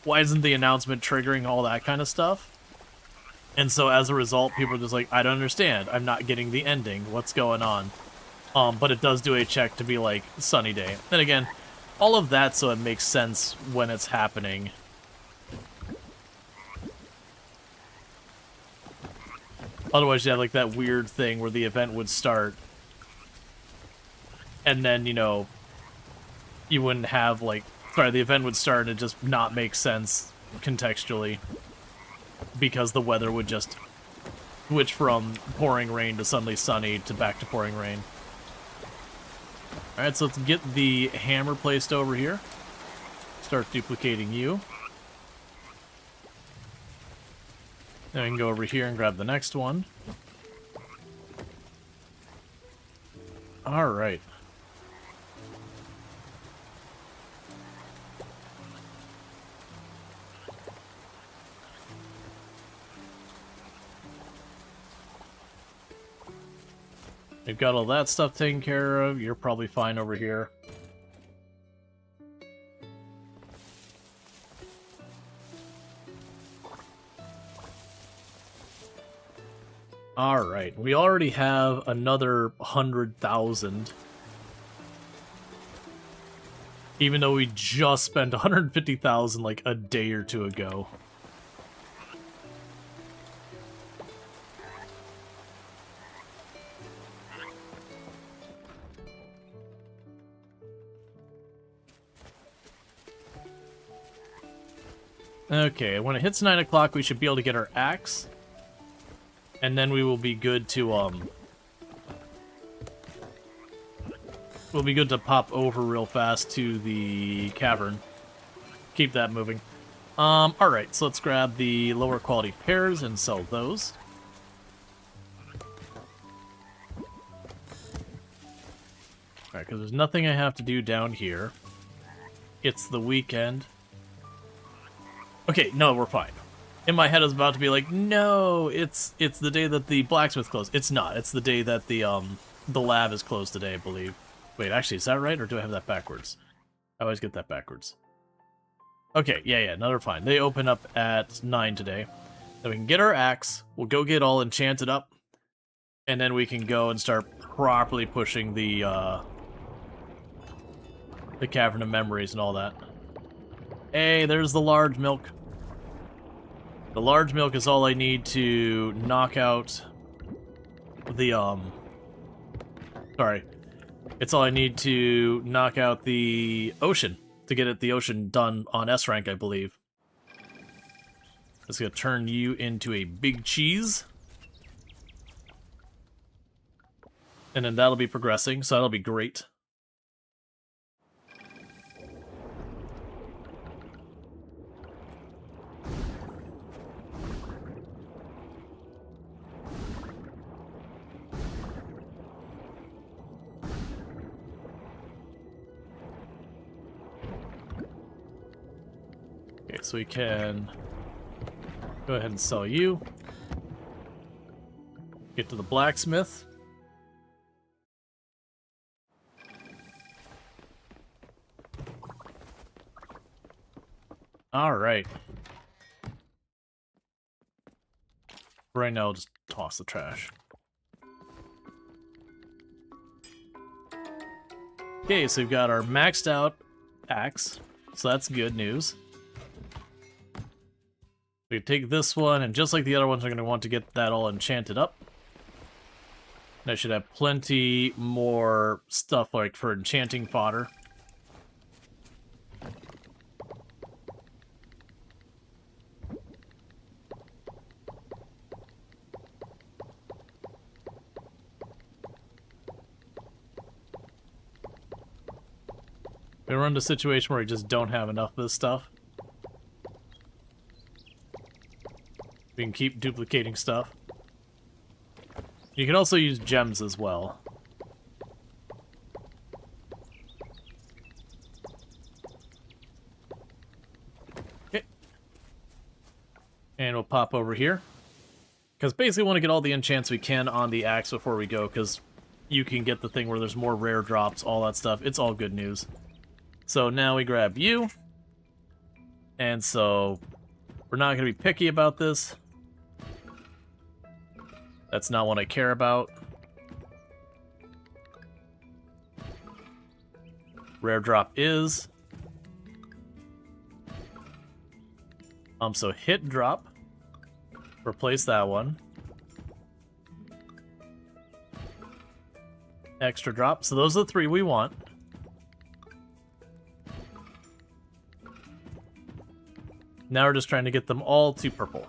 announcement triggering all that kind of stuff? And so as a result, people are just like, I don't understand. I'm not getting the ending. What's going on? But it does do a check to be like sunny day. And again, all of that so it makes sense when it's happening. Otherwise, you have like that weird thing where the event would start, and then, you wouldn't have like, the event would start and it just not make sense contextually because the weather would just switch from pouring rain to suddenly sunny to back to pouring rain. Alright, so let's get the hammer placed over here. Start duplicating you. Then we can go over here and grab the next one. Alright. We've got all that stuff taken care of. You're probably fine over here. Alright, we already have another 100,000. Even though we just spent 150,000 like a day or two ago. Okay, when it hits 9 o'clock, we should be able to get our axe. And then we will be good to, we'll be good to pop over real fast to the cavern. Keep that moving. Alright, so let's grab the lower quality pears and sell those. Alright, because there's nothing I have to do down here. It's the weekend. Okay, no, we're fine. In my head, I was about to be like, no, it's the day that the blacksmith closed. It's not. It's the day that the lab is closed today, I believe. Wait, actually, is that right, or do I have that backwards? I always get that backwards. Okay, yeah, no, they're fine. They open up at 9 today. Then we can get our axe. We'll go get all enchanted up. And then we can go and start properly pushing the Cavern of Memories and all that. Hey, there's the large milk. The large milk is all I need to knock out the, Sorry. It's all I need to knock out the ocean. To get the ocean done on S rank, I believe. It's gonna turn you into a big cheese. And then that'll be progressing, so that'll be great. Okay, so we can go ahead and sell you. Get to the blacksmith. Alright. Right now, I'll just toss the trash. Okay, so we've got our maxed out axe, so that's good news. We take this one, and just like the other ones, we're going to want to get that all enchanted up. And I should have plenty more stuff like for enchanting fodder. We run into a situation where we just don't have enough of this stuff. We can keep duplicating stuff. You can also use gems as well. Okay. And we'll pop over here. Because basically we want to get all the enchants we can on the axe before we go, because you can get the thing where there's more rare drops, all that stuff. It's all good news. So now we grab you. And so we're not going to be picky about this. That's not what I care about. Rare drop is. So hit drop. Replace that one. Extra drop. So those are the 3 we want. Now we're just trying to get them all to purple.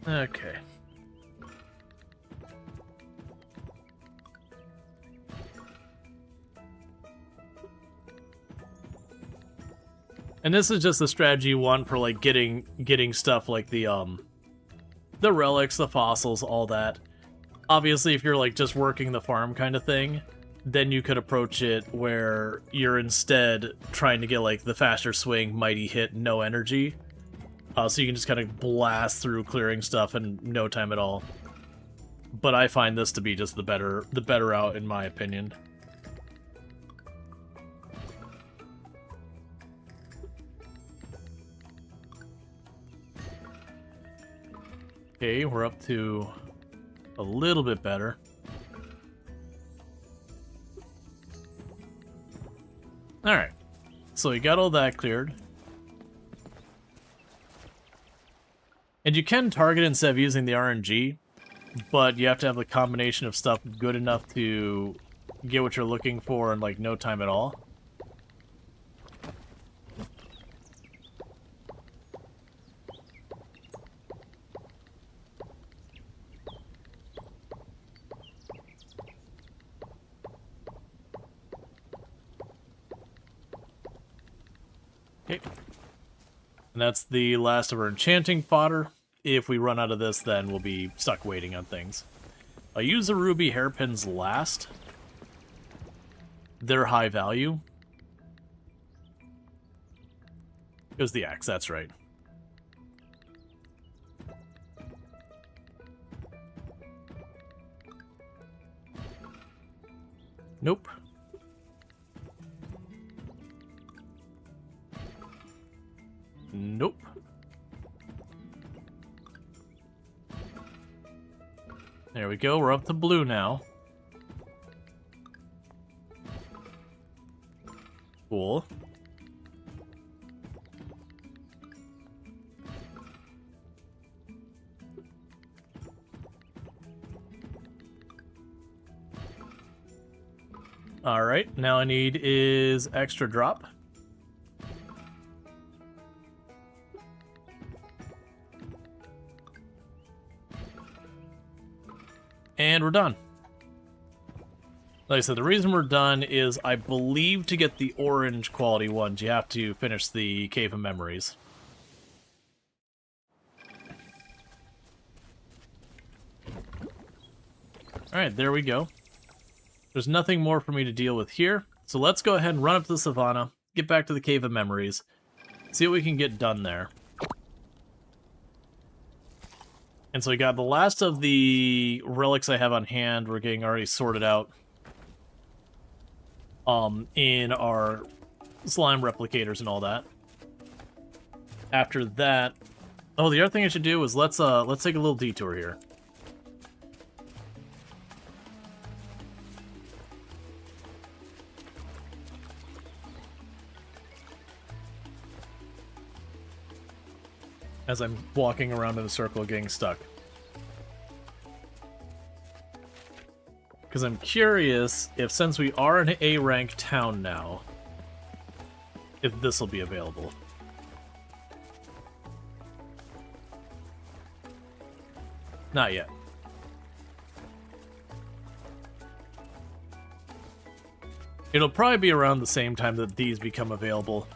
Okay. And this is just the strategy you want for like getting stuff like the relics, the fossils, all that. Obviously, if you're like just working the farm kind of thing, then you could approach it where you're instead trying to get like the faster swing, mighty hit, no energy. So you can just kind of blast through clearing stuff in no time at all. But I find this to be just the better route in my opinion. Okay, we're up to a little bit better. Alright, so we got all that cleared. And you can target instead of using the RNG, but you have to have the combination of stuff good enough to get what you're looking for in like no time at all. Okay. And that's the last of our enchanting fodder. If we run out of this, then we'll be stuck waiting on things. I use the ruby hairpins last. They're high value. It was the axe, that's right. Nope. Nope. There we go, we're up to blue now. Cool. Alright, now I need is extra drop. And we're done. Like I said, the reason we're done is I believe to get the orange quality ones, you have to finish the Cave of Memories. Alright, there we go. There's nothing more for me to deal with here. So let's go ahead and run up to the savannah, get back to the Cave of Memories, see what we can get done there. And so we got the last of the relics I have on hand. We're getting already sorted out in our slime replicators and all that. After that, oh, the other thing I should do is let's take a little detour here. As I'm walking around in a circle getting stuck. Because I'm curious if, since we are an A-rank town now, if this will be available. Not yet. It'll probably be around the same time that these become available.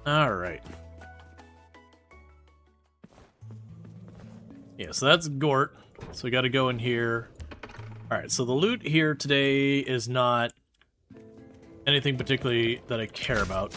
Alright. Yeah, so that's Gort. So we gotta go in here. Alright, so the loot here today is not anything particularly that I care about.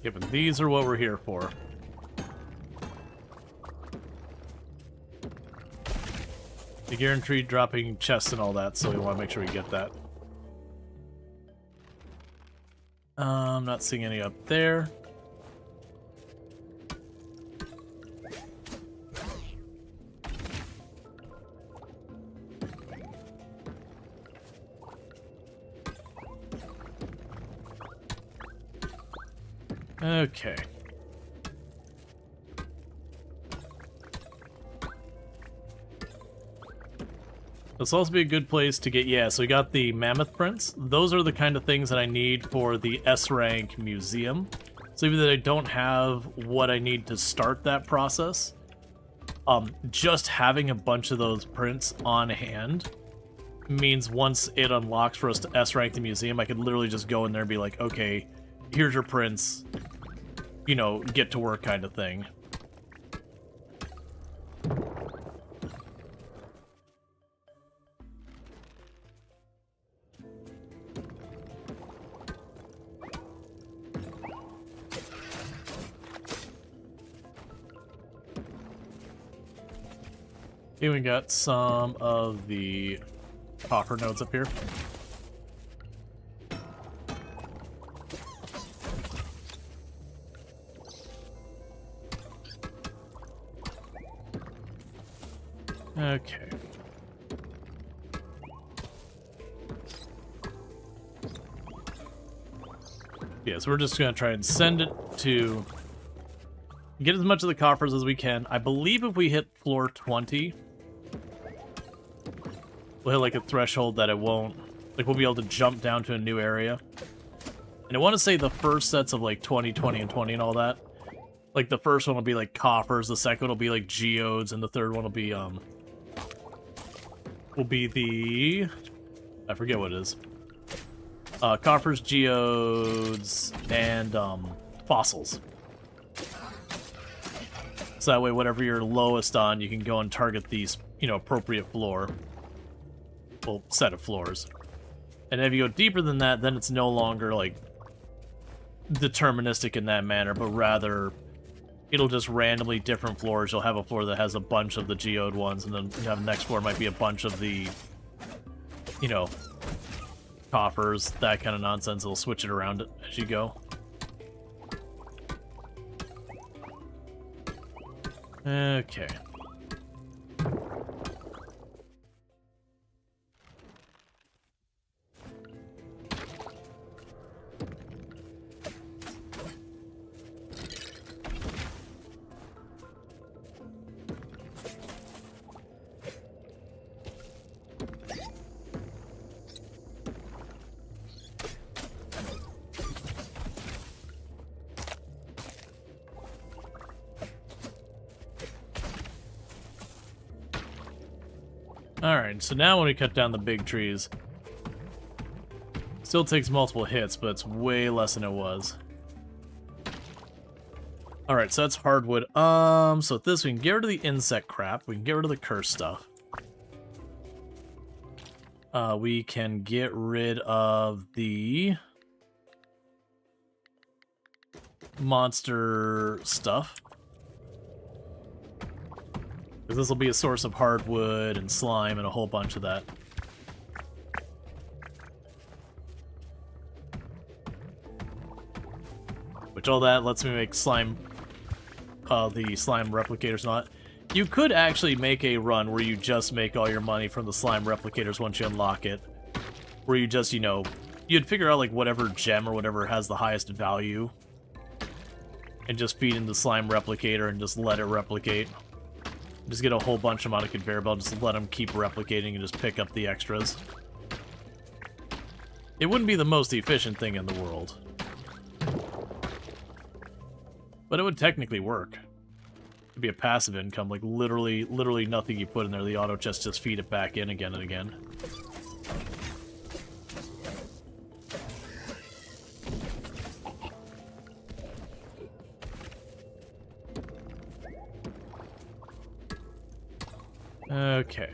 Yeah, but these are what we're here for. The guarantee dropping chests and all that, so we want to make sure we get that. I'm not seeing any up there. Okay. This will also be a good place to get, yeah, so we got the mammoth prints. Those are the kind of things that I need for the S-rank museum. So even though I don't have what I need to start that process, just having a bunch of those prints on hand means once it unlocks for us to S-rank the museum, I could literally just go in there and be like, okay, here's your prints, you know, get to work kind of thing. Okay, we got some of the copper nodes up here. Okay. Yeah, so we're just going to try and send it to get as much of the coffers as we can. I believe if we hit floor 20, we'll hit like a threshold that it won't, like we'll be able to jump down to a new area. And I want to say the first sets of like 20, 20, and 20 and all that, like the first one will be like coffers, the second one will be like geodes, and the third one will be the, I forget what it is. Coffers, geodes, and fossils. So that way, whatever you're lowest on, you can go and target these, you know, appropriate floor. Well, set of floors. And if you go deeper than that, then it's no longer, like, deterministic in that manner, but rather, it'll just randomly different floors. You'll have a floor that has a bunch of the geode ones, and then you have the next floor might be a bunch of the, you know, coffers, that kind of nonsense. It'll switch it around as you go. Okay. Alright, so now when we cut down the big trees, still takes multiple hits, but it's way less than it was. Alright, so that's hardwood. So with this, we can get rid of the insect crap. We can get rid of the curse stuff. We can get rid of the monster stuff. Because this will be a source of hardwood and slime and a whole bunch of that. Which all that lets me make slime, the slime replicators not. You could actually make a run where you just make all your money from the slime replicators once you unlock it. Where you just, you know, you'd figure out like whatever gem or whatever has the highest value. And just feed into the slime replicator and just let it replicate. Just get a whole bunch of them out of conveyor belt, just let them keep replicating and just pick up the extras. It wouldn't be the most efficient thing in the world. But it would technically work. It'd be a passive income, like literally nothing you put in there, the auto chest just feed it back in again and again. Okay.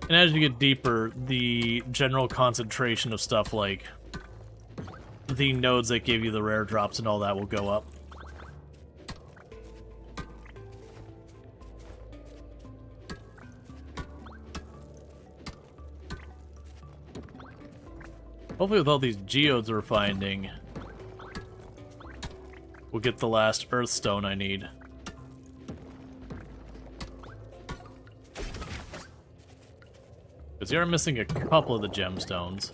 And as you get deeper, the general concentration of stuff like the nodes that give you the rare drops and all that will go up. Hopefully with all these geodes we're finding, we'll get the last earth stone I need. Because you are missing a couple of the gemstones.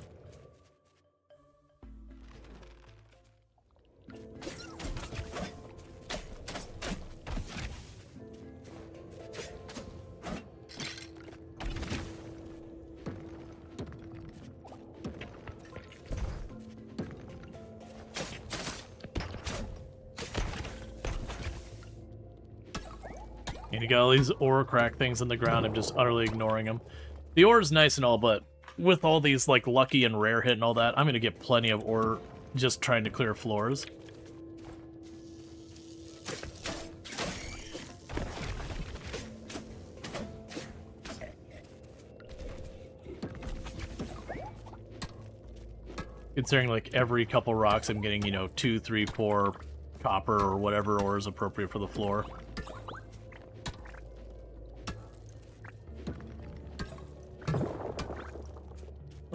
And you got all these ore crack things in the ground, I'm just utterly ignoring them. The ore is nice and all, but with all these, like, lucky and rare hit and all that, I'm gonna get plenty of ore just trying to clear floors. Considering, like, every couple rocks I'm getting, you know, 2, 3, 4 copper or whatever ore is appropriate for the floor.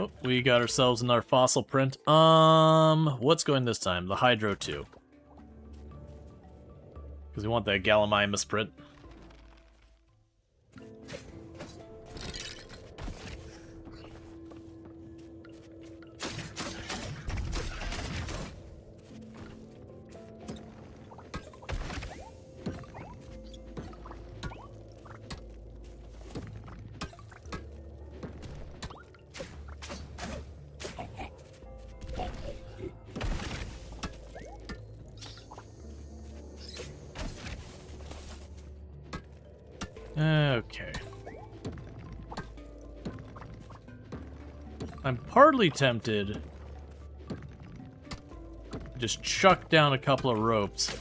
Oh, we got ourselves another fossil print. What's going this time? The Hydro 2. Because we want that Gallimimus print. Okay. I'm partly tempted to just chuck down a couple of ropes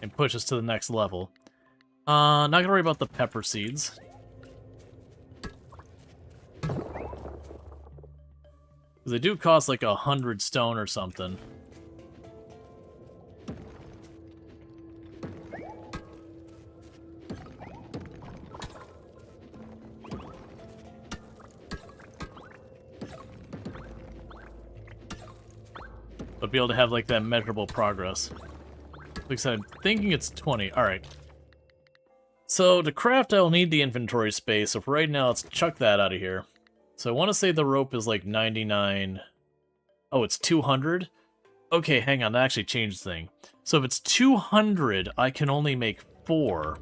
and push us to the next level. Not gonna worry about the pepper seeds. Because they do cost like 100 stone or something. But be able to have like that measurable progress. Like I said, I'm thinking it's 20. Alright. So to craft, I'll need the inventory space. So for right now, let's chuck that out of here. So I want to say the rope is like 99. Oh, it's 200? Okay, hang on. That actually changed the thing. So if it's 200, I can only make 4,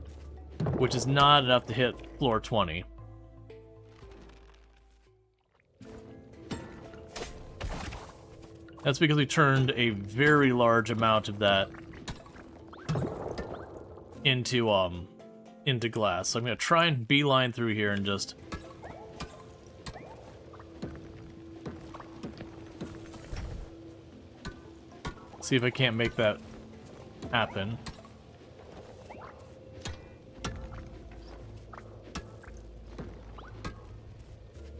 which is not enough to hit floor 20. That's because we turned a very large amount of that into glass. So I'm gonna try and beeline through here and just see if I can't make that happen.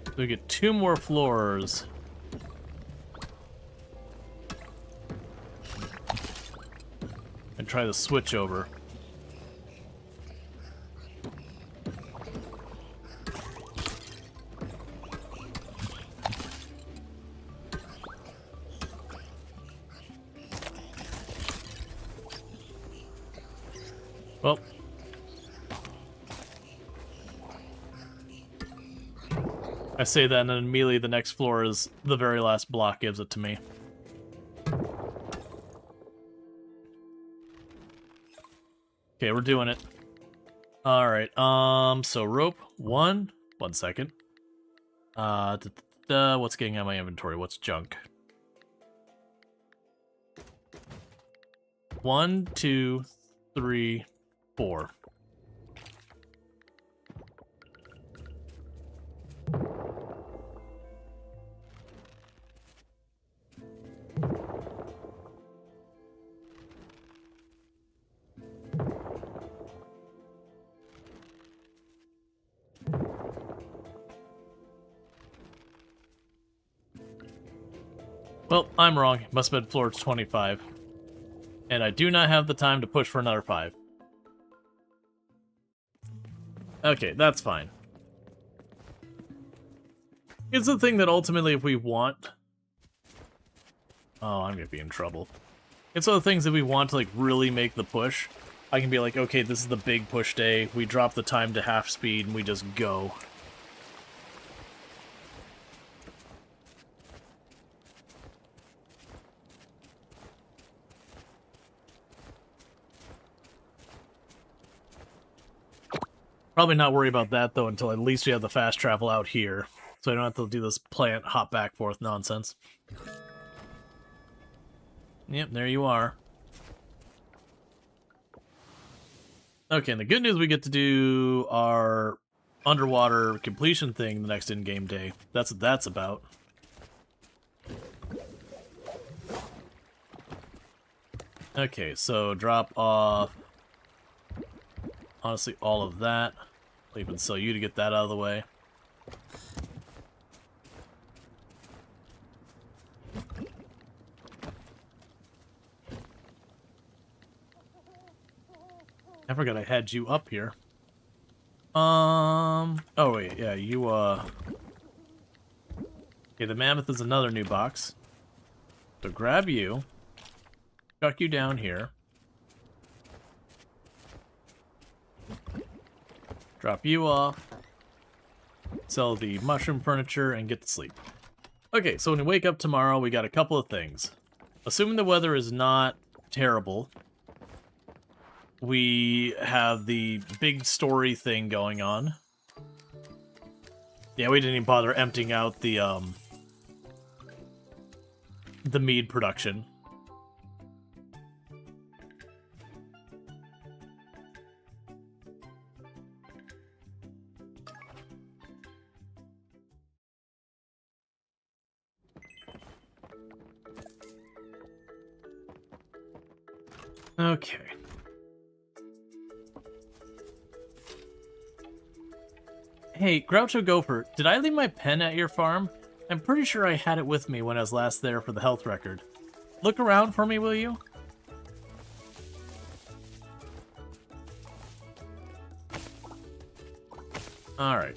So we get 2 more floors. And try the switch over. Well, I say that and then immediately the next floor is the very last block gives it to me. Okay, we're doing it. Alright, so rope, 1 second. What's getting out of my inventory? What's junk? 1, 2, 3, 4. Well, I'm wrong. Must have been floor 25. And I do not have the time to push for another 5. Okay, that's fine. It's the thing that ultimately if we want... Oh, I'm gonna be in trouble. It's one of the things that we want to like really make the push. I can be like, okay, this is the big push day. We drop the time to half speed and we just go. Probably not worry about that, though, until at least we have the fast travel out here. So I don't have to do this plant hop back forth nonsense. Yep, there you are. Okay, and the good news, we get to do our underwater completion thing the next in-game day. That's what that's about. Okay, so drop off... honestly, all of that. I'll even sell you to get that out of the way. I forgot I had you up here. Oh wait, yeah, you, okay, the mammoth is another new box. So grab you. Chuck you down here. Drop you off. Sell the mushroom furniture and get to sleep. Okay, so when we wake up tomorrow, we got a couple of things. Assuming the weather is not terrible, we have the big story thing going on. Yeah, we didn't even bother emptying out the mead production. Okay. Hey, Groucho Gopher, did I leave my pen at your farm? I'm pretty sure I had it with me when I was last there for the health record. Look around for me, will you? Alright.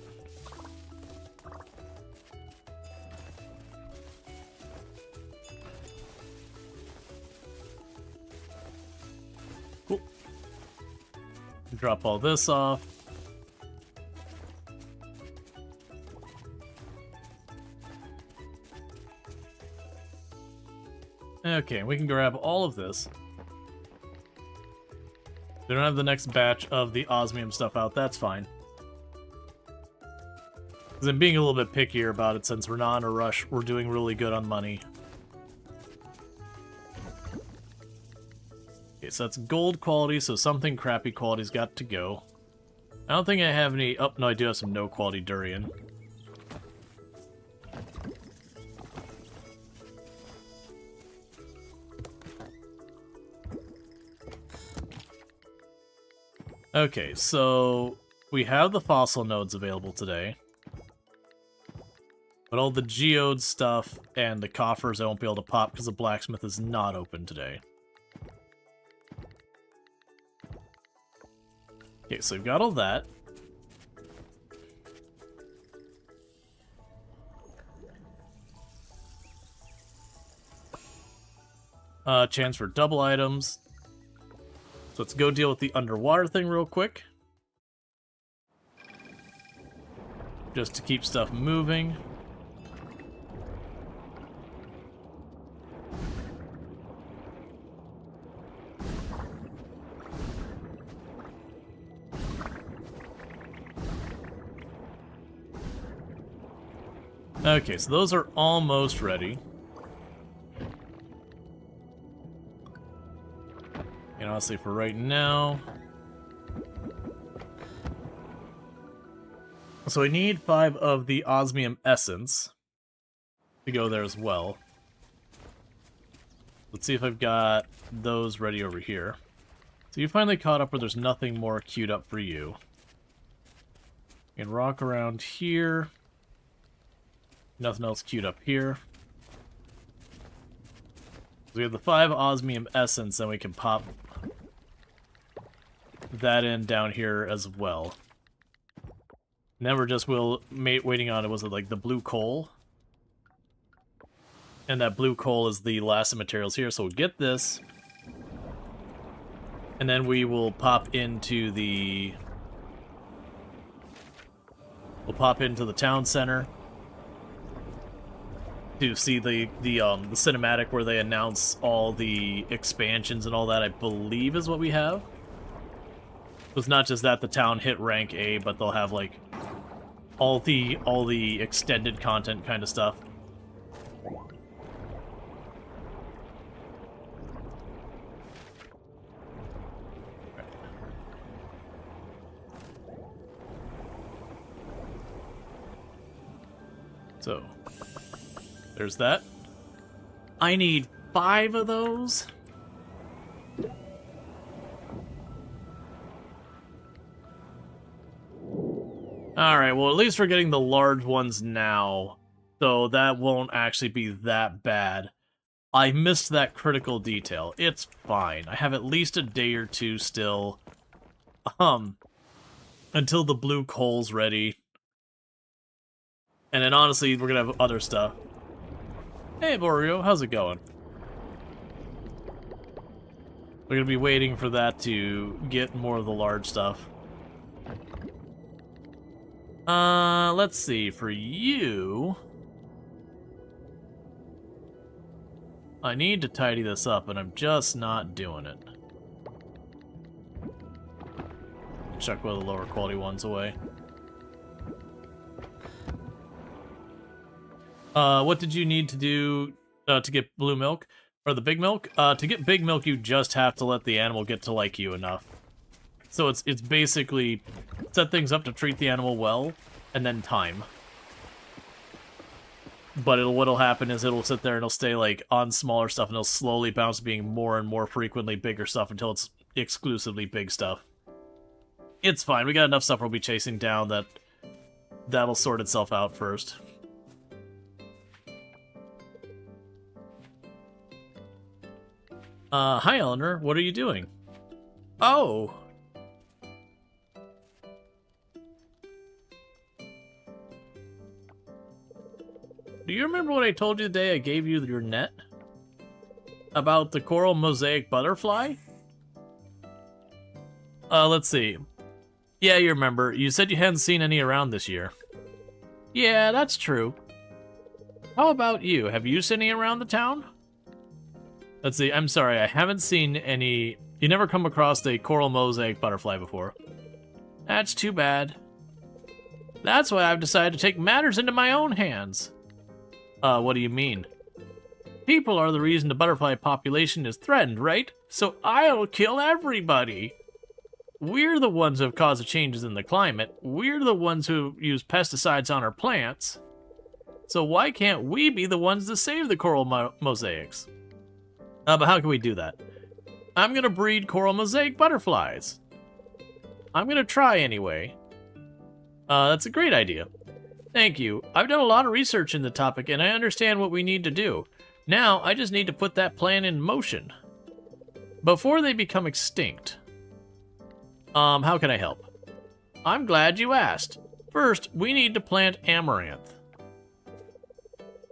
Cool. Drop all this off. Okay, we can grab all of this. They don't have the next batch of the osmium stuff out, that's fine. Because I'm being a little bit pickier about it since we're not in a rush. We're doing really good on money. Okay, so that's gold quality, so something crappy quality's got to go. I don't think I have any... Oh, no, I do have some no quality durian. Okay, so we have the fossil nodes available today. But all the geode stuff and the coffers I won't be able to pop because the blacksmith is not open today. Okay, so we've got all that. Chance for double items. So let's go deal with the underwater thing real quick. Just to keep stuff moving. Okay, so those are almost ready. And honestly, for right now... So I need 5 of the osmium essence to go there as well. Let's see if I've got those ready over here. So you finally caught up where there's nothing more queued up for you. You can rock around here. Nothing else queued up here. So we have the 5 osmium essence, then we can pop that in down here as well. And then we're just waiting on, was it like the blue coal? And that blue coal is the last of materials here, so we'll get this. And then we will pop into the... We'll pop into the town center to see the cinematic where they announce all the expansions and all that, I believe is what we have. It's not just that the town hit rank A, but they'll have like all the extended content kind of stuff. So, there's that. I need 5 of those. Alright, well at least we're getting the large ones now, so that won't actually be that bad. I missed that critical detail. It's fine. I have at least a day or two still. Until the blue coal's ready. And then honestly, we're gonna have other stuff. Hey, Borio, how's it going? We're gonna be waiting for that to get more of the large stuff. Let's see, for you... I need to tidy this up, and I'm just not doing it. Chuck one of the lower quality ones away. What did you need to do to get blue milk? Or the big milk? To get big milk, you just have to let the animal get to like you enough. So it's basically set things up to treat the animal well, and then time. But what'll happen is it'll sit there and it'll stay like on smaller stuff, and it'll slowly bounce to being more and more frequently bigger stuff until it's exclusively big stuff. It's fine. We got enough stuff we'll be chasing down that'll sort itself out first. Hi, Eleanor. What are you doing? Oh. Do you remember what I told you the day I gave you your net? About the coral mosaic butterfly? Let's see. Yeah, you remember. You said you hadn't seen any around this year. Yeah, that's true. How about you? Have you seen any around the town? Let's see. I'm sorry, I haven't seen any... You never come across a coral mosaic butterfly before. That's too bad. That's why I've decided to take matters into my own hands. What do you mean? People are the reason the butterfly population is threatened, right? So I'll kill everybody. We're the ones who have caused the changes in the climate. We're the ones who use pesticides on our plants. So why can't we be the ones to save the coral mosaics? But how can we do that? I'm gonna breed coral mosaic butterflies. I'm gonna try anyway. That's a great idea. Thank you. I've done a lot of research in the topic, and I understand what we need to do. Now, I just need to put that plan in motion. Before they become extinct. How can I help? I'm glad you asked. First, we need to plant amaranth.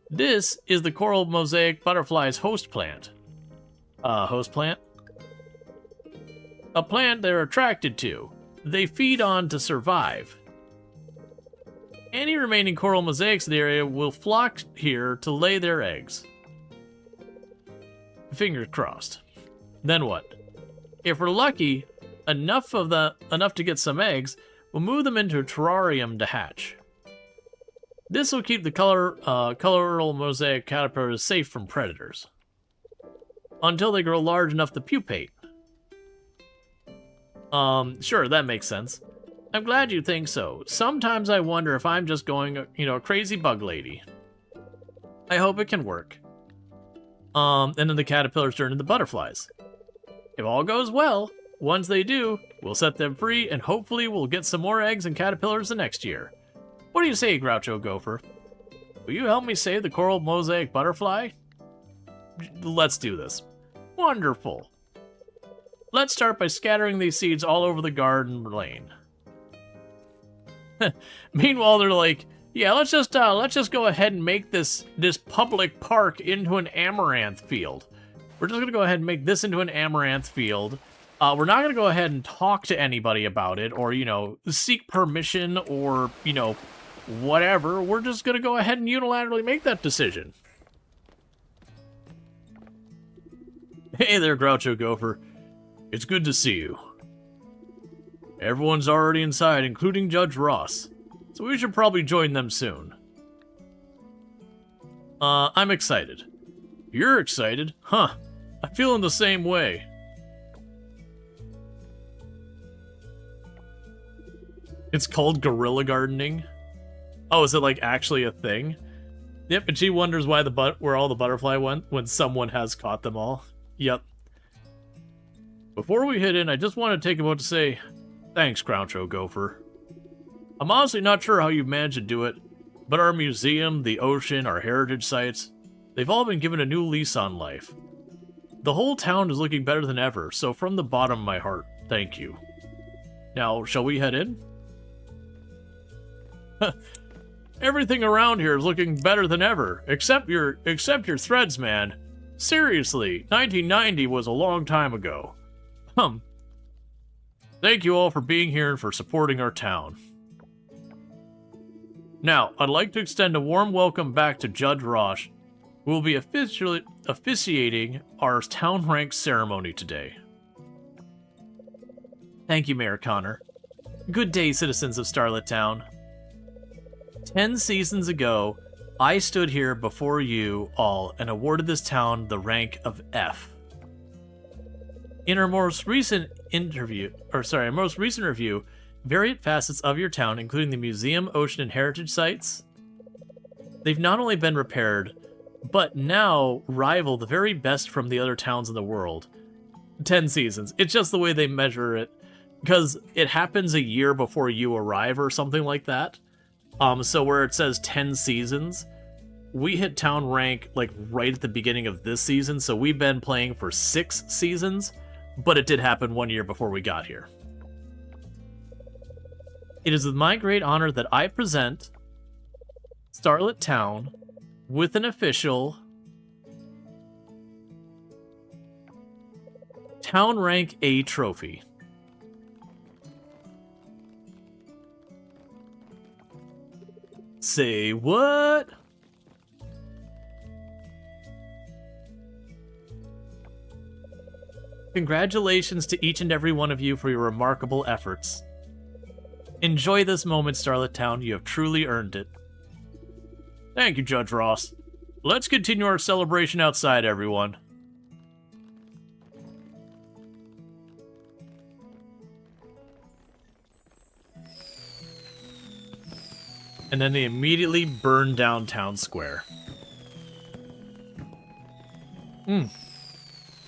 This is the coral mosaic butterfly's host plant. Host plant? A plant they're attracted to. They feed on to survive. Any remaining coral mosaics in the area will flock here to lay their eggs. Fingers crossed. Then what? If we're lucky, enough to get some eggs, we'll move them into a terrarium to hatch. This will keep the coral mosaic caterpillars safe from predators. Until they grow large enough to pupate. Sure, that makes sense. I'm glad you think so. Sometimes I wonder if I'm just going, a crazy bug lady. I hope it can work. And then the caterpillars turn into butterflies. If all goes well, once they do, we'll set them free, and hopefully we'll get some more eggs and caterpillars the next year. What do you say, Groucho Gopher? Will you help me save the coral mosaic butterfly? Let's do this. Wonderful. Let's start by scattering these seeds all over the garden lane. Meanwhile, they're like, yeah, let's just go ahead and make this public park into an amaranth field. We're just gonna go ahead and make this into an amaranth field. We're not gonna go ahead and talk to anybody about it, or seek permission, or whatever. We're just gonna go ahead and unilaterally make that decision. Hey there, Groucho Gopher. It's good to see you. Everyone's already inside, including Judge Ross, so we should probably join them soon. I'm excited. You're excited? Huh. I'm feeling the same way. It's called guerrilla gardening. Oh, is it like actually a thing? Yep, and she wonders why where all the butterfly went when someone has caught them all. Yep. Before we head in, I just want to take a moment to say thanks, Groucho Gopher. I'm honestly not sure how you managed to do it, but our museum, the ocean, our heritage sites, they've all been given a new lease on life. The whole town is looking better than ever, so from the bottom of my heart, thank you. Now, shall we head in? Everything around here is looking better than ever, except your threads, man. Seriously, 1990 was a long time ago. Thank you all for being here and for supporting our town. Now, I'd like to extend a warm welcome back to Judge Ross, who will be officiating our town rank ceremony today. Thank you, Mayor Connor. Good day, citizens of Starlit Town. 10 seasons ago, I stood here before you all and awarded this town the rank of F. In our most recent review, various facets of your town, including the museum, ocean, and heritage sites, they've not only been repaired, but now rival the very best from the other towns in the world. 10 seasons. It's just the way they measure it, because it happens a year before you arrive or something like that. So where it says 10 seasons, we hit town rank like right at the beginning of this season, so we've been playing for 6 seasons, but it did happen 1 year before we got here. It is with my great honor that I present Starlet Town with an official Town Rank A trophy. Say what? Congratulations to each and every one of you for your remarkable efforts. Enjoy this moment, Starlet Town. You have truly earned it. Thank you, Judge Ross. Let's continue our celebration outside, everyone. And then they immediately burn down Town Square.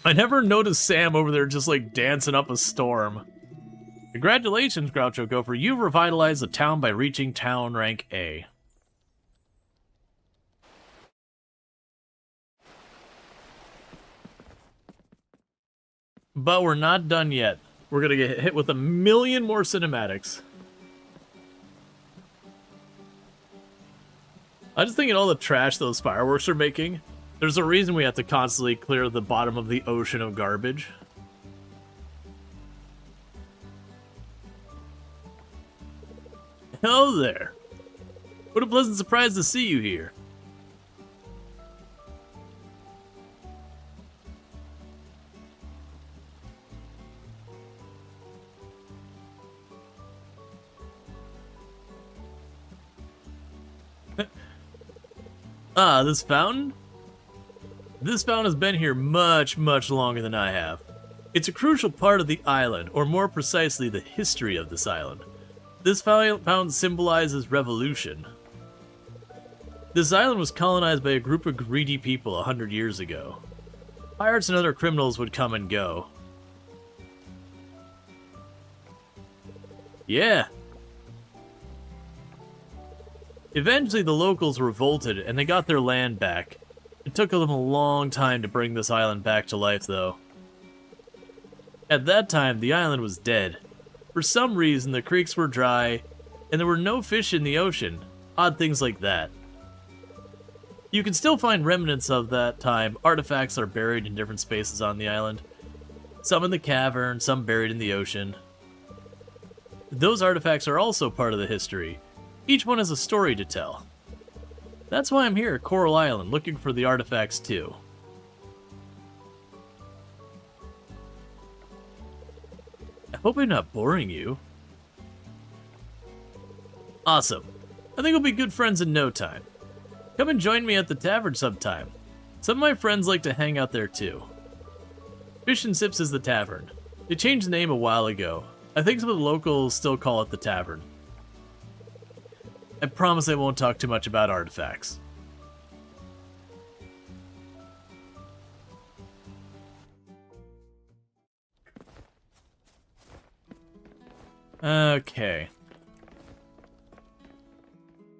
I never noticed Sam over there just like dancing up a storm. Congratulations, Groucho Gopher. You revitalized the town by reaching Town Rank A. But we're not done yet. We're gonna get hit with 1,000,000 more cinematics. I'm just thinking all the trash those fireworks are making. There's a reason we have to constantly clear the bottom of the ocean of garbage. Hello there. What a pleasant surprise to see you here. This fountain? This fountain has been here much, much longer than I have. It's a crucial part of the island, or more precisely, the history of this island. This fountain symbolizes revolution. This island was colonized by a group of greedy people 100 years ago. Pirates and other criminals would come and go. Yeah. Eventually the locals revolted and they got their land back. It took them a long time to bring this island back to life, though. At that time, the island was dead. For some reason, the creeks were dry, and there were no fish in the ocean. Odd things like that. You can still find remnants of that time. Artifacts are buried in different spaces on the island. Some in the cavern, some buried in the ocean. Those artifacts are also part of the history. Each one has a story to tell. That's why I'm here at Coral Island, looking for the artifacts too. I hope I'm not boring you. Awesome. I think we'll be good friends in no time. Come and join me at the tavern sometime. Some of my friends like to hang out there too. Fish and Sips is the tavern. They changed the name a while ago. I think some of the locals still call it the tavern. I promise I won't talk too much about artifacts. Okay.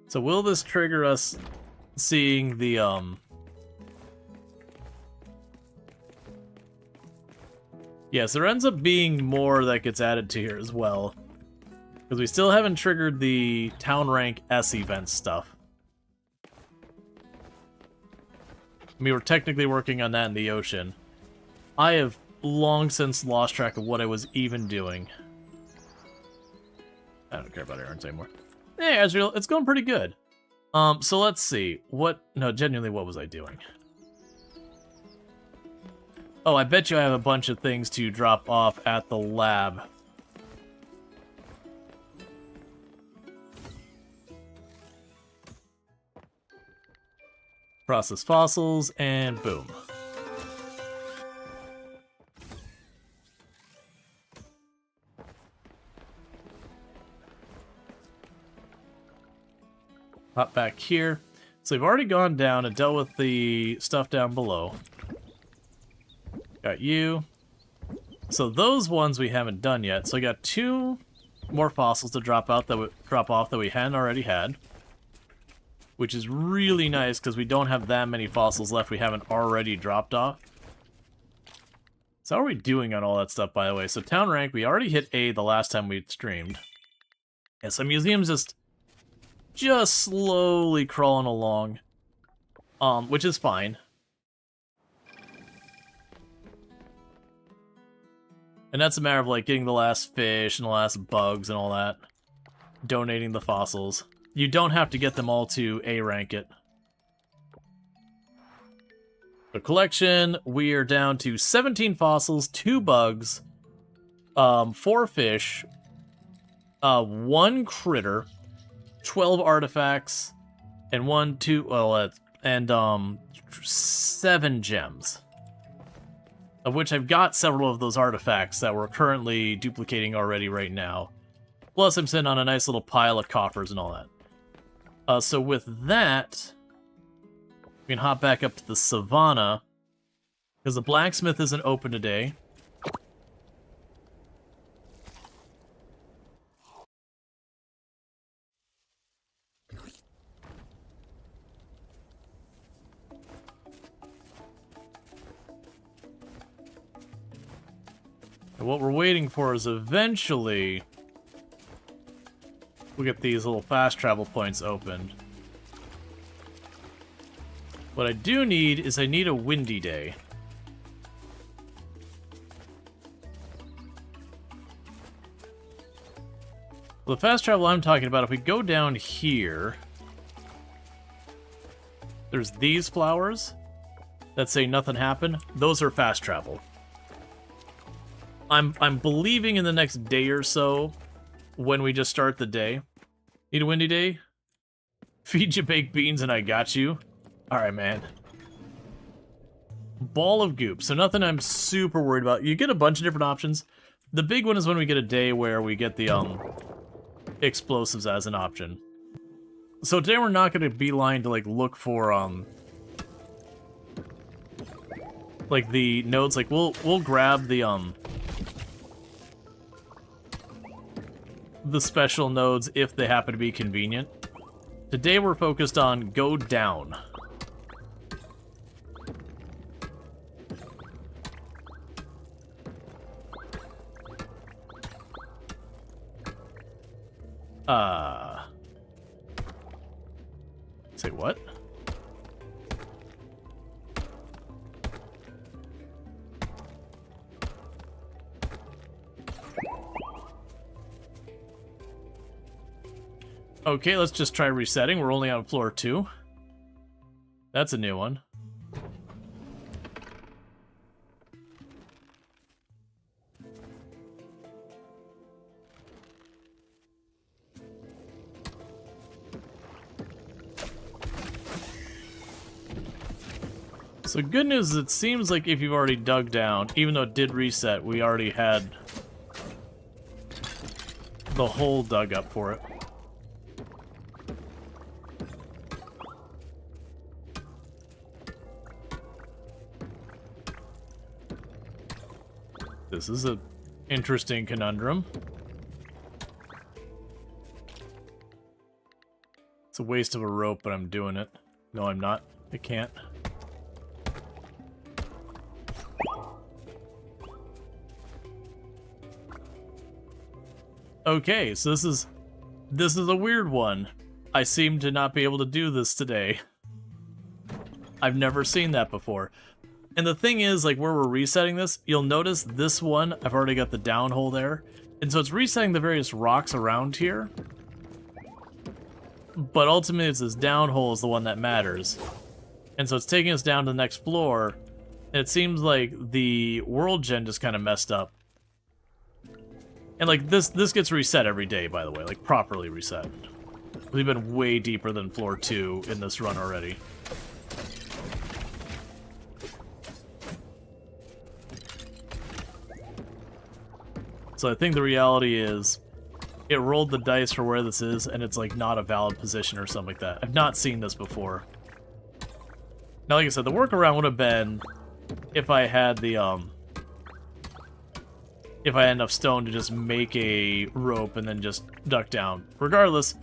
So will this trigger us seeing the, Yes, there ends up being more that gets added to here as well. Because we still haven't triggered the Town Rank S event stuff. We were technically working on that in the ocean. I have long since lost track of what I was even doing. I don't care about errands anymore. Hey, Ezreal, it's going pretty good. So let's see. No, genuinely, what was I doing? Oh, I bet you I have a bunch of things to drop off at the lab. Process fossils, and boom. Hop back here. So we've already gone down and dealt with the stuff down below. Got you. So those ones we haven't done yet. So I got 2 more fossils to drop off that we hadn't already had. Which is really nice because we don't have that many fossils left we haven't already dropped off. So how are we doing on all that stuff, by the way? So town rank, we already hit A the last time we streamed. Yeah, so museum's just slowly crawling along. Which is fine. And that's a matter of, like, getting the last fish and the last bugs and all that. Donating the fossils. You don't have to get them all to A rank it. The collection, we are down to 17 fossils, 2 bugs, 4 fish, 1 critter, 12 artifacts, and 7 gems. Of which I've got several of those artifacts that we're currently duplicating already right now. Plus I'm sitting on a nice little pile of coffers and all that. So with that, we can hop back up to the savannah, because the blacksmith isn't open today. And what we're waiting for is eventually we'll get these little fast travel points opened. What I do need is I need a windy day. Well, the fast travel I'm talking about, if we go down here, there's these flowers that say nothing happened. Those are fast travel. I'm believing in the next day or so, when we just start the day. Need a windy day? Feed you baked beans and I got you. Alright, man. Ball of goop. So nothing I'm super worried about. You get a bunch of different options. The big one is when we get a day where we get the explosives as an option. So today we're not going to beeline to like look for like the nodes. Like we'll grab the special nodes if they happen to be convenient. Today we're focused on go down. Say what? Okay, let's just try resetting. We're only on floor 2. That's a new one. So good news is it seems like if you've already dug down, even though it did reset, we already had the hole dug up for it. This is an interesting conundrum. It's a waste of a rope, but I'm doing it. No, I'm not. I can't. Okay, so this is a weird one. I seem to not be able to do this today. I've never seen that before. And the thing is, like, where we're resetting this, you'll notice this one, I've already got the down hole there. And so it's resetting the various rocks around here. But ultimately, it's this down hole is the one that matters. And so it's taking us down to the next floor. And it seems like the world gen just kind of messed up. And, like, this gets reset every day, by the way. Like, properly reset. We've been way deeper than floor 2 in this run already. So I think the reality is, it rolled the dice for where this is, and it's, like, not a valid position or something like that. I've not seen this before. Now, like I said, the workaround would have been if I had the, if I had enough stone to just make a rope and then just duck down. Regardless,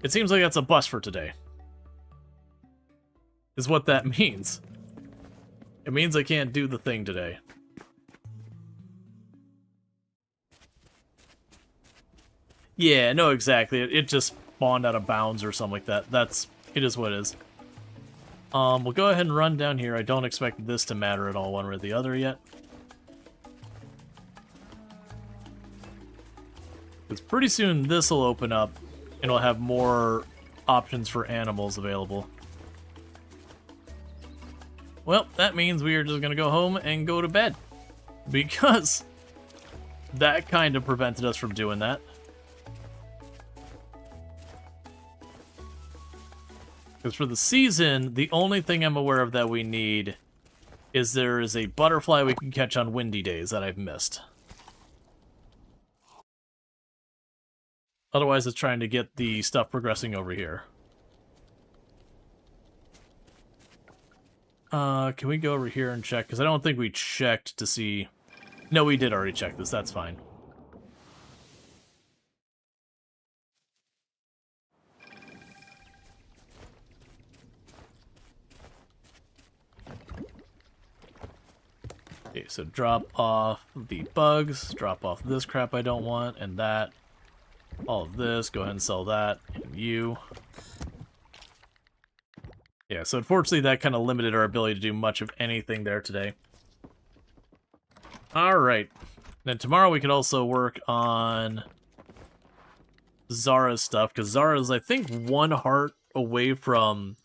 it seems like that's a bust for today. Is what that means. It means I can't do the thing today. Yeah, no, exactly. It just spawned out of bounds or something like that. It is what it is. We'll go ahead and run down here. I don't expect this to matter at all one way or the other yet. Because pretty soon this will open up and we'll have more options for animals available. Well, that means we are just going to go home and go to bed. Because that kind of prevented us from doing that. Because for the season, the only thing I'm aware of that we need is there is a butterfly we can catch on windy days that I've missed. Otherwise, it's trying to get the stuff progressing over here. Can we go over here and check? Because I don't think we checked to see... No, we did already check this. That's fine. Okay, so drop off the bugs, drop off this crap I don't want, and that. All of this, go ahead and sell that, and you. Yeah, so unfortunately that kind of limited our ability to do much of anything there today. Alright. Then tomorrow we could also work on Zara's stuff, because Zara's, I think, 1 heart away from...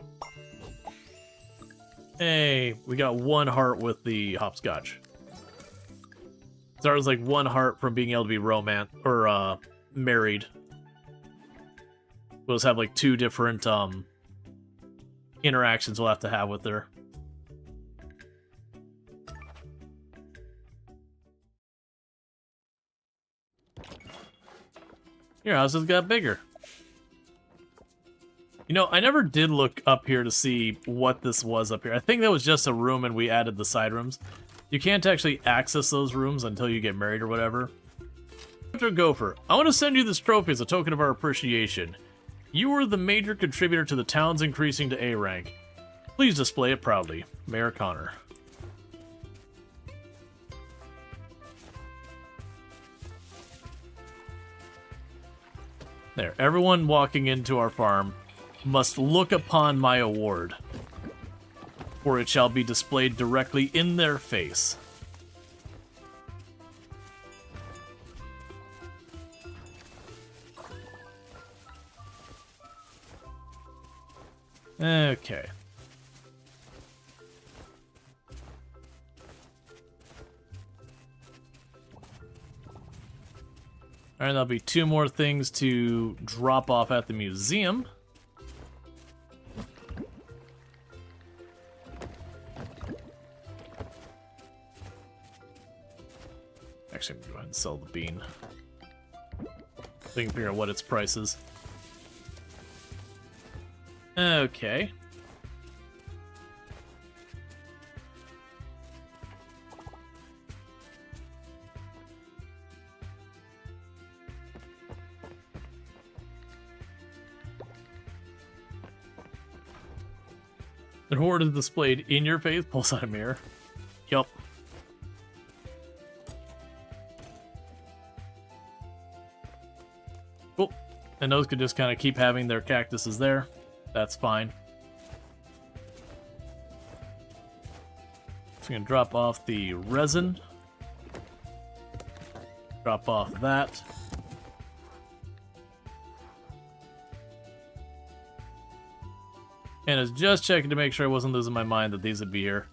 Hey, we got 1 heart with the hopscotch. Zara's like 1 heart from being able to be married. We'll just have like 2 different interactions we'll have to have with her. Your house has got bigger. You know, I never did look up here to see what this was up here. I think that was just a room and we added the side rooms. You can't actually access those rooms until you get married or whatever. Mr. Gopher, I want to send you this trophy as a token of our appreciation. You were the major contributor to the town's increasing to A rank. Please display it proudly. Mayor Connor. There, everyone walking into our farm must look upon my award, for it shall be displayed directly in their face. Okay. Alright, there'll be 2 more things to drop off at the museum. Actually, I'm gonna go ahead and sell the bean. So we can figure out what its price is. Okay. The horde is displayed in your face. Pulls out a mirror. Yup. Cool. And those could just kind of keep having their cactuses there. That's fine. So I'm going to drop off the resin. Drop off that. And I was just checking to make sure I wasn't losing my mind that these would be here.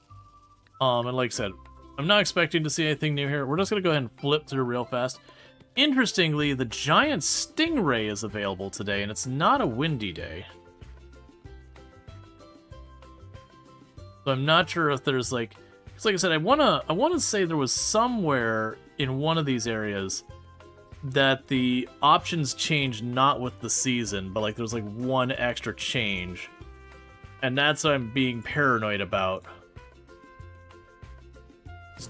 And like I said, I'm not expecting to see anything new here. We're just going to go ahead and flip through real fast. Interestingly, the giant stingray is available today, and it's not a windy day. So I'm not sure if there's like... Because like I said, I wanna say there was somewhere in one of these areas that the options changed not with the season, but like there was like 1 extra change. And that's what I'm being paranoid about.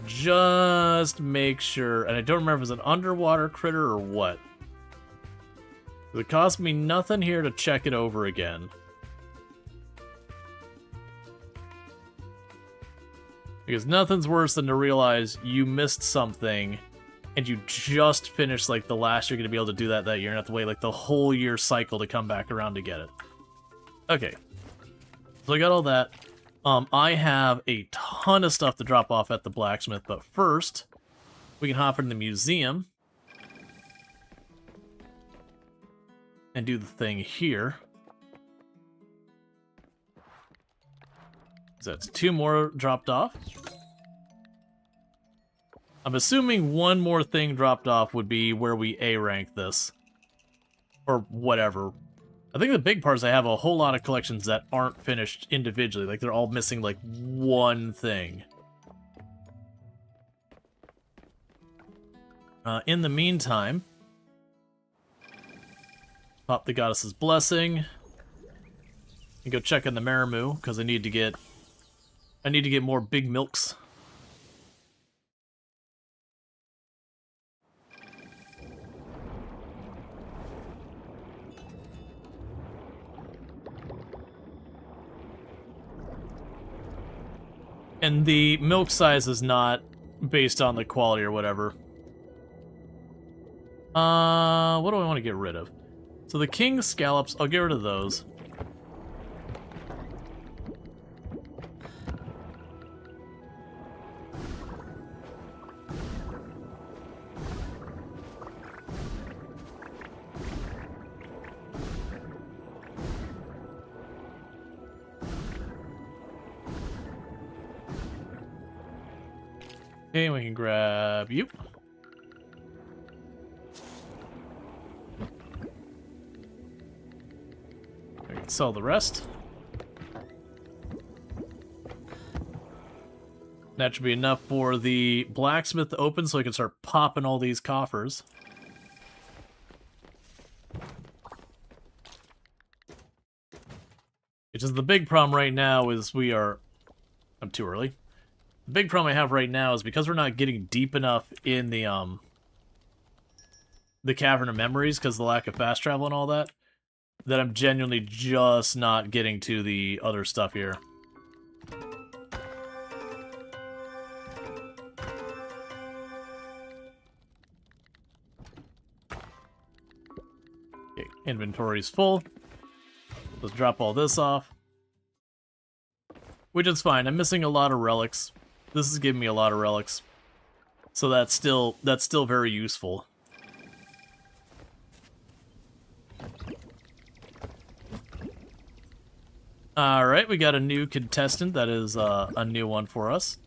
Just make sure, and I don't remember if it was an underwater critter or what. It cost me nothing here to check it over again. Because nothing's worse than to realize you missed something and you just finished like the last you're going to be able to do that year and have to wait like the whole year cycle to come back around to get it. Okay. So I got all that. I have a ton of stuff to drop off at the blacksmith, but first we can hop into the museum and do the thing here. So that's 2 more dropped off. I'm assuming 1 more thing dropped off would be where we A-rank this. Or whatever. I think the big part is I have a whole lot of collections that aren't finished individually. Like, they're all missing, like, 1 thing. In the meantime, pop the Goddess's Blessing. And go check on the Maramoo, because I need to get more big milks. And the milk size is not based on the quality or whatever. What do I want to get rid of? So the king scallops, I'll get rid of those. Okay, we can grab you. We can sell the rest. That should be enough for the blacksmith to open so I can start popping all these coffers. Which is the big problem right now is I'm too early. The big problem I have right now is because we're not getting deep enough in the Cavern of Memories because of the lack of fast travel and all that, that I'm genuinely just not getting to the other stuff here. Okay, inventory's full. Let's drop all this off. Which is fine. I'm missing a lot of relics. This is giving me a lot of relics. So that's still very useful. Alright, we got a new contestant. That is a new one for us.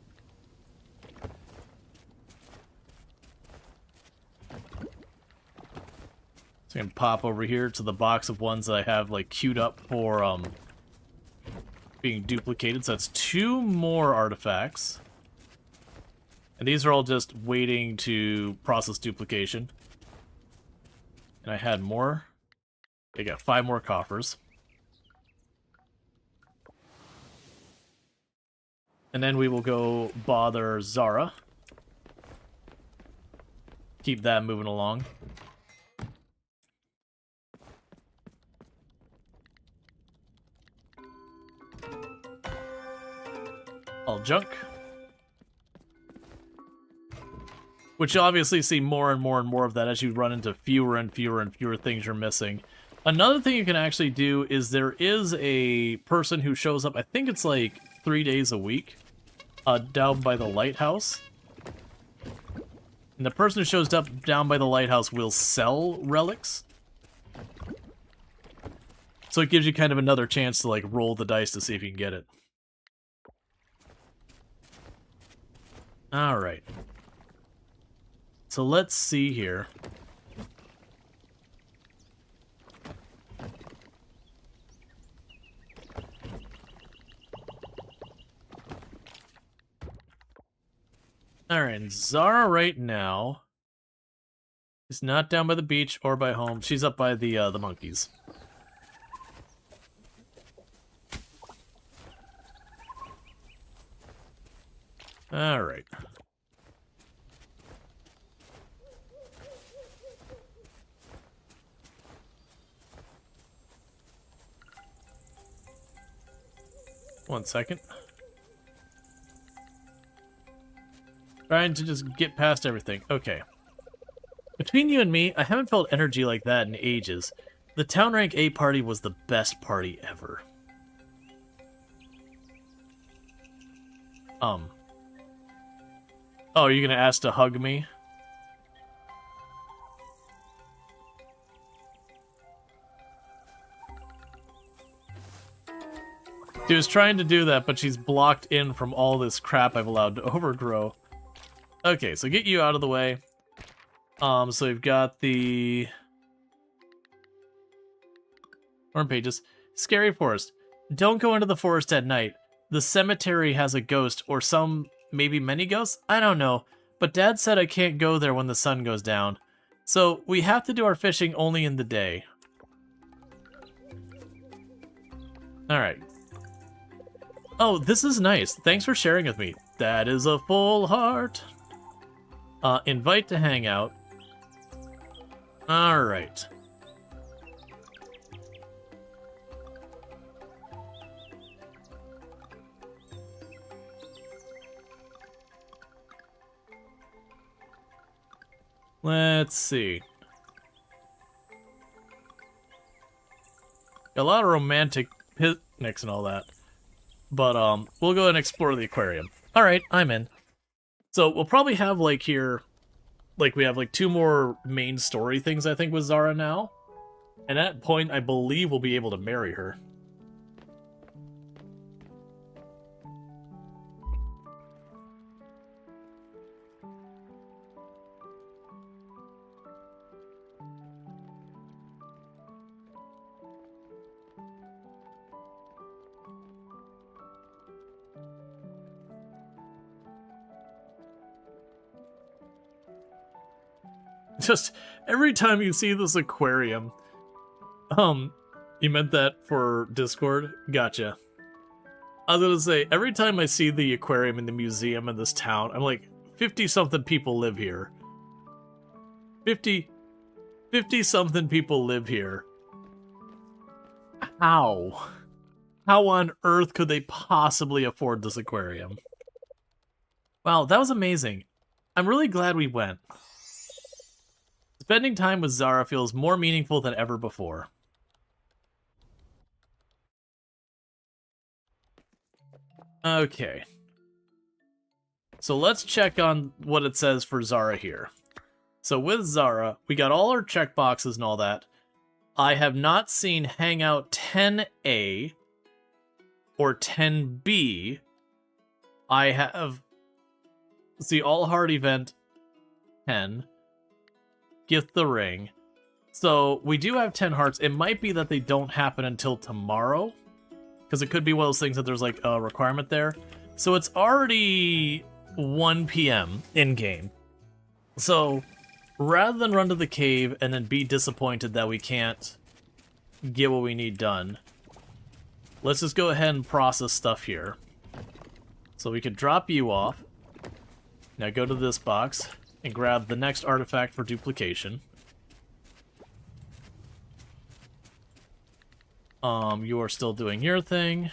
So I can pop over here to the box of ones that I have like queued up for being duplicated. So that's 2 more artifacts. And these are all just waiting to process duplication. And I had more. I got 5 more coffers. And then we will go bother Zara. Keep that moving along. All junk. Which you'll obviously see more and more and more of that as you run into fewer and fewer and fewer things you're missing. Another thing you can actually do is there is a person who shows up, I think it's like 3 days a week, down by the lighthouse. And the person who shows up down by the lighthouse will sell relics. So it gives you kind of another chance to like roll the dice to see if you can get it. Alright. So let's see here. Alright, and Zara right now is not down by the beach or by home. She's up by the monkeys. Alright. One second. Trying to just get past everything. Okay. Between you and me, I haven't felt energy like that in ages. The Town Rank A party was the best party ever. Oh, you're gonna ask to hug me? She was trying to do that, but she's blocked in from all this crap I've allowed to overgrow. Okay, so get you out of the way. So we've got the... Orange pages. Scary forest. Don't go into the forest at night. The cemetery has a ghost, or some, maybe many ghosts? I don't know. But Dad said I can't go there when the sun goes down. So we have to do our fishing only in the day. Alright. Oh, this is nice. Thanks for sharing with me. That is a full heart. Invite to hang out. Alright. Let's see. A lot of romantic picnics and all that. But, we'll go and explore the aquarium. Alright, I'm in. So, we'll probably have, like, here... Like, we have, like, 2 more main story things, I think, with Zara now. And at that point, I believe we'll be able to marry her. Just every time you see this aquarium, you meant that for Discord? Gotcha. I was gonna say, every time I see the aquarium in the museum in this town, I'm like, 50-something people live here. 50-something people live here. How? How on earth could they possibly afford this aquarium? Wow, that was amazing. I'm really glad we went. Spending time with Zara feels more meaningful than ever before. Okay. So let's check on what it says for Zara here. So with Zara, we got all our checkboxes and all that. I have not seen Hangout 10A or 10B. I have... See, All Heart Event 10. Gift the ring. So we do have 10 hearts. It might be that they don't happen until tomorrow, because it could be one of those things that there's like a requirement there. So it's already 1 p.m. in game. So rather than run to the cave and then be disappointed that we can't get what we need done, let's just go ahead and process stuff here. So we could drop you off. Now go to this box and grab the next artifact for duplication. You are still doing your thing.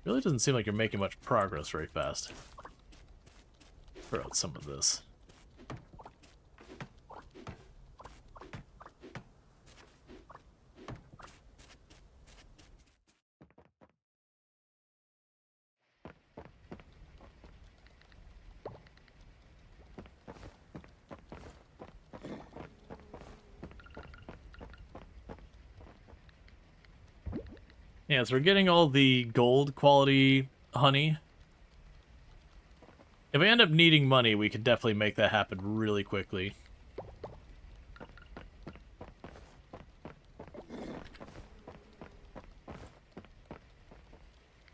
Really doesn't seem like you're making much progress very fast. Throw out some of this. Yeah, so we're getting all the gold quality honey. If we end up needing money, we could definitely make that happen really quickly.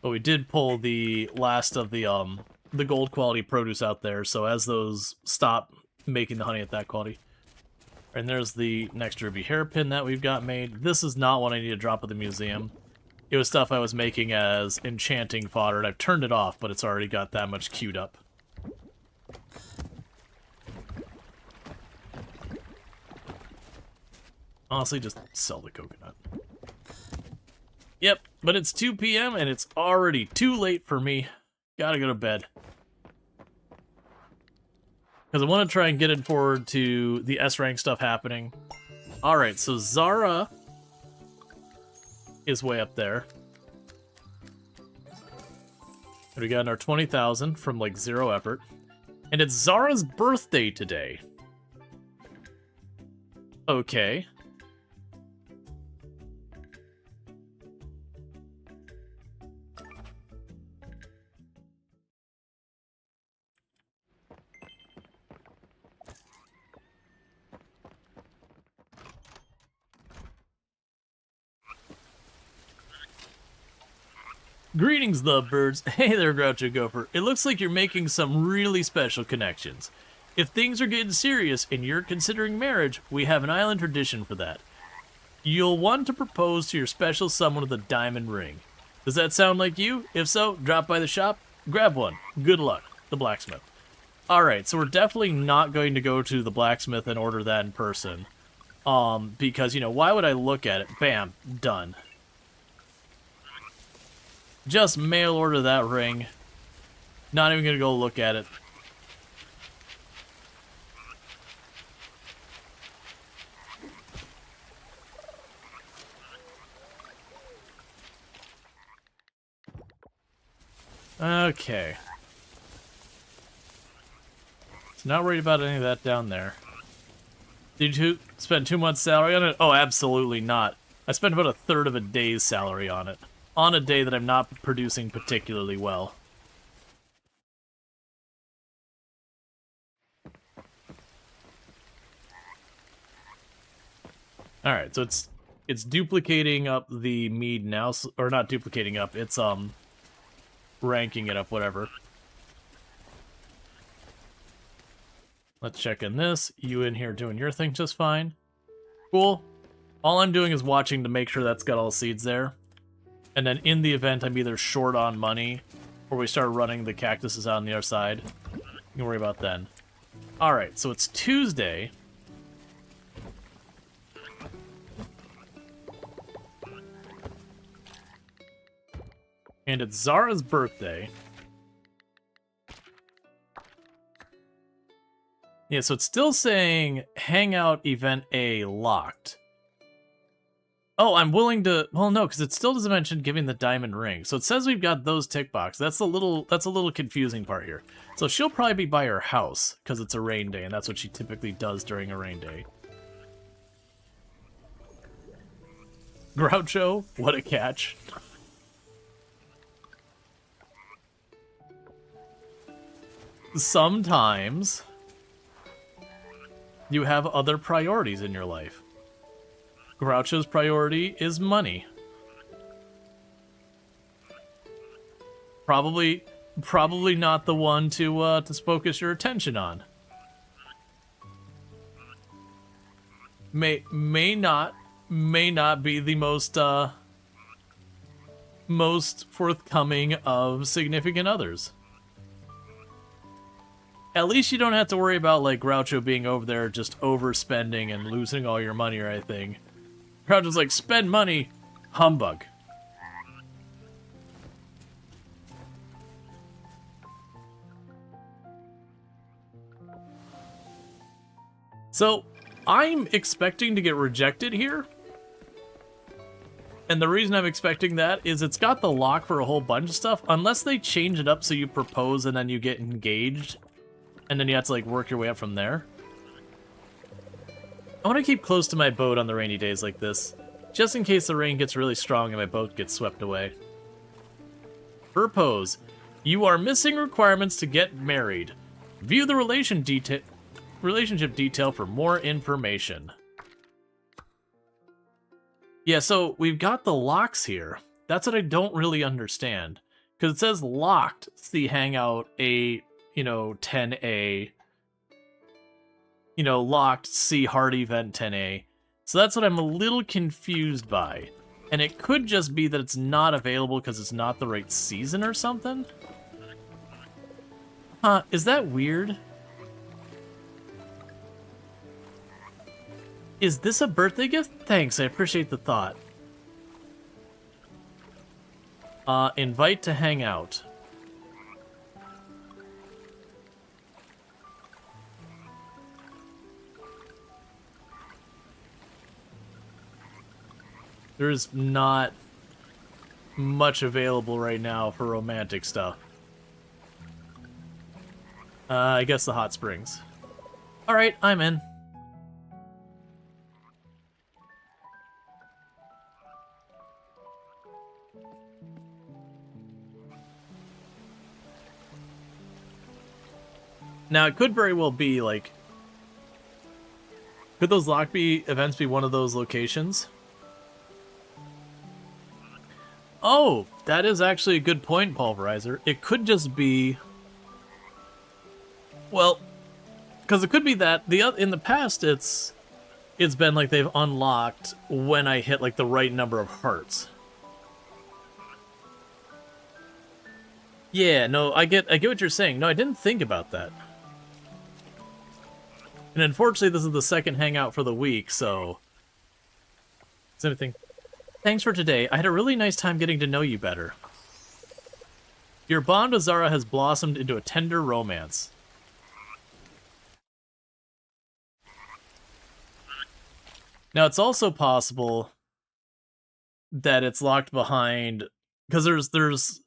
But we did pull the last of the gold quality produce out there, so as those stop making the honey at that quality. And there's the next ruby hairpin that we've got made. This is not what I need to drop at the museum. It was stuff I was making as enchanting fodder, and I've turned it off, but it's already got that much queued up. Honestly, just sell the coconut. Yep, but it's 2 p.m. and it's already too late for me. Gotta go to bed. Because I want to try and get it forward to the S-rank stuff happening. Alright, so Zara is way up there. And we got our 20,000 from, like, 0 effort. And it's Zara's birthday today. Okay. Greetings, lovebirds. Hey there, Groucho Gopher. It looks like you're making some really special connections. If things are getting serious and you're considering marriage, we have an island tradition for that. You'll want to propose to your special someone with a diamond ring. Does that sound like you? If so, drop by the shop, grab one. Good luck. The blacksmith. Alright, so we're definitely not going to go to the blacksmith and order that in person. Because, you know, why would I look at it? Bam. Done. Just mail order that ring. Not even gonna go look at it. Okay. So not worried about any of that down there. Did you spend 2 months' salary on it? Oh, absolutely not. I spent about a third of a day's salary on it. On a day that I'm not producing particularly well. Alright, so it's duplicating up the mead now, or not duplicating up, it's ranking it up, whatever. Let's check in this. You in here doing your thing just fine. Cool. All I'm doing is watching to make sure that's got all the seeds there. And then in the event I'm either short on money, or we start running the cactuses out on the other side, you can worry about then. Alright, so it's Tuesday. And it's Zara's birthday. Yeah, so it's still saying Hangout Event A locked. Oh, I'm willing to... Well, no, because it still doesn't mention giving the diamond ring. So it says we've got those tick boxes. That's a little confusing part here. So she'll probably be by her house, because it's a rain day, and that's what she typically does during a rain day. Groucho, what a catch. Sometimes you have other priorities in your life. Groucho's priority is money. Probably not the one to focus your attention on. May not be the most forthcoming of significant others. At least you don't have to worry about, like, Groucho being over there just overspending and losing all your money or anything. Groucho's like, spend money, humbug. So, I'm expecting to get rejected here. And the reason I'm expecting that is it's got the lock for a whole bunch of stuff, unless they change it up so you propose and then you get engaged. And then you have to, like, work your way up from there. I want to keep close to my boat on the rainy days like this, just in case the rain gets really strong and my boat gets swept away. Propose. You are missing requirements to get married. View the relationship detail for more information. Yeah, so we've got the locks here. That's what I don't really understand. Because it says locked, see Hangout A, 10A. Locked, see Hard Event 10A. So that's what I'm a little confused by. And it could just be that it's not available because it's not the right season or something. Huh, is that weird? Is this a birthday gift? Thanks, I appreciate the thought. Invite to hang out. There's not much available right now for romantic stuff. I guess the hot springs. Alright, I'm in. Now, it could very well be, like... Could those Lockbee events be one of those locations? Oh, that is actually a good point, Pulverizer. It could just be... Well, because it could be that in the past it's been like they've unlocked when I hit like the right number of hearts. Yeah, no, I get what you're saying. No, I didn't think about that. And unfortunately, this is the second hangout for the week, so... Is anything? Thanks for today. I had a really nice time getting to know you better. Your bond with Zara has blossomed into a tender romance. Now, it's also possible that it's locked behind... Because there's...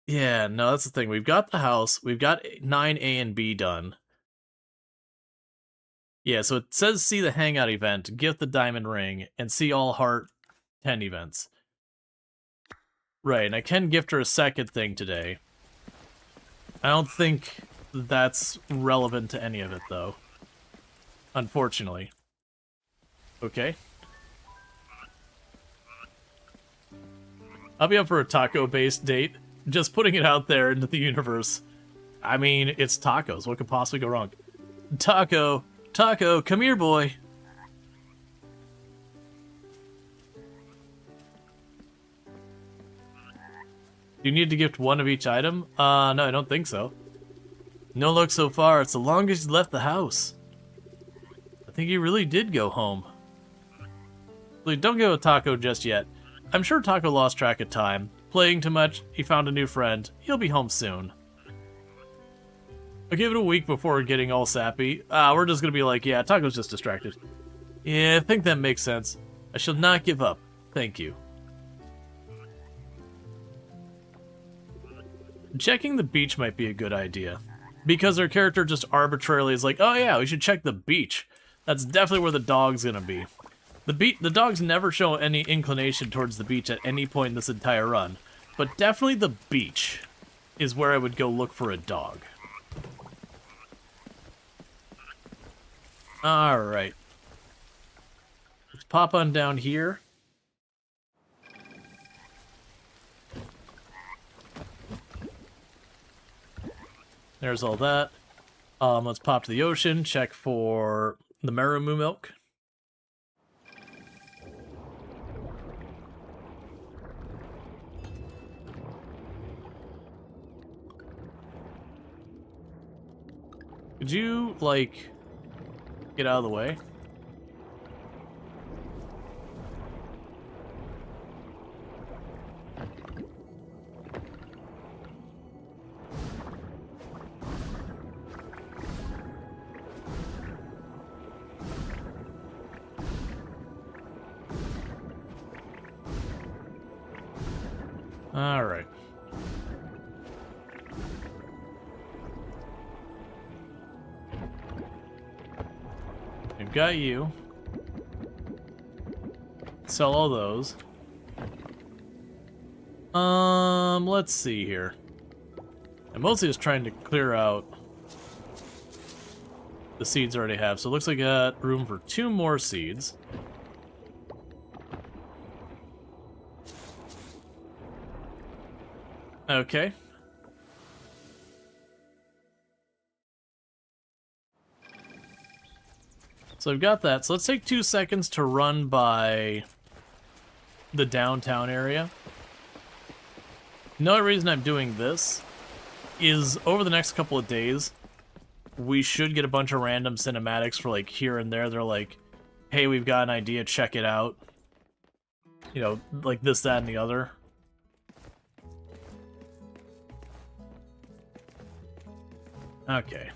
Yeah, no, that's the thing. We've got the house. We've got 9A and B done. Yeah, so it says see the hangout event, gift the diamond ring, and see all heart 10 events. Right, and I can gift her a second thing today. I don't think that's relevant to any of it, though. Unfortunately. Okay. I'll be up for a taco-based date. Just putting it out there into the universe. I mean, it's tacos. What could possibly go wrong? Taco! Taco, come here, boy. Do you need to gift one of each item? No, I don't think so. No luck so far. It's the longest he's left the house. I think he really did go home. Please don't go with Taco just yet. I'm sure Taco lost track of time. Playing too much, he found a new friend. He'll be home soon. I'll give it a week before getting all sappy. We're just gonna be like, yeah, Taco's just distracted. Yeah, I think that makes sense. I shall not give up. Thank you. Checking the beach might be a good idea. Because our character just arbitrarily is like, oh yeah, we should check the beach. That's definitely where the dog's gonna be. The dogs never show any inclination towards the beach at any point in this entire run. But definitely the beach is where I would go look for a dog. Alright. Let's pop on down here. There's all that. Let's pop to the ocean, check for the Maramu milk. Could you, like, get out of the way? All right. We've got you. Sell all those. Let's see here. I'm mostly just trying to clear out the seeds I already have. So it looks like I got room for 2 more seeds. Okay. So I've got that. So let's take 2 seconds to run by the downtown area. Another reason I'm doing this is over the next couple of days, we should get a bunch of random cinematics for like here and there. They're like, hey, we've got an idea, check it out. You know, like this, that, and the other. Okay.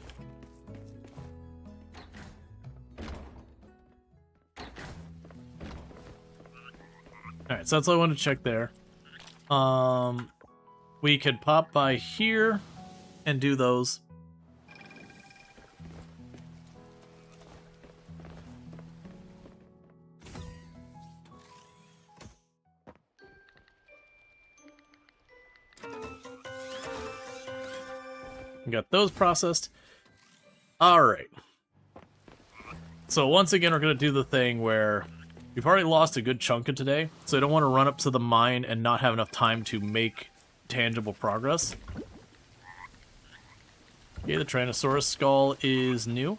Alright, so that's all I wanted to check there. We could pop by here and do those. We got those processed. Alright. So once again, we're going to do the thing where we've already lost a good chunk of today, so I don't want to run up to the mine and not have enough time to make tangible progress. Okay, the Tyrannosaurus skull is new.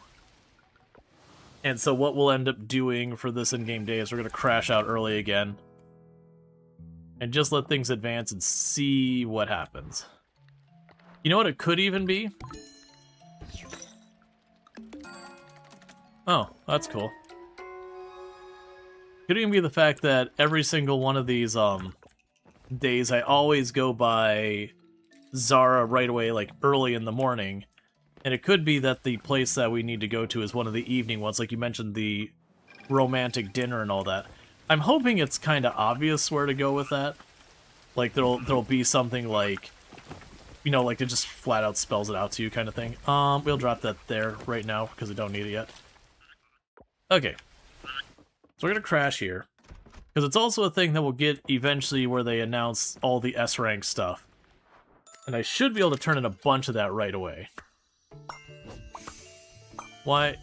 And so what we'll end up doing for this in-game day is we're going to crash out early again. And just let things advance and see what happens. You know what it could even be? Oh, that's cool. Could even be the fact that every single one of these days I always go by Zara right away, like early in the morning. And it could be that the place that we need to go to is one of the evening ones, like you mentioned, the romantic dinner and all that. I'm hoping it's kind of obvious where to go with that. Like there'll be something like, you know, like it just flat out spells it out to you kind of thing. We'll drop that there right now because we don't need it yet. Okay. So we're going to crash here. Because it's also a thing that we'll get eventually where they announce all the S-rank stuff. And I should be able to turn in a bunch of that right away. Why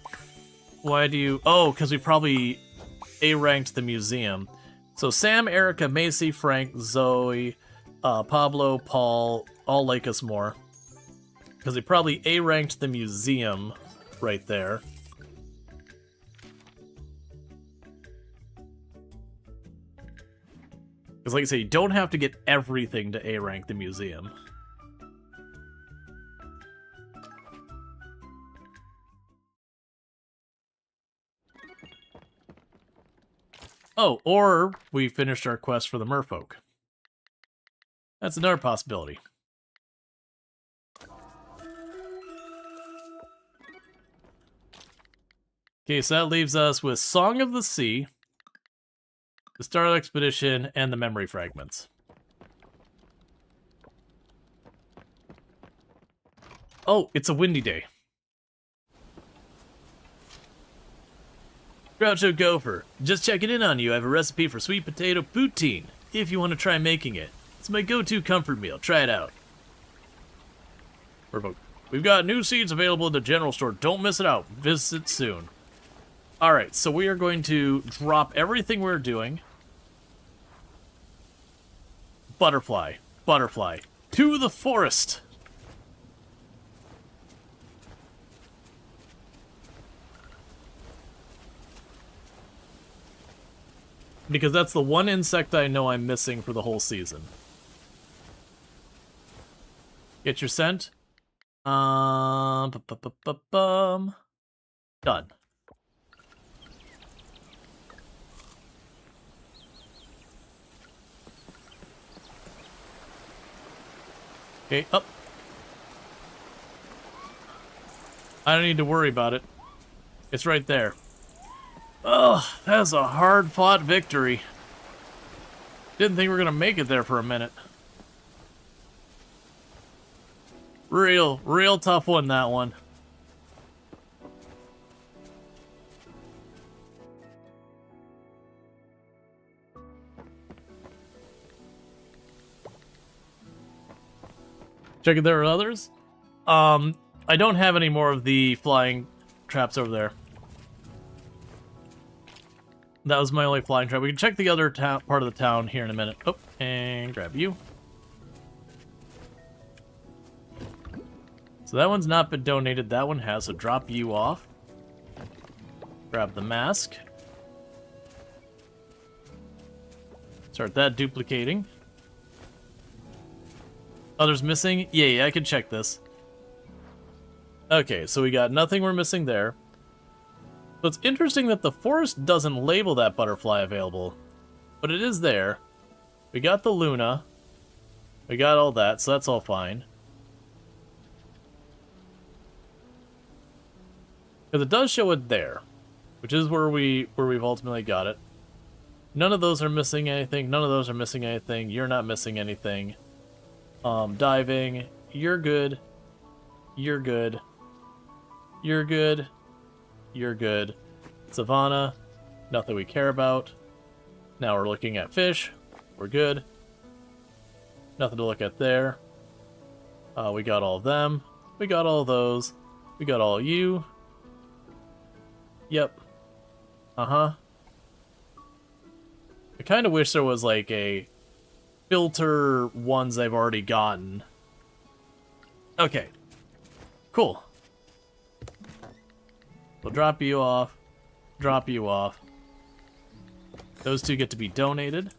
do you... Oh, because we probably A-ranked the museum. So Sam, Erica, Macy, Frank, Zoe, Pablo, Paul, all like us more. Because they probably A-ranked the museum right there. Because like I say, you don't have to get everything to A-rank the museum. Oh, or we finished our quest for the merfolk. That's another possibility. Okay, so that leaves us with Song of the Sea, the Star Expedition, and the memory fragments. Oh, it's a windy day. Groucho Gopher, just checking in on you. I have a recipe for sweet potato poutine, if you want to try making it. It's my go-to comfort meal. Try it out. We've got new seeds available in the general store. Don't miss it out. Visit soon. Alright, so we are going to drop everything we're doing. Butterfly. Butterfly. To the forest! Because that's the one insect I know I'm missing for the whole season. Get your scent. Done. Okay, up. I don't need to worry about it. It's right there. Ugh, that's a hard-fought victory. Didn't think we were gonna make it there for a minute. Real tough one, that one. Check if there are others. I don't have any more of the flying traps over there. That was my only flying trap. We can check the other part of the town here in a minute. Oh, and grab you. So that one's not been donated. That one has, so drop you off. Grab the mask. Start that duplicating. Others missing? Yeah, I can check this. Okay, so we got nothing we're missing there. So it's interesting that the forest doesn't label that butterfly available, but it is there. We got the Luna. We got all that, so that's all fine. Because it does show it there, which is where we've ultimately got it. None of those are missing anything. None of those are missing anything. You're not missing anything. Diving. You're good. You're good. You're good. You're good. Savannah. Nothing we care about. Now we're looking at fish. We're good. Nothing to look at there. We got all of them. We got all those. We got all you. Yep. Uh-huh. I kind of wish there was like a filter ones I've already gotten. Okay. Cool. We'll drop you off. Drop you off. Those two get to be donated.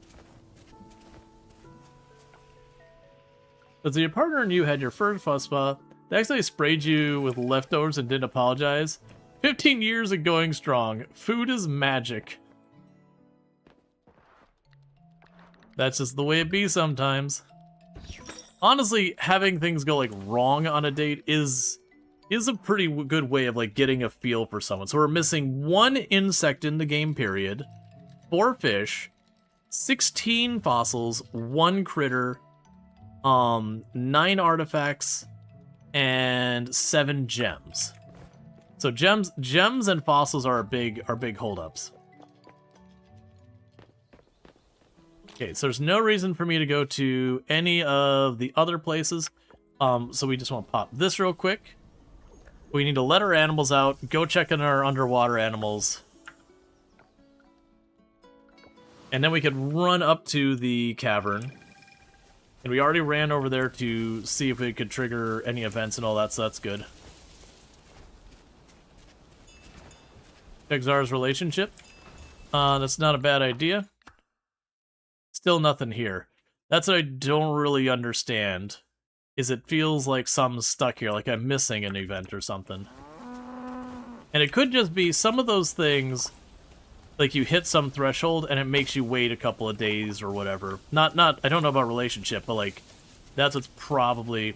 Does your partner and you had your first fuss spot? They actually sprayed you with leftovers and didn't apologize? 15 years of going strong. Food is magic. That's just the way it be sometimes. Honestly, having things go like wrong on a date is a pretty good way of like getting a feel for someone. So we're missing 1 insect in the game period, 4 fish, 16 fossils, 1 critter, 9 artifacts, and 7 gems. So gems and fossils are big holdups. Okay, so there's no reason for me to go to any of the other places. So we just want to pop this real quick. We need to let our animals out, go check on our underwater animals. And then we could run up to the cavern. And we already ran over there to see if we could trigger any events and all that, so that's good. Exar's relationship. That's not a bad idea. Still nothing here. That's what I don't really understand. Is it feels like something's stuck here, like I'm missing an event or something. And it could just be some of those things, like you hit some threshold and it makes you wait a couple of days or whatever. Not I don't know about relationship, but like that's what's probably.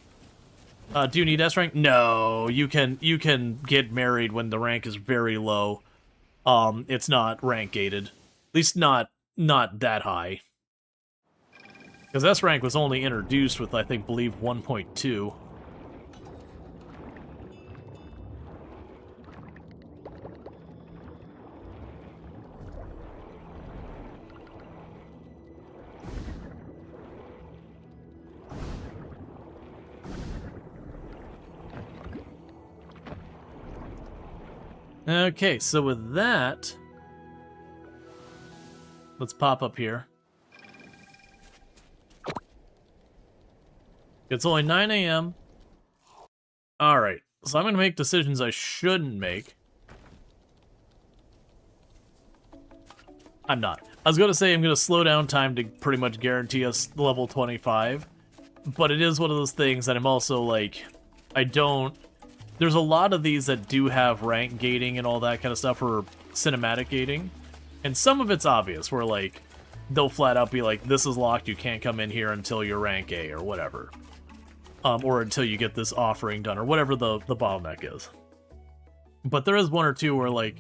Do you need S rank? No, you can get married when the rank is very low. It's not rank gated. At least not that high. Because S rank was only introduced with, I believe 1.2. Okay, so with that, let's pop up here. It's only 9 a.m. Alright, so I'm going to make decisions I shouldn't make. I'm not. I was going to say I'm going to slow down time to pretty much guarantee us level 25. But it is one of those things that I'm also like, there's a lot of these that do have rank gating and all that kind of stuff, or cinematic gating. And some of it's obvious, where like, they'll flat out be like, this is locked, you can't come in here until you're rank A, or whatever. Or until you get this offering done, or whatever the bottleneck is. But there is one or two where, like,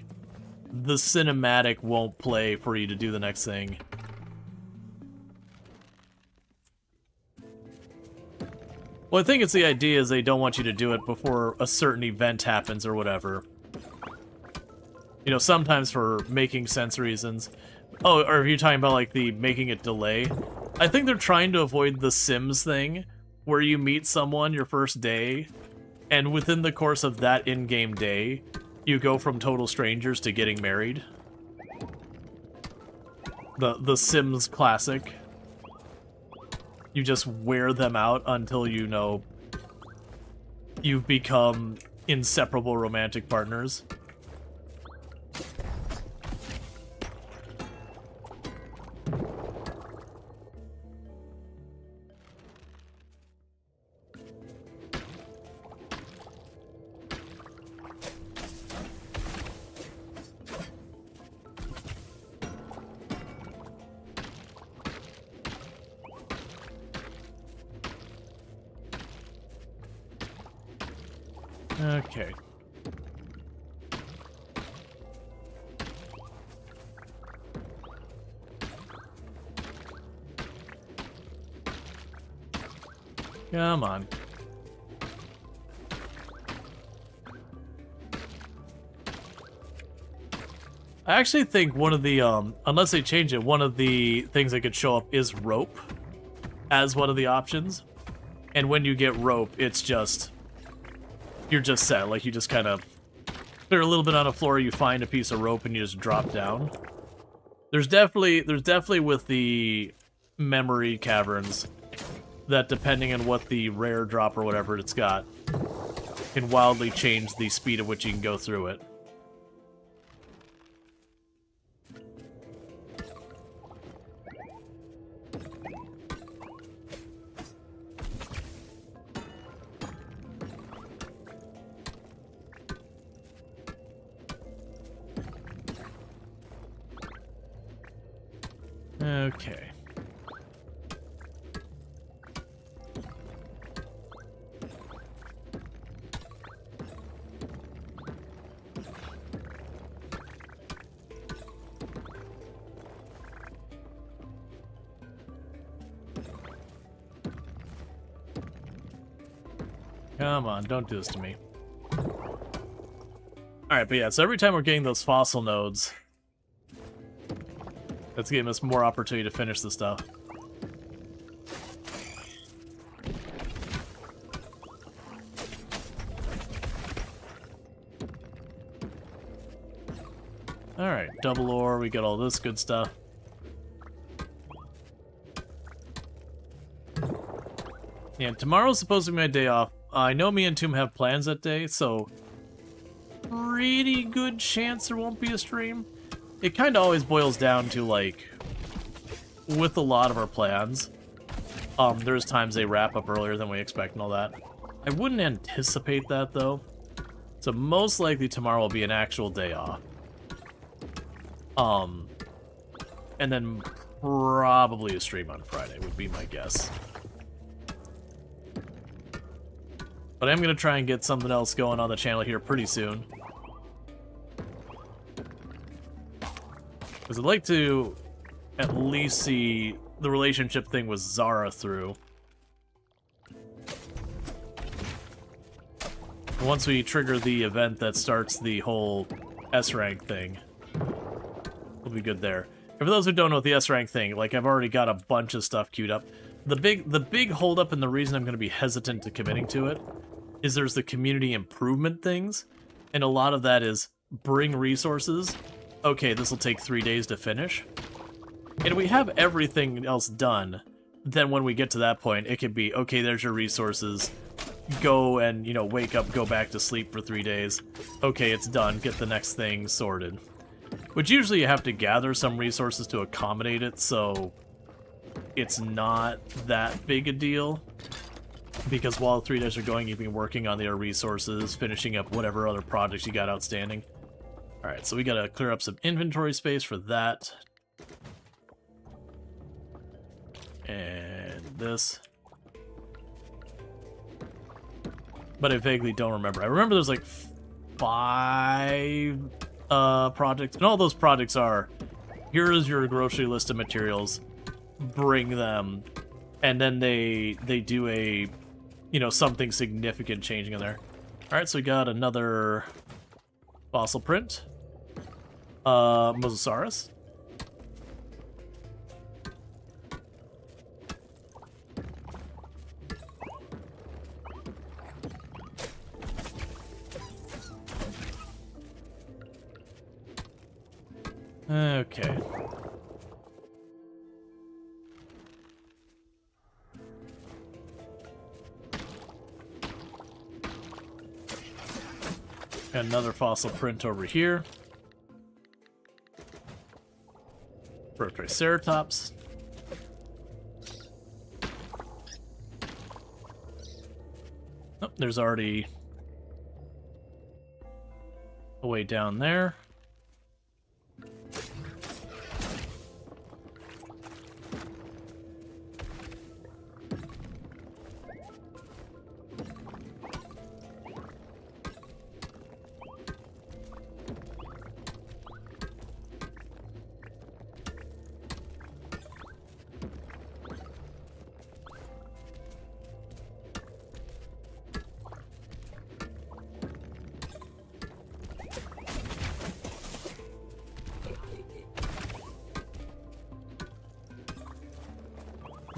the cinematic won't play for you to do the next thing. Well, I think it's the idea is they don't want you to do it before a certain event happens or whatever. You know, sometimes for making sense reasons. Oh, or are you talking about, like, the making it delay? I think they're trying to avoid the Sims thing, where you meet someone your first day, and within the course of that in-game day, you go from total strangers to getting married. The Sims classic. You just wear them out until you know you've become inseparable romantic partners. Okay. Come on. I actually think one of the, unless they change it, one of the things that could show up is rope as one of the options. And when you get rope, it's just, you're just set. Like, you just kind of clear a little bit on the floor, you find a piece of rope, and you just drop down. There's definitely with the memory caverns that, depending on what the rare drop or whatever it's got, can wildly change the speed at which you can go through it. Okay. Come on, don't do this to me. Alright, but yeah, so every time we're getting those fossil nodes, that's giving us more opportunity to finish the stuff. Alright, double ore, we got all this good stuff. Yeah, tomorrow's supposed to be my day off. I know me and Tomb have plans that day, so pretty good chance there won't be a stream. It kind of always boils down to, like, with a lot of our plans, there's times they wrap up earlier than we expect and all that. I wouldn't anticipate that, though. So most likely tomorrow will be an actual day off. And then probably a stream on Friday would be my guess. But I'm going to try and get something else going on the channel here pretty soon. Because I'd like to at least see the relationship thing with Zara through. Once we trigger the event that starts the whole S-rank thing, we'll be good there. And for those who don't know the S-rank thing, like, I've already got a bunch of stuff queued up. The big holdup and the reason I'm going to be hesitant to committing to it is there's the community improvement things, and a lot of that is bring resources. Okay, this will take 3 days to finish. And we have everything else done, then when we get to that point, it could be, okay, there's your resources. Go and, you know, wake up, go back to sleep for 3 days. Okay, it's done. Get the next thing sorted. Which usually you have to gather some resources to accommodate it, so it's not that big a deal. Because while 3 days are going, you've been working on their resources, finishing up whatever other projects you got outstanding. Alright, so we gotta clear up some inventory space for that. And this. But I vaguely don't remember. I remember there's like 5 projects, and all those projects are, here is your grocery list of materials, bring them, and then they do a, you know, something significant changing in there. Alright, so we got another fossil print. Mosasaurus. Okay. Got another fossil print over here. For a Triceratops. Oh, there's already a way down there.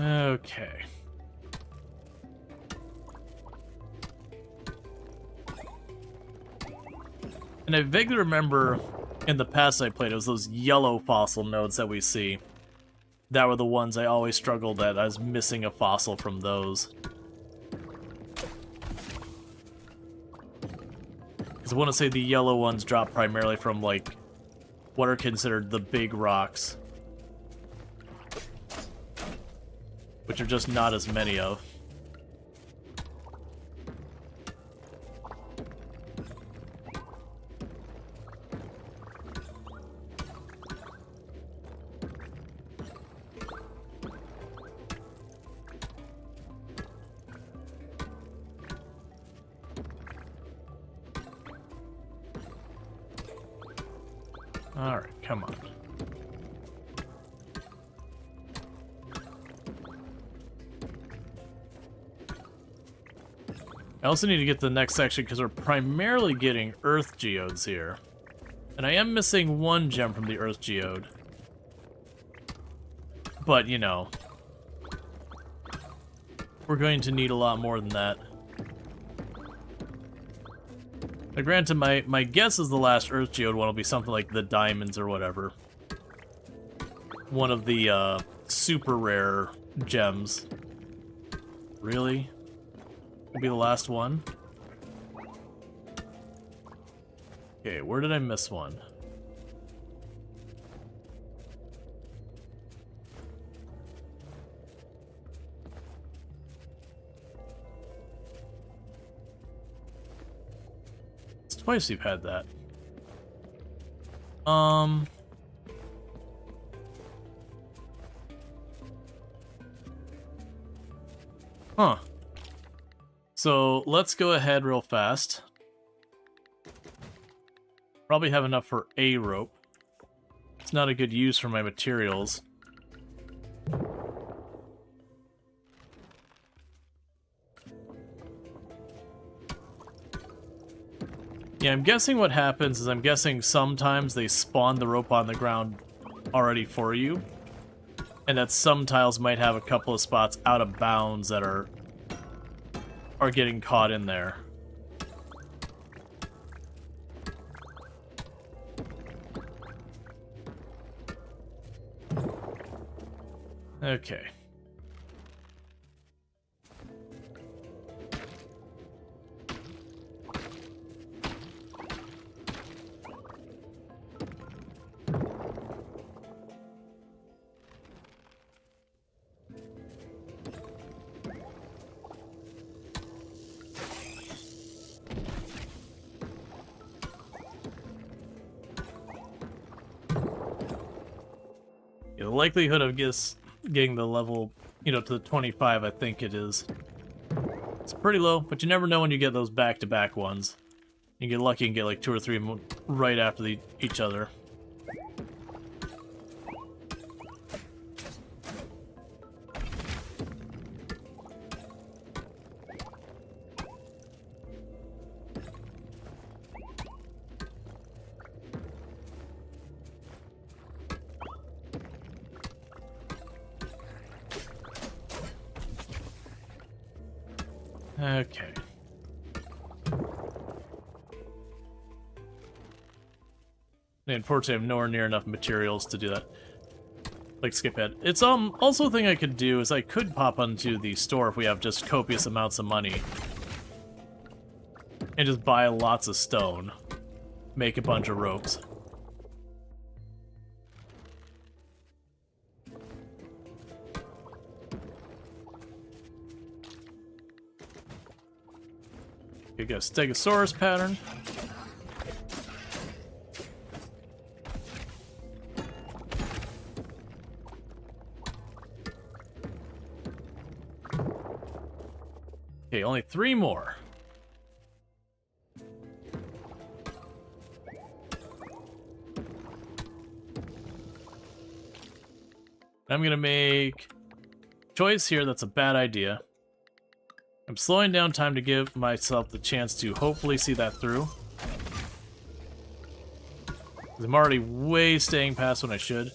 Okay. And I vaguely remember in the past I played, it was those yellow fossil nodes that we see. That were the ones I always struggled at. I was missing a fossil from those. Because I want to say the yellow ones drop primarily from, like, what are considered the big rocks. Which are just not as many of. Alright, come on. I also need to get to the next section because we're primarily getting Earth Geodes here. And I am missing one gem from the Earth Geode. But, you know, we're going to need a lot more than that. Now, granted, my guess is the last Earth Geode one will be something like the diamonds or whatever. One of the super rare gems. Really? Will be the last one? Okay, where did I miss one? It's twice you've had that. Huh. So, let's go ahead real fast. Probably have enough for a rope. It's not a good use for my materials. Yeah, I'm guessing what happens is I'm guessing sometimes they spawn the rope on the ground already for you. And that some tiles might have a couple of spots out of bounds that are getting caught in there. Okay. The likelihood of getting the level, you know, to the 25, I think it is. It's pretty low, but you never know when you get those back-to-back ones. You get lucky and get like 2 or 3 right after each other. Okay. Unfortunately, I have nowhere near enough materials to do that. Like, skip ahead. It's also a thing I could do is I could pop onto the store if we have just copious amounts of money. And just buy lots of stone. Make a bunch of ropes. You got a Stegosaurus pattern. Okay, only 3 more. I'm gonna make a choice here that's a bad idea. I'm slowing down time to give myself the chance to hopefully see that through. I'm already way staying past when I should.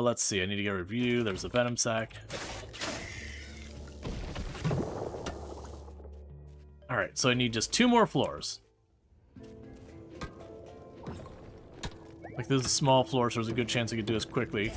Let's see. I need to get a review. There's a venom sac. Alright, so I need just 2 more floors. Like, this is a small floor, so there's a good chance I could do this quickly.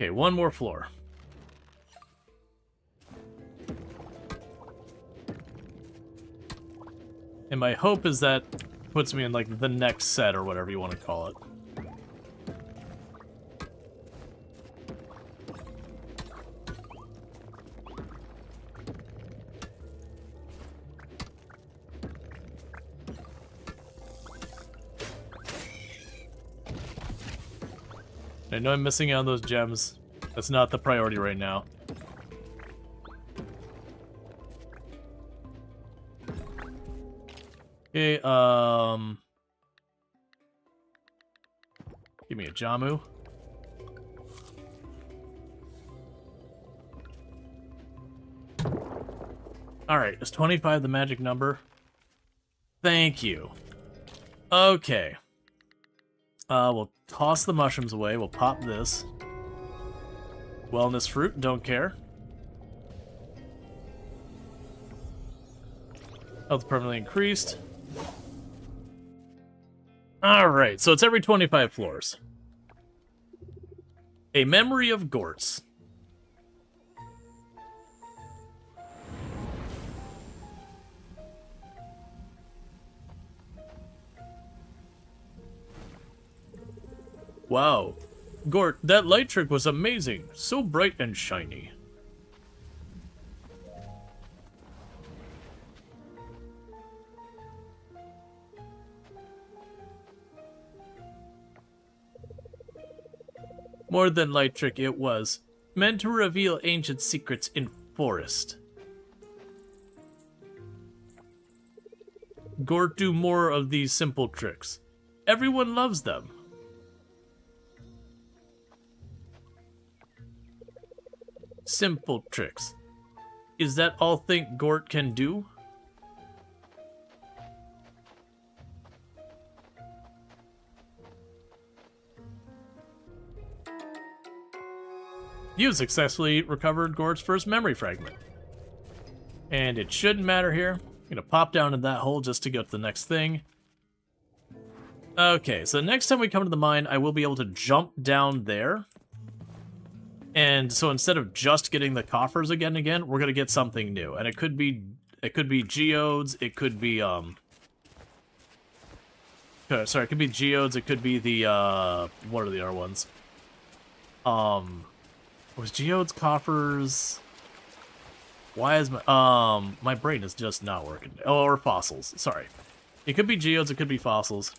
Okay, 1 more floor. And my hope is that puts me in, like, the next set, or whatever you want to call it. I know I'm missing out on those gems. That's not the priority right now. Okay, give me a Jamu. Alright, is 25 the magic number? Thank you. Okay. We'll toss the mushrooms away. We'll pop this. Wellness fruit, don't care. Health permanently increased. Alright, so it's every 25 floors. A memory of Gort's. Wow. Gort, that light trick was amazing. So bright and shiny. More than light trick it was. Meant to reveal ancient secrets in forest. Gort, do more of these simple tricks. Everyone loves them. Simple tricks. Is that all think Gort can do? You successfully recovered Gort's first memory fragment. And it shouldn't matter here. I'm gonna pop down in that hole just to go to the next thing. Okay, so next time we come to the mine, I will be able to jump down there. And so instead of just getting the coffers again and again, we're gonna get something new. And it could be geodes, it could be sorry, it could be geodes, it could be the what are the other ones? Was geodes coffers? Why is my brain is just not working. Oh, or fossils, sorry. It could be geodes, it could be fossils.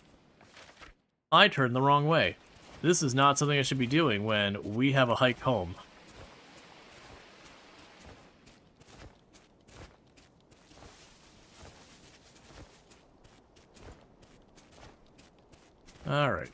I turned the wrong way. This is not something I should be doing when we have a hike home. Alright.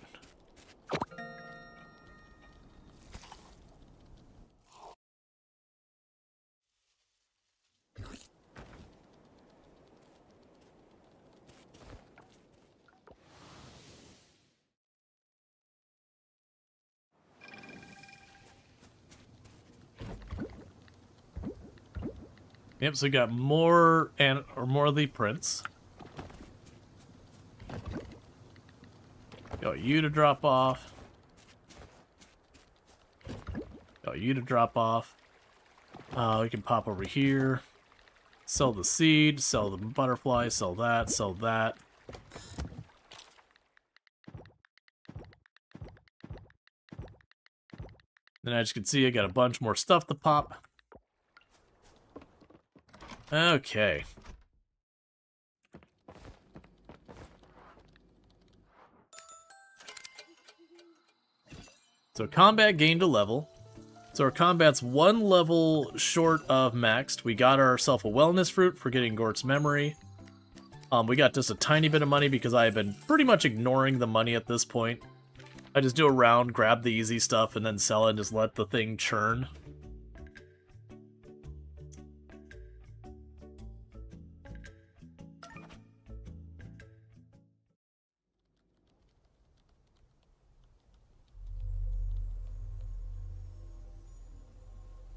Yep, so we got more of the prints. Got you to drop off. Got you to drop off. We can pop over here. Sell the seed, sell the butterfly, sell that, sell that. Then as you can see, I got a bunch more stuff to pop. Okay. So combat gained a level. So our combat's 1 level short of maxed. We got ourselves a wellness fruit for getting Gort's memory. We got just a tiny bit of money because I've been pretty much ignoring the money at this point. I just do a round, grab the easy stuff, and then sell it and just let the thing churn.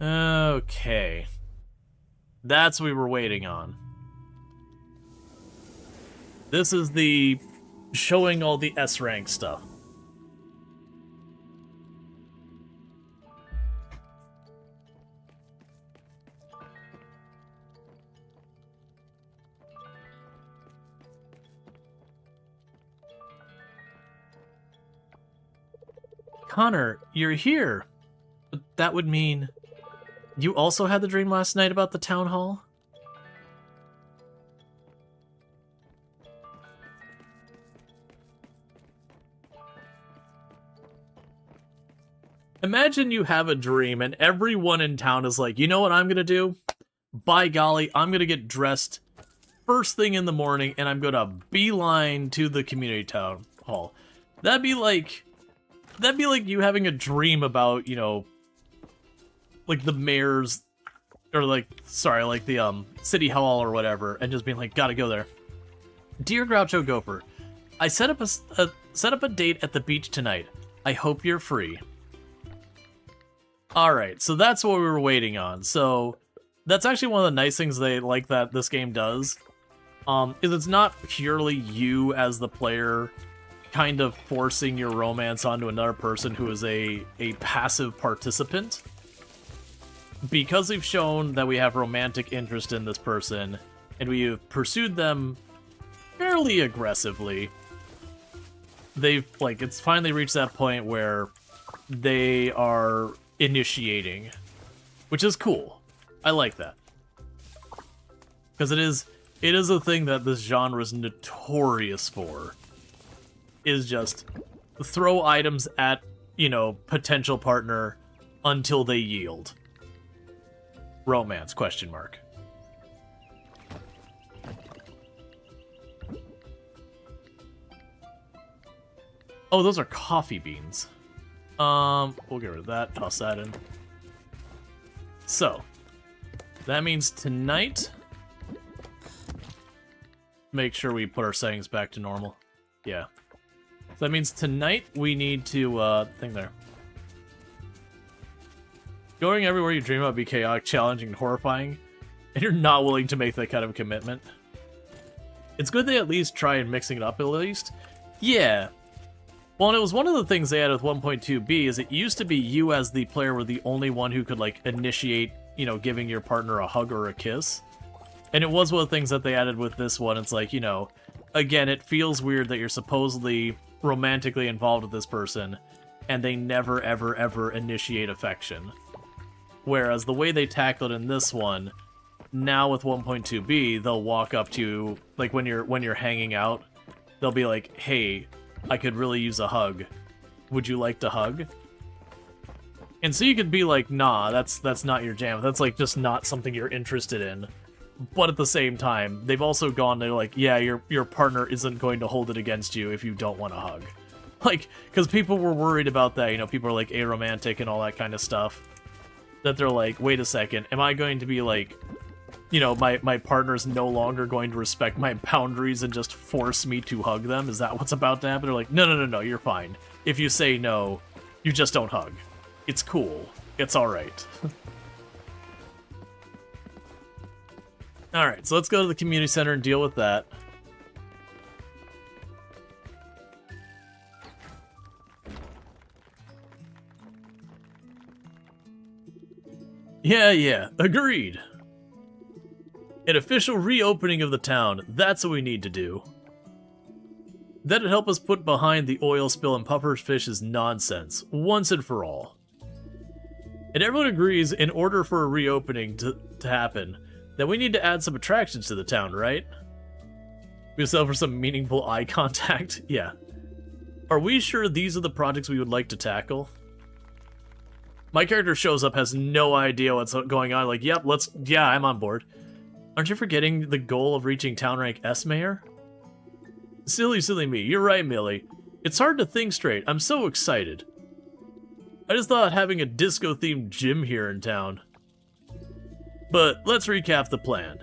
Okay. That's what we were waiting on. This is the showing all the S rank stuff. Connor, you're here. But that would mean you also had the dream last night about the town hall? Imagine you have a dream and everyone in town is like, you know what I'm gonna do? By golly, I'm gonna get dressed first thing in the morning and I'm gonna beeline to the community town hall. That'd be like you having a dream about, you know, like the mayor's, or like, sorry, like the city hall or whatever, and just being like, gotta go there. Dear Groucho Gopher, I set up a date at the beach tonight. I hope you're free. Alright, so that's what we were waiting on. So that's actually one of the nice things they like that this game does. Is it's not purely you as the player kind of forcing your romance onto another person who is a passive participant. Because we've shown that we have romantic interest in this person, and we have pursued them fairly aggressively, they've, like, it's finally reached that point where they are initiating, which is cool. I like that. Because it is a thing that this genre is notorious for, is just throw items at, you know, potential partner until they yield. Romance, question mark. Oh, those are coffee beans. We'll get rid of that, toss that in. So, that means tonight, make sure we put our settings back to normal. Yeah. So that means tonight we need to, thing there. Going everywhere you dream about be chaotic, challenging, and horrifying, and you're not willing to make that kind of commitment. It's good they at least try and mixing it up at least. Yeah. Well, and it was one of the things they added with 1.2b is it used to be you as the player were the only one who could, like, initiate, you know, giving your partner a hug or a kiss. And it was one of the things that they added with this one. It's like, you know, again, it feels weird that you're supposedly romantically involved with this person, and they never, ever, ever initiate affection. Whereas the way they tackle it in this one, now with 1.2b, they'll walk up to you, like when you're hanging out, they'll be like, hey, I could really use a hug. Would you like to hug? And so you could be like, nah, that's not your jam. That's like just not something you're interested in. But at the same time, they've also gone, they're like, yeah, your partner isn't going to hold it against you if you don't want to hug. Like, because people were worried about that, you know, people are like aromantic and all that kind of stuff. That they're like, wait a second, am I going to be like, you know, my partner's no longer going to respect my boundaries and just force me to hug them? Is that what's about to happen? They're like, no, you're fine. If you say no, you just don't hug. It's cool. It's alright. Alright, so let's go to the community center and deal with that. Yeah, agreed. An official reopening of the town, that's what we need to do. That'd help us put behind the oil spill and pufferfish's nonsense, once and for all. And everyone agrees, in order for a reopening to happen, that we need to add some attractions to the town, right? We sell for some meaningful eye contact? Yeah. Are we sure these are the projects we would like to tackle? My character shows up, has no idea what's going on, like, yep, yeah, I'm on board. Aren't you forgetting the goal of reaching town rank S, Mayor? Silly, silly me. You're right, Millie. It's hard to think straight. I'm so excited. I just thought having a disco-themed gym here in town. But let's recap the plan.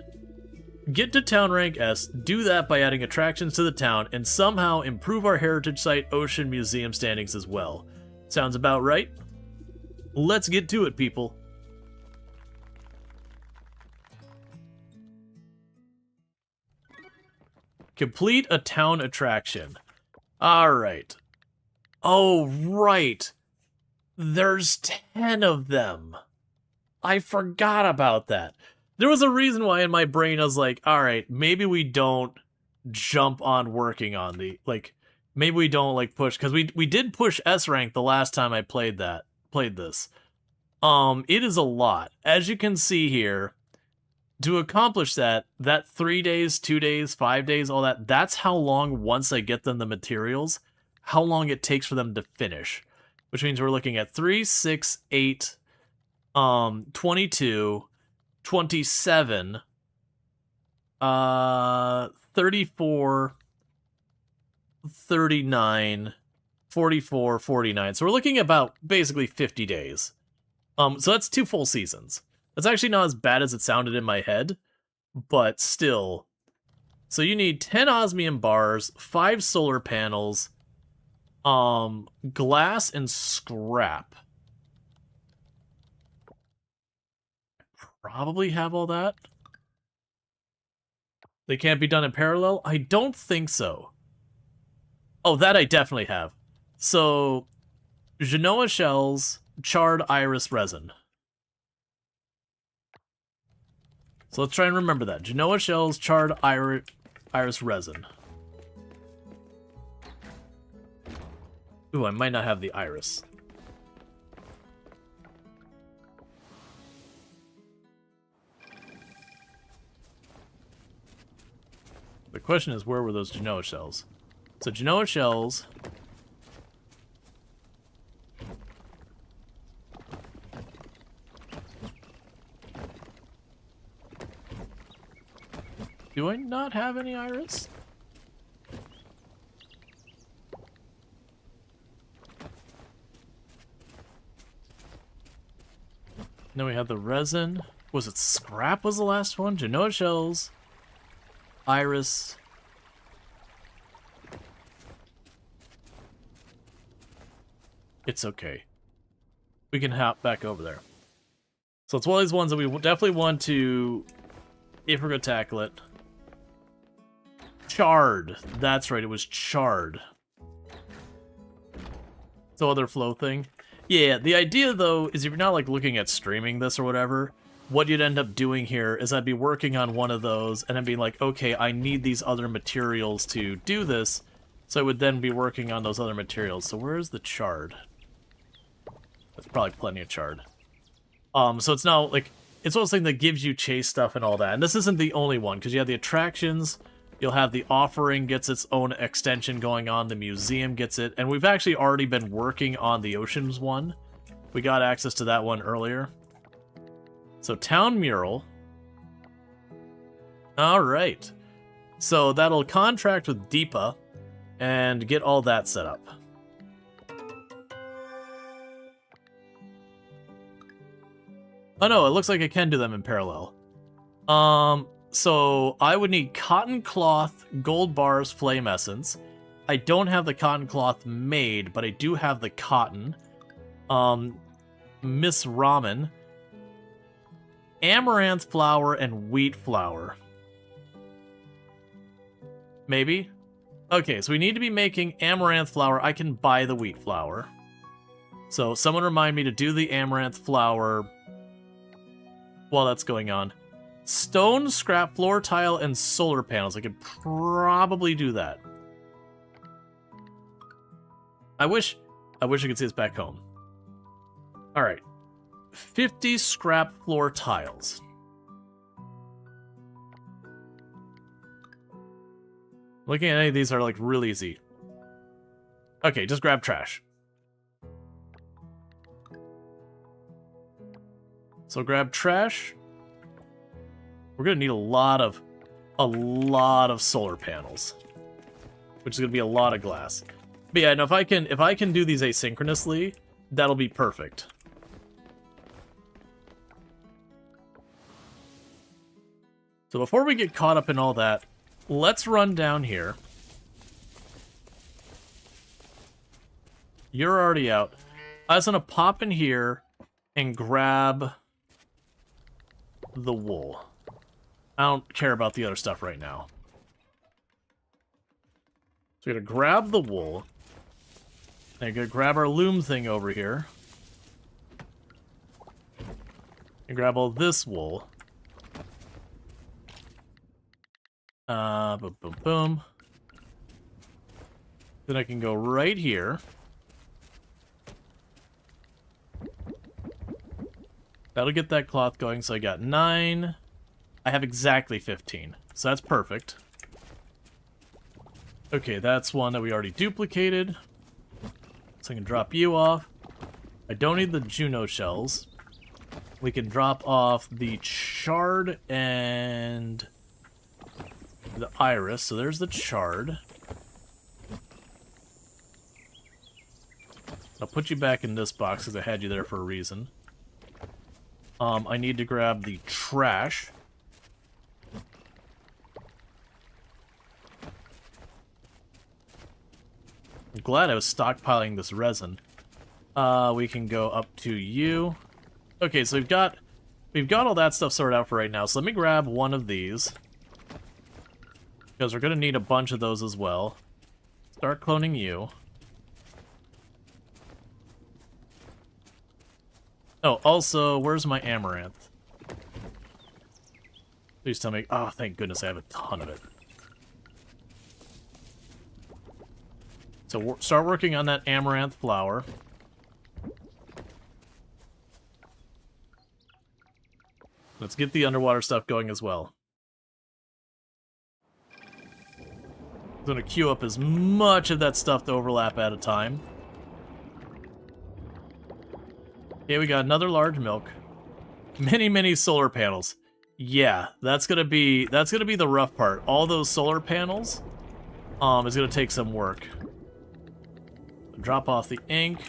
Get to town rank S, do that by adding attractions to the town, and somehow improve our heritage site Ocean Museum standings as well. Sounds about right? Let's get to it, people. Complete a town attraction. Alright. Oh, right. There's 10 of them. I forgot about that. There was a reason why in my brain I was like, alright, maybe we don't jump on working on the, like, maybe we don't, like, push, because we did push S rank the last time I played this. It is a lot. As you can see here, to accomplish that 3 days, 2 days, 5 days, all that, that's how long, once I get them the materials, how long it takes for them to finish. Which means we're looking at 3, 6, 8, 22, 27, 34, 39, 44, 49. So we're looking at about basically 50 days. So that's 2 full seasons. That's actually not as bad as it sounded in my head, but still. So you need 10 osmium bars, 5 solar panels, glass and scrap. Probably have all that. They can't be done in parallel? I don't think so. Oh, that I definitely have. So, Genoa shells, charred iris resin. So let's try and remember that. Genoa shells, charred iris resin. Ooh, I might not have the iris. The question is, where were those Genoa shells? So Genoa shells... Do I not have any iris? Then we have the resin. Was it scrap was the last one? Genoa shells. Iris. It's okay. We can hop back over there. So it's one of these ones that we definitely want to, if we're going to tackle it. Charred. That's right, it was charred. So other flow thing. Yeah, the idea, though, is if you're not, like, looking at streaming this or whatever, what you'd end up doing here is I'd be working on one of those, and then being like, okay, I need these other materials to do this, so I would then be working on those other materials. So where's the charred? That's probably plenty of charred. So it's now, like, it's one of those things that gives you chase stuff and all that, and this isn't the only one, because you have the attractions, you'll have the offering gets its own extension going on, the museum gets it, and we've actually already been working on the oceans one. We got access to that one earlier. So town mural. Alright. So that'll contract with Deepa and get all that set up. Oh no, it looks like I can do them in parallel. So I would need cotton cloth, gold bars, flame essence. I don't have the cotton cloth made, but I do have the cotton. Miss Ramen. Amaranth flour and wheat flour. Maybe? Okay, so we need to be making amaranth flour. I can buy the wheat flour. So someone remind me to do the amaranth flour while that's going on. Stone, scrap, floor tile, and solar panels. I could probably do that. I wish I could see this back home. Alright. 50 scrap floor tiles. Looking at any of these are like real easy. Okay, just grab trash. So grab trash. we're gonna need a lot of solar panels, which is gonna be a lot of glass. But yeah, no, if I can do these asynchronously, that'll be perfect. So before we get caught up in all that, let's run down here. You're already out. I was gonna pop in here and grab the wool. I don't care about the other stuff right now. So we're gonna grab the wool. And gonna grab our loom thing over here. And grab all this wool. Boom, boom, boom. Then I can go right here. That'll get that cloth going, so I got 9. I have exactly 15, so that's perfect. Okay, that's one that we already duplicated. So I can drop you off. I don't need the Juno shells. We can drop off the Chard and the Iris. So there's the Chard. I'll put you back in this box because I had you there for a reason. I need to grab the trash. I'm glad I was stockpiling this resin. We can go up to you. Okay, so we've got all that stuff sorted out for right now. So let me grab one of these, because we're gonna need a bunch of those as well. Start cloning you. Oh, also, where's my amaranth? Please tell me. Oh, thank goodness I have a ton of it. So start working on that amaranth flower. Let's get the underwater stuff going as well. I'm going to queue up as much of that stuff to overlap at a time. Okay, we got another large milk. Many solar panels. Yeah, that's gonna be the rough part. All those solar panels is gonna take some work. Drop off the ink.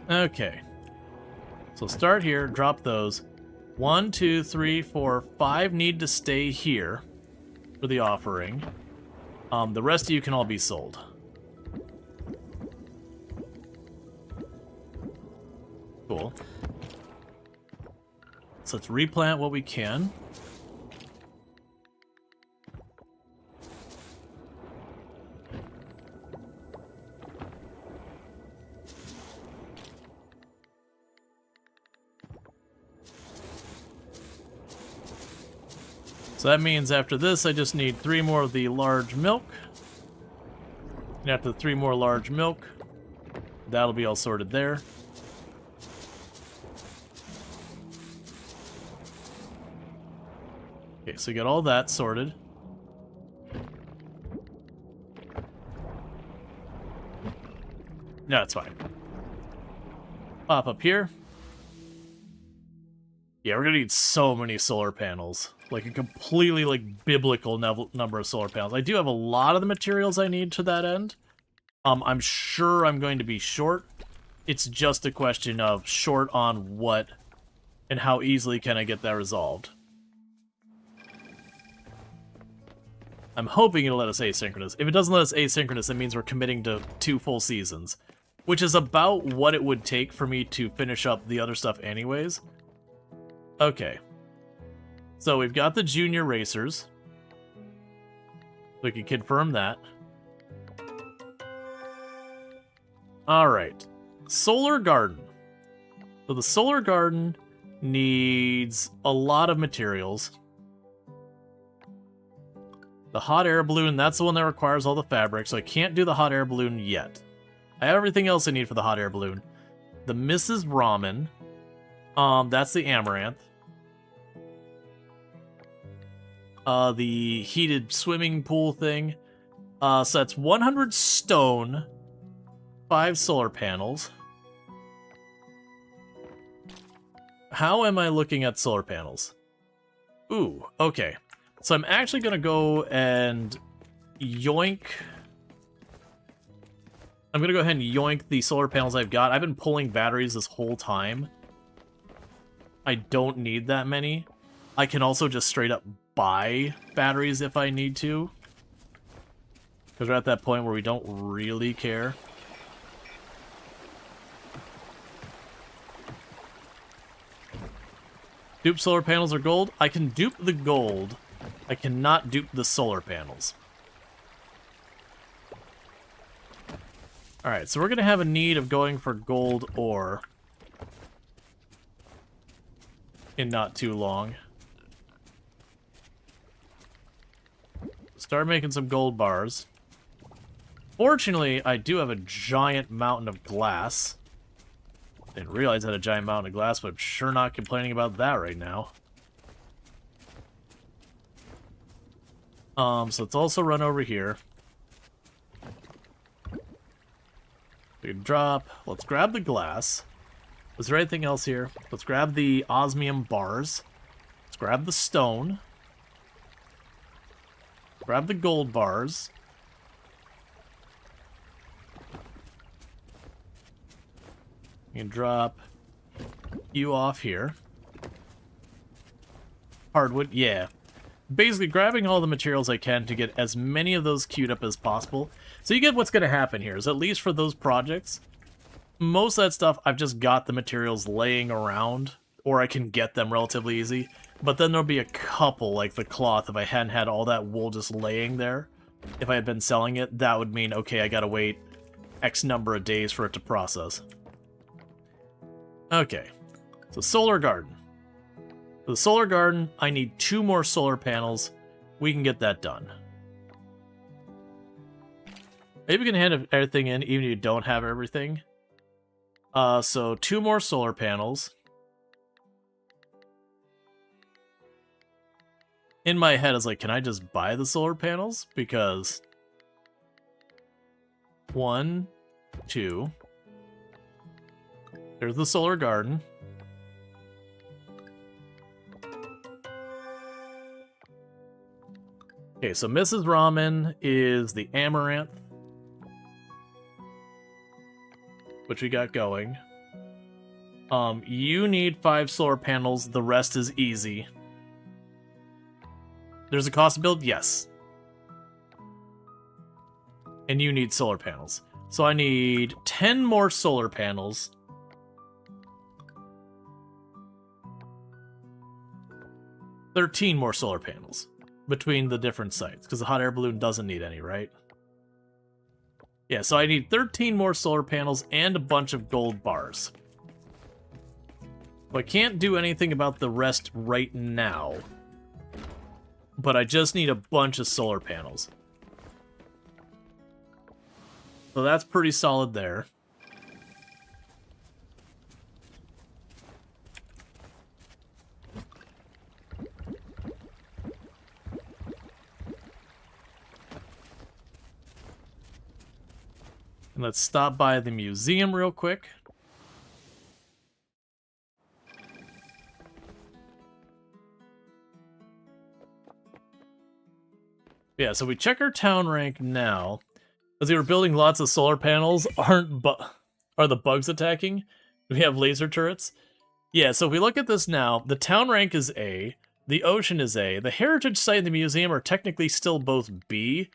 Okay. So start here, drop those. 1, 2, 3, 4, 5 need to stay here for the offering. The rest of you can all be sold. Cool. So let's replant what we can. So that means after this, I just need 3 more of the large milk. And after the 3 more large milk, that'll be all sorted there. Okay, so we got all that sorted. No, it's fine. Pop up here. Yeah, we're gonna need so many solar panels. Like a completely, like, biblical number of solar panels. I do have a lot of the materials I need to that end. I'm sure I'm going to be short. It's just a question of short on what and how easily can I get that resolved. I'm hoping it'll let us asynchronous. If it doesn't let us asynchronous, that means we're committing to 2 full seasons, which is about what it would take for me to finish up the other stuff anyways. Okay. So we've got the junior racers. We can confirm that. Alright. Solar garden. So the solar garden needs a lot of materials. The hot air balloon, that's the one that requires all the fabric, so I can't do the hot air balloon yet. I have everything else I need for the hot air balloon. The Mrs. Ramen. That's the amaranth. The heated swimming pool thing. So that's 100 stone, 5 solar panels. How am I looking at solar panels? Ooh, okay. So I'm actually going to go and yoink. I'm going to go ahead and yoink the solar panels I've got. I've been pulling batteries this whole time. I don't need that many. I can also just straight up buy batteries if I need to. Because we're at that point where we don't really care. Dupe solar panels or gold? I can dupe the gold. I cannot dupe the solar panels. Alright, so we're going to have a need of going for gold ore in not too long. Start making some gold bars. Fortunately, I do have a giant mountain of glass. Didn't realize I had a giant mountain of glass, but I'm sure not complaining about that right now. So let's also run over here. We can drop. Let's grab the glass. Is there anything else here? Let's grab the osmium bars. Let's grab the stone. Grab the gold bars. You can drop you off here. Hardwood, yeah. Basically grabbing all the materials I can to get as many of those queued up as possible. So you get what's going to happen here, is at least for those projects, most of that stuff I've just got the materials laying around, or I can get them relatively easy. But then there'll be a couple, like the cloth, if I hadn't had all that wool just laying there. If I had been selling it, that would mean, okay, I gotta wait X number of days for it to process. Okay, so solar garden. For the solar garden, I need 2 more solar panels. We can get that done. Maybe we can hand everything in, even if you don't have everything. So 2 more solar panels. In my head, I was like, can I just buy the solar panels? Because 1, 2. There's the solar garden. Okay, so Mrs. Ramen is the amaranth, which we got going. You need 5 solar panels. The rest is easy. There's a cost to build? Yes. And you need solar panels. So I need 10 more solar panels. $13 more solar panels between the different sites, because the hot air balloon doesn't need any, right? Yeah, so I need 13 more solar panels and a bunch of gold bars. So I can't do anything about the rest right now, but I just need a bunch of solar panels. So that's pretty solid there. And let's stop by the museum real quick. Yeah, so we check our town rank now. As we were building lots of solar panels, are the bugs attacking? Do we have laser turrets? Yeah, so if we look at this now, the town rank is A, the ocean is A, the heritage site and the museum are technically still both B,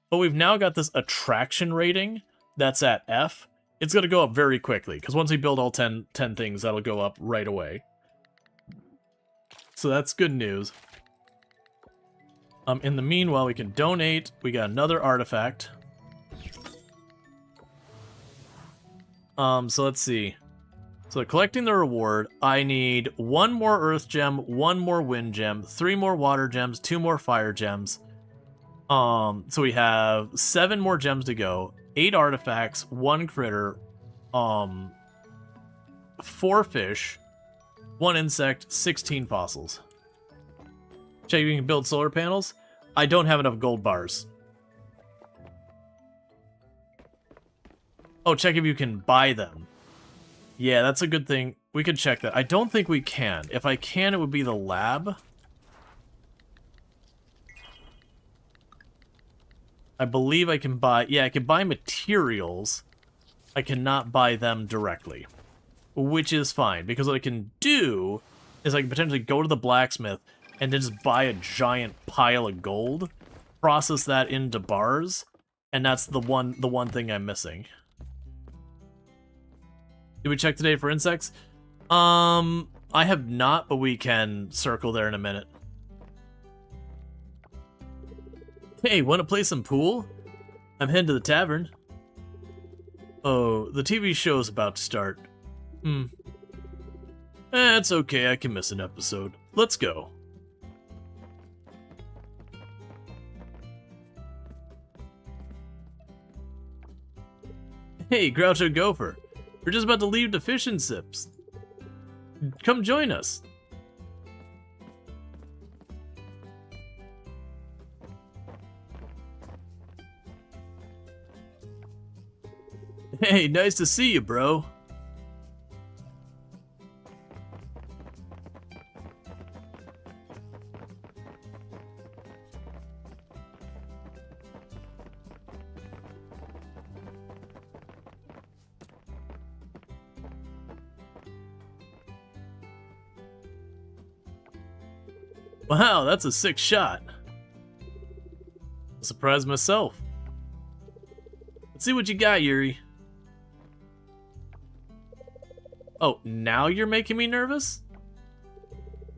but we've now got this attraction rating that's at F. It's going to go up very quickly, because once we build all 10 things, that'll go up right away. So that's good news. In the meanwhile, we can donate. We got another artifact. So let's see. So collecting the reward, I need 1 more earth gem, 1 more wind gem, 3 more water gems, 2 more fire gems. So we have 7 more gems to go, 8 artifacts, 1 critter, 4 fish, 1 insect, 16 fossils. Check if you can build solar panels. I don't have enough gold bars. Oh, check if you can buy them. Yeah, that's a good thing. We could check that. I don't think we can. If I can, it would be the lab. I believe I can buy... Yeah, I can buy materials. I cannot buy them directly. Which is fine, because what I can do is I can potentially go to the blacksmith and then just buy a giant pile of gold, process that into bars, and that's the one thing I'm missing. Did we check today for insects? I have not, but we can circle there in a minute. Hey, want to play some pool? I'm heading to the tavern. Oh, the TV show's about to start. It's okay, I can miss an episode. Let's go. Hey, Groucho Gopher. We're just about to leave to Fish and Sips. Come join us. Hey, nice to see you, bro. Wow, that's a sick shot. I'm surprised myself. Let's see what you got, Yuri. Oh, now you're making me nervous?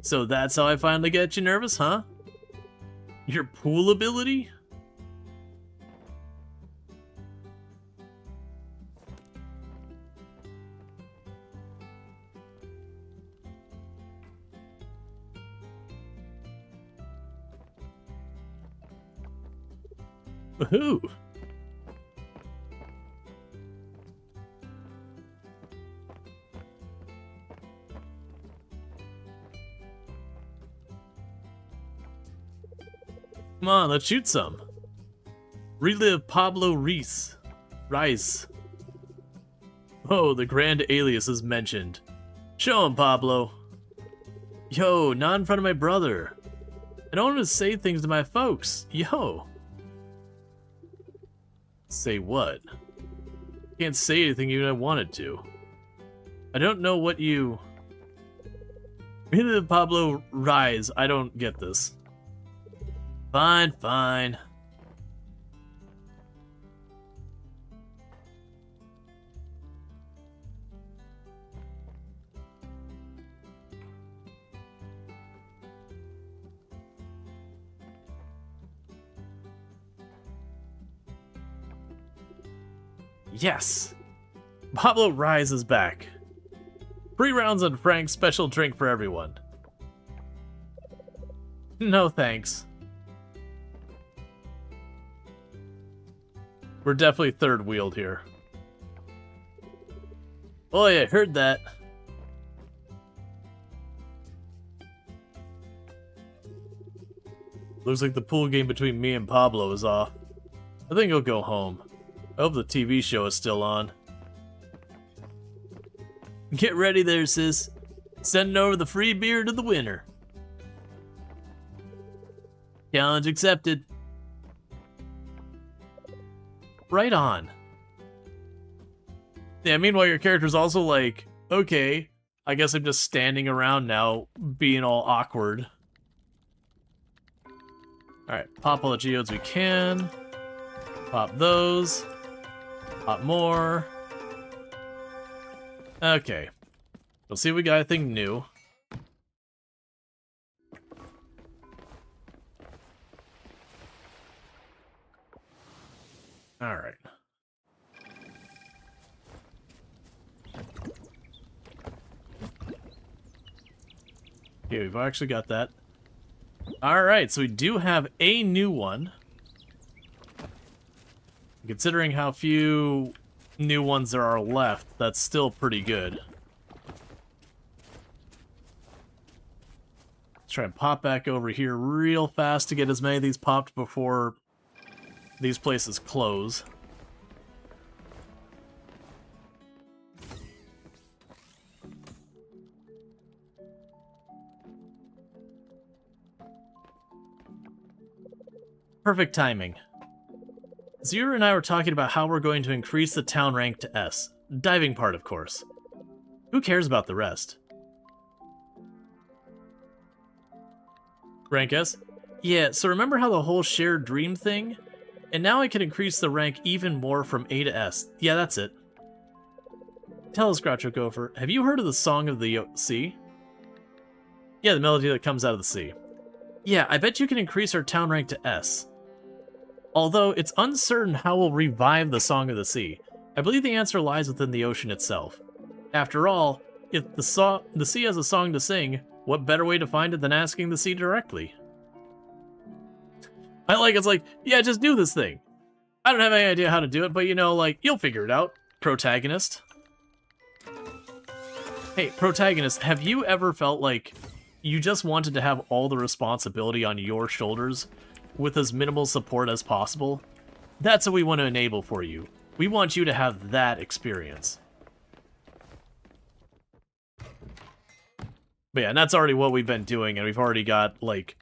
So that's how I finally get you nervous, huh? Your pool ability? Woohoo! Come on, let's shoot some. Relive Pablo Rice. Oh, the grand alias is mentioned. Show him, Pablo. Yo, not in front of my brother. I don't want to say things to my folks. Yo. Say what? Can't say anything even if I wanted to. I don't know what you... Relive Pablo Rise. I don't get this. Fine, fine. Yes! Pablo Rise is back. 3 rounds on Frank's special drink for everyone. No thanks. We're definitely third wheeled here. Oh yeah, I heard that. Looks like the pool game between me and Pablo is off. I think he'll go home. I hope the TV show is still on. Get ready there, sis. Sending over the free beer to the winner. Challenge accepted. Right on. Yeah, meanwhile your character's also like, okay, I guess I'm just standing around now, being all awkward. Alright, pop all the geodes we can. Pop those. Pop more. Okay. Let's see if we got anything new. Alright. Okay, we've actually got that. Alright, so we do have a new one. Considering how few new ones there are left, that's still pretty good. try and pop back over here real fast to get as many of these popped before these places close. Perfect timing. Zero and I were talking about how we're going to increase the town rank to S. Diving part, of course. Who cares about the rest? Rank S? Yeah, so remember how the whole shared dream thing? And now I can increase the rank even more from A to S. Yeah, that's it. Tell us, Groucho Gopher, have you heard of the Song of the Sea? Yeah, the melody that comes out of the sea. Yeah, I bet you can increase our town rank to S. Although it's uncertain how we'll revive the Song of the Sea. I believe the answer lies within the ocean itself. After all, if the sea has a song to sing, what better way to find it than asking the sea directly? It's like, yeah, just do this thing. I don't have any idea how to do it, but you know, like, you'll figure it out, protagonist. Hey, protagonist, have you ever felt like you just wanted to have all the responsibility on your shoulders with as minimal support as possible? That's what we want to enable for you. We want you to have that experience. But yeah, and that's already what we've been doing, and we've already got, like,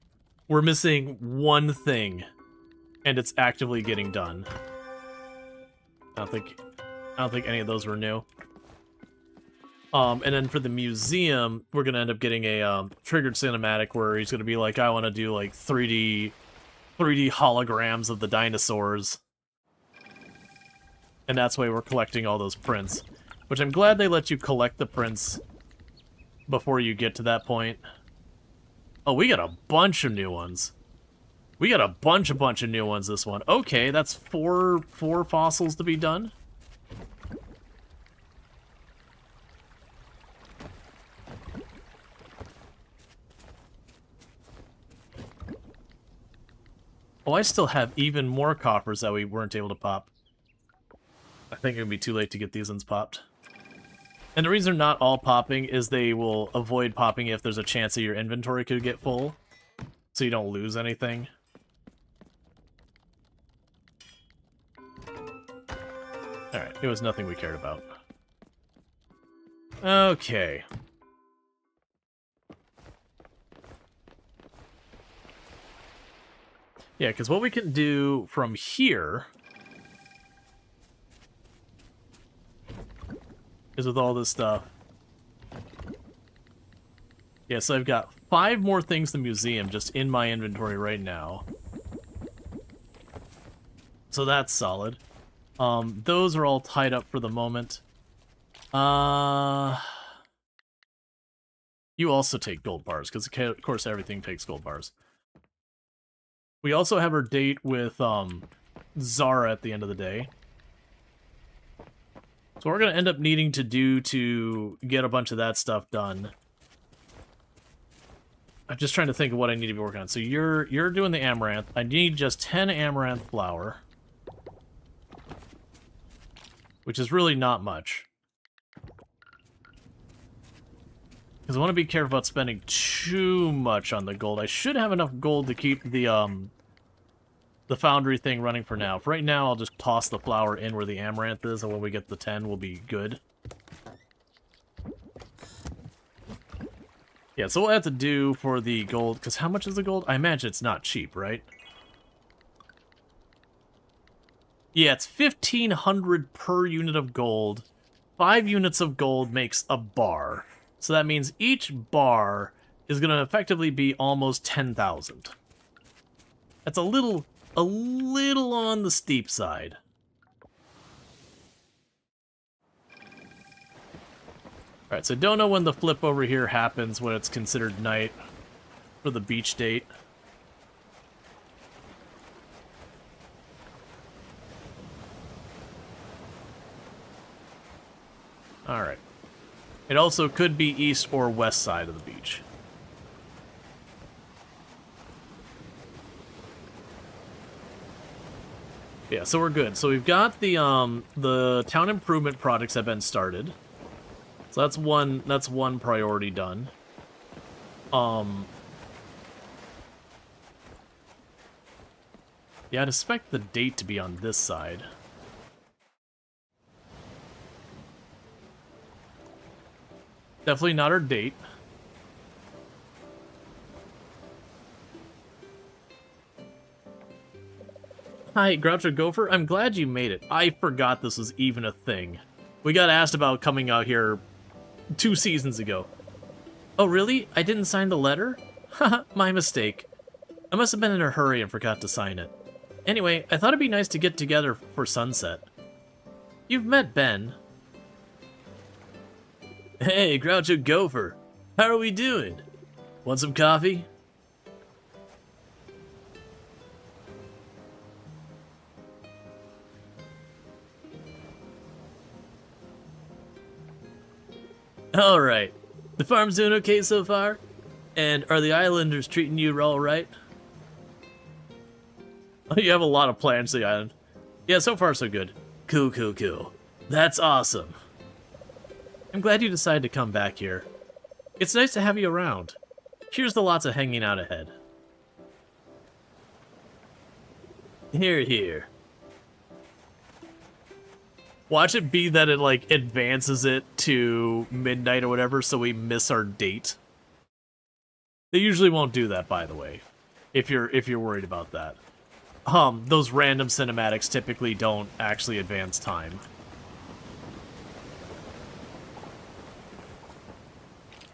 we're missing one thing, and it's actively getting done. I don't think any of those were new. And then for the museum, we're gonna end up getting a triggered cinematic where he's gonna be like, I want to do like 3D holograms of the dinosaurs, and that's why we're collecting all those prints. Which I'm glad they let you collect the prints before you get to that point. Oh, we got a bunch of new ones. We got a bunch of new ones this one. Okay, that's four fossils to be done. Oh, I still have even more coppers that we weren't able to pop. I think it would be too late to get these ones popped. And the reason they're not all popping is they will avoid popping if there's a chance that your inventory could get full, so you don't lose anything. Alright, it was nothing we cared about. Okay. Yeah, because what we can do from here is with all this stuff. Yeah, so I've got 5 more things in the museum just in my inventory right now. So that's solid. Those are all tied up for the moment. You also take gold bars, because of course everything takes gold bars. We also have our date with Zara at the end of the day. So we're going to end up needing to do to get a bunch of that stuff done. I'm just trying to think of what I need to be working on. So you're doing the amaranth. I need just 10 amaranth flour, which is really not much. Because I want to be careful about spending too much on the gold. I should have enough gold to keep the foundry thing running for now. For right now, I'll just toss the flour in where the amaranth is, and when we get the 10, we'll be good. Yeah, so what I have to do for the gold, because how much is the gold? I imagine it's not cheap, right? Yeah, it's 1,500 per unit of gold. 5 units of gold makes a bar. So that means each bar is going to effectively be almost 10,000. That's a little on the steep side. Alright, so I don't know when the flip over here happens, when it's considered night for the beach date. Alright. It also could be east or west side of the beach. Yeah, so we're good. So we've got the town improvement projects have been started. So that's one priority done. Yeah, I'd expect the date to be on this side. Definitely not our date. Hi, Groucho Gopher. I'm glad you made it. I forgot this was even a thing. We got asked about coming out here 2 seasons ago. Oh, really? I didn't sign the letter? Haha, my mistake. I must have been in a hurry and forgot to sign it. Anyway, I thought it'd be nice to get together for sunset. You've met Ben. Hey, Groucho Gopher. How are we doing? Want some coffee? Alright. The farm's doing okay so far? And are the islanders treating you all right? Oh, you have a lot of plans to the island. Yeah, so far so good. Cool, cool, cool. That's awesome. I'm glad you decided to come back here. It's nice to have you around. Here's to lots of hanging out ahead. Here, here. Watch it be that it, like, advances it to midnight or whatever, so we miss our date. They usually won't do that, by the way, if you're worried about that. Those random cinematics typically don't actually advance time.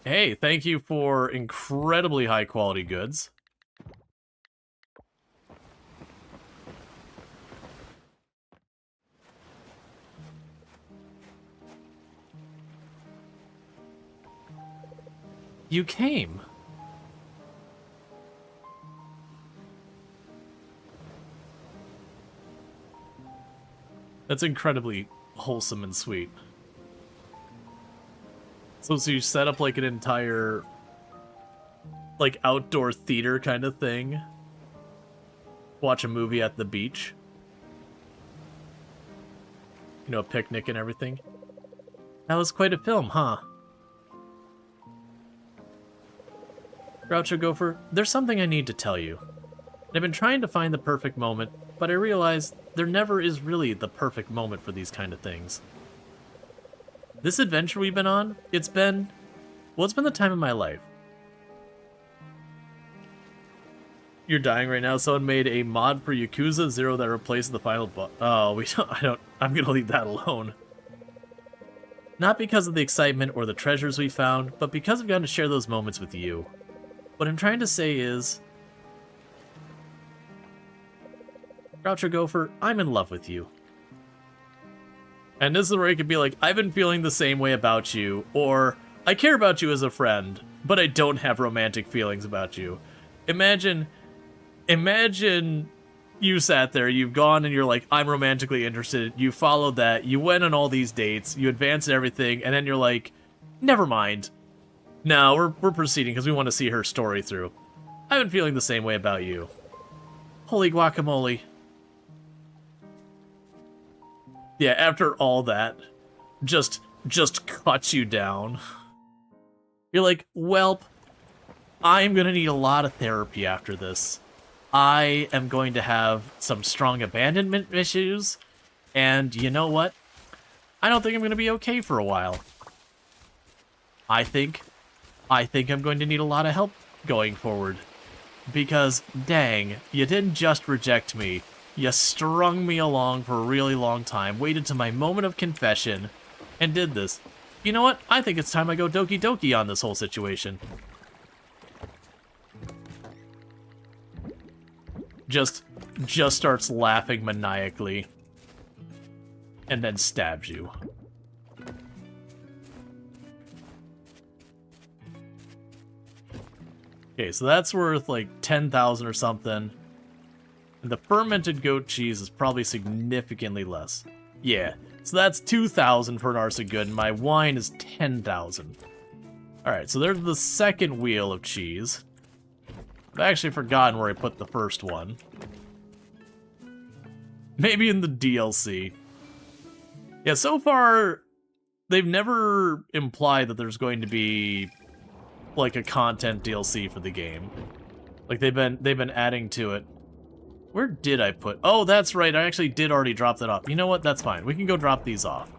Hey, thank you for incredibly high quality goods. You came. That's incredibly wholesome and sweet. So you set up like an entire, like, outdoor theater kind of thing. Watch a movie at the beach. You know, a picnic and everything. That was quite a film, huh? Groucho Gopher, there's something I need to tell you. I've been trying to find the perfect moment, but I realize there never is really the perfect moment for these kind of things. This adventure we've been on, it's been the time of my life. You're dying right now. Someone made a mod for Yakuza 0 that replaces the final boss. Oh, I'm gonna leave that alone. Not because of the excitement or the treasures we found, but because I've gotten to share those moments with you. What I'm trying to say is, Groucho Gopher, I'm in love with you. And this is where it could be like, I've been feeling the same way about you, or I care about you as a friend, but I don't have romantic feelings about you. Imagine you sat there, you've gone and you're like, I'm romantically interested, you followed that, you went on all these dates, you advanced everything, and then you're like, never mind. No, we're proceeding because we want to see her story through. I've been feeling the same way about you. Holy guacamole. Yeah, after all that, just cuts you down. You're like, welp, I'm gonna need a lot of therapy after this. I am going to have some strong abandonment issues, and you know what? I don't think I'm gonna be okay for a while. I think I'm going to need a lot of help going forward. Because, dang, you didn't just reject me. You strung me along for a really long time, waited to my moment of confession, and did this. You know what? I think it's time I go Doki Doki on this whole situation. Just starts laughing maniacally. And then stabs you. Okay, so that's worth like 10,000 or something. And the fermented goat cheese is probably significantly less. Yeah, so that's 2,000 for an arson good, and my wine is 10,000. Alright, so there's the second wheel of cheese. I've actually forgotten where I put the first one. Maybe in the DLC. Yeah, so far, they've never implied that there's going to be like a content DLC for the game. Like they've been adding to it. Where did I put... Oh, that's right. I actually did already drop that off. You know what? That's fine. We can go drop these off.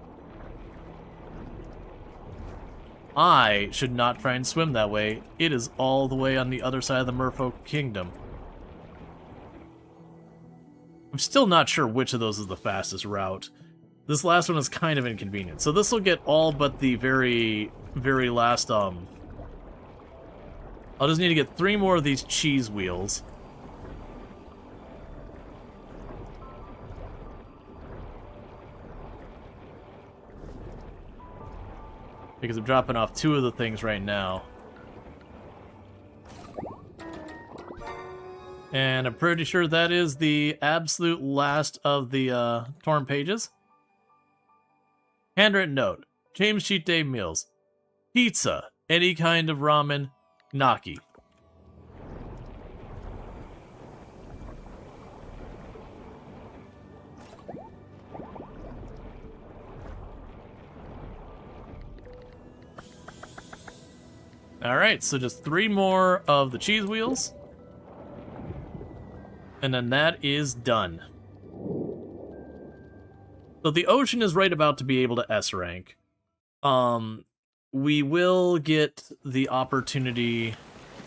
I should not try and swim that way. It is all the way on the other side of the Merfolk Kingdom. I'm still not sure which of those is the fastest route. This last one is kind of inconvenient. So this will get all but the very, very last, I'll just need to get 3 more of these cheese wheels. Because I'm dropping off 2 of the things right now. And I'm pretty sure that is the absolute last of the torn pages. Handwritten note. James cheat day meals. Pizza. Any kind of ramen. Gnocchi. Alright, so just 3 more of the cheese wheels. And then that is done. So the ocean is right about to be able to S rank. We will get the opportunity...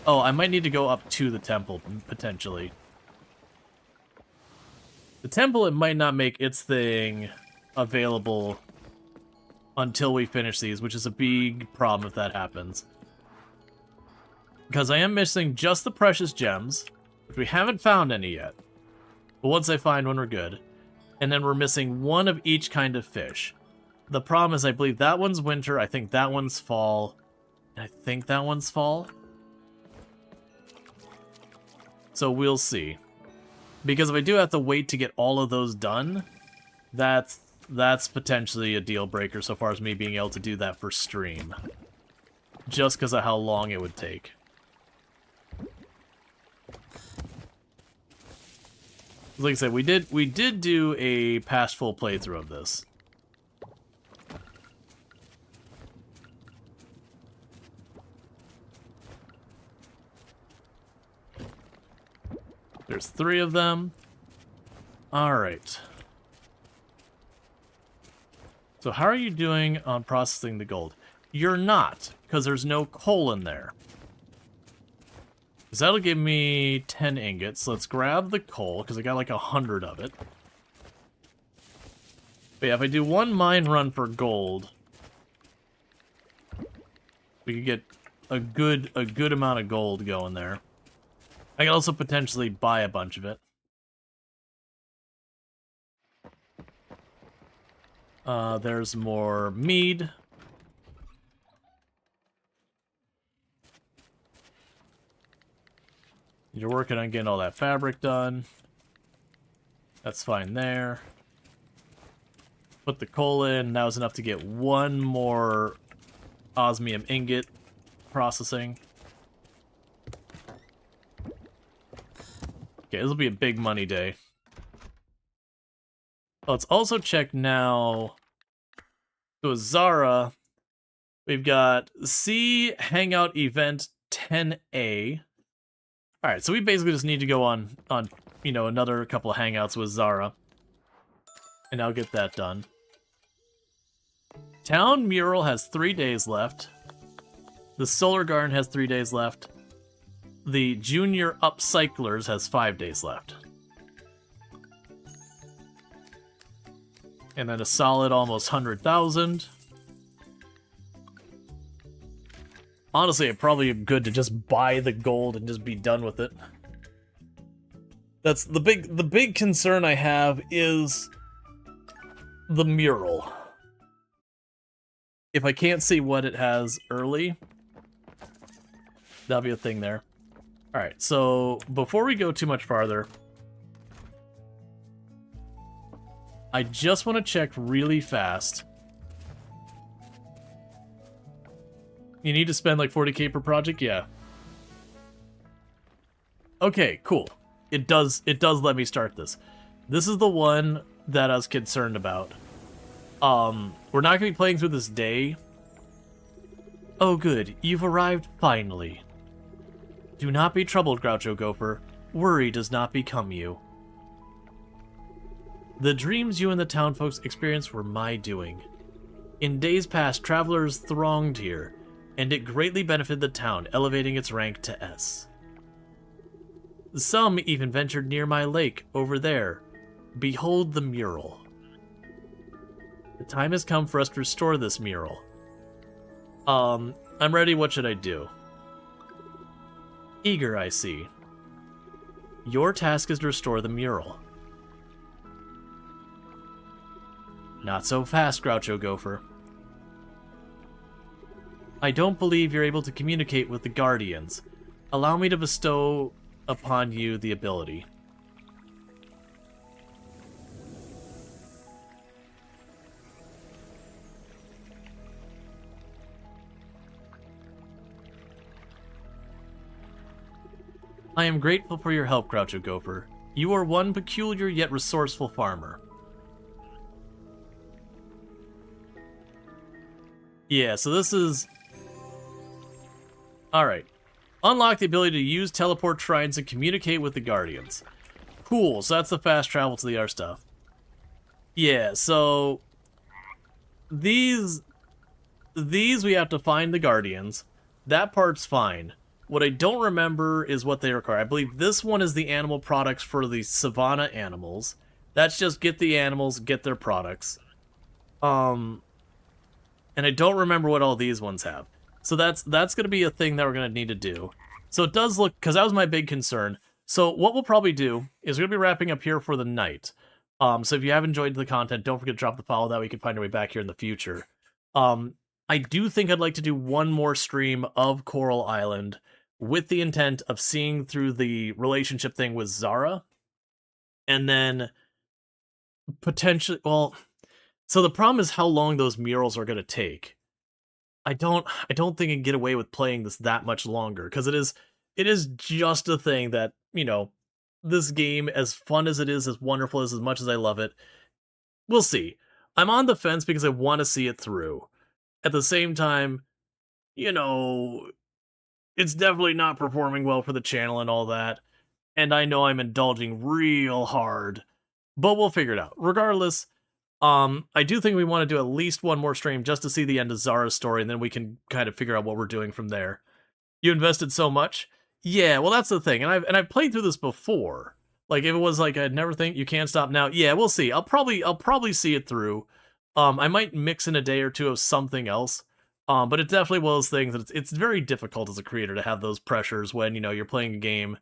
Oh, I might need to go up to the temple, potentially. The temple, it might not make its thing available until we finish these, which is a big problem if that happens. Because I am missing just the precious gems, which we haven't found any yet. But once I find one, we're good. And then we're missing 1 of each kind of fish. The problem is I believe that one's winter, I think that one's fall, and I think that one's fall. So we'll see. Because if I do have to wait to get all of those done, that's potentially a deal breaker so far as me being able to do that for stream. Just because of how long it would take. Like I said, we did do a past full playthrough of this. There's 3 of them. Alright. So how are you doing on processing the gold? You're not, because there's no coal in there. So that'll give me 10 ingots. Let's grab the coal, because I got like 100 of it. But yeah, if I do 1 mine run for gold, we could get a good amount of gold going there. I can also potentially buy a bunch of it. There's more mead. You're working on getting all that fabric done. That's fine there. Put the coal in. That was enough to get 1 more osmium ingot processing. Okay, this will be a big money day. Let's also check now. So Zara, we've got C Hangout Event 10A. Alright, so we basically just need to go on, you know, another couple of hangouts with Zara. And I'll get that done. Town Mural has 3 days left. The Solar Garden has 3 days left. The Junior Upcyclers has 5 days left. And then a solid almost 100,000. Honestly, it probably be good to just buy the gold and just be done with it. That's the big concern I have is the mural. If I can't see what it has early, that'll be a thing there. Alright, so before we go too much farther, I just want to check really fast. You need to spend like 40k per project? Yeah. Okay, cool. It does let me start this. This is the one that I was concerned about. We're not going to be playing through this day. Oh good, you've arrived finally. Do not be troubled, Groucho Gopher. Worry does not become you. The dreams you and the town folks experienced were my doing. In days past, travelers thronged here, and it greatly benefited the town, elevating its rank to S. Some even ventured near my lake, over there. Behold the mural. The time has come for us to restore this mural. I'm ready, what should I do? Eager, I see. Your task is to restore the mural. Not so fast, Groucho Gopher. I don't believe you're able to communicate with the Guardians. Allow me to bestow upon you the ability. I am grateful for your help, Groucho Gopher. You are one peculiar yet resourceful farmer. Yeah, so this is... Alright. Unlock the ability to use teleport shrines and communicate with the Guardians. Cool, so that's the fast travel to the R stuff. Yeah, so... These we have to find the Guardians. That part's fine. What I don't remember is what they require. I believe this one is the animal products for the savanna animals. That's just get the animals, get their products. And I don't remember what all these ones have. So that's going to be a thing that we're going to need to do. So it does look, because that was my big concern. So what we'll probably do is we're going to be wrapping up here for the night. So if you have enjoyed the content, don't forget to drop the follow. That way we can find our way back here in the future. I do think I'd like to do one more stream of Coral Island with the intent of seeing through the relationship thing with Zara. And then potentially, well, so the problem is how long those murals are going to take. I don't think I can get away with playing this that much longer, because it is just a thing that, you know, this game, as fun as it is, as wonderful as much as I love it, we'll see. I'm on the fence because I want to see it through. At the same time, you know, it's definitely not performing well for the channel and all that, and I know I'm indulging real hard, but we'll figure it out. Regardless, I do think we want to do at least one more stream just to see the end of Zara's story, and then we can kind of figure out what we're doing from there. You invested so much? Yeah, well, that's the thing, and I've played through this before. Like, if it was like I'd never think you can't stop now, yeah, we'll see. I'll probably see it through. I might mix in a day or two of something else. But it's definitely one of those things that it's very difficult as a creator to have those pressures when, you know, you're playing a game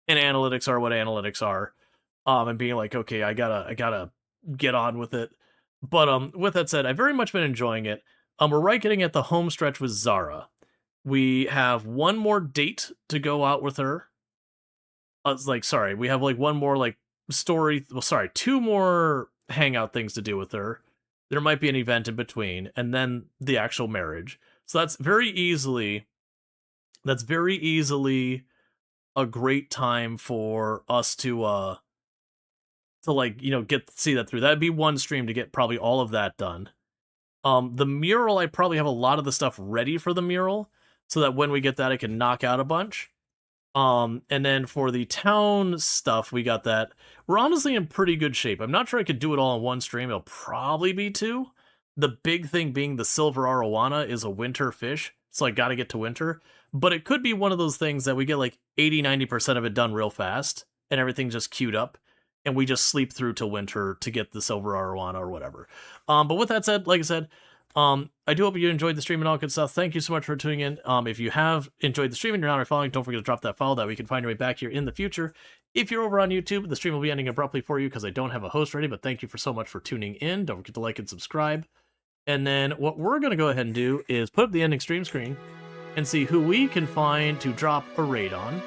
and analytics are what analytics are. And being like, okay, I gotta get on with it. But with that said, I've very much been enjoying it. We're right getting at the home stretch with Zara. We have one more date to go out with her. We have like one more like story. Well, sorry, two more hangout things to do with her. There might be an event in between, and then the actual marriage. So that's very easily a great time for us to like, you know, see that through. That'd be one stream to get probably all of that done. The mural, I probably have a lot of the stuff ready for the mural, so that when we get that, I can knock out a bunch. And then for the town stuff, we got that. We're honestly in pretty good shape. I'm not sure I could do it all in one stream. It'll probably be two. The big thing being the silver arowana is a winter fish, so I gotta get to winter. But it could be one of those things that we get like 80-90% of it done real fast, and everything just queued up, and we just sleep through till winter to get the silver arowana or whatever. But with that said, like I said, I do hope you enjoyed the stream and all good stuff. Thank you so much for tuning in. If you have enjoyed the stream and you're not already following, don't forget to drop that follow that we can find your way back here in the future. If you're over on YouTube, the stream will be ending abruptly for you because I don't have a host ready, but thank you for so much for tuning in. Don't forget to like and subscribe. And then what we're going to go ahead and do is put up the ending stream screen and see who we can find to drop a raid on.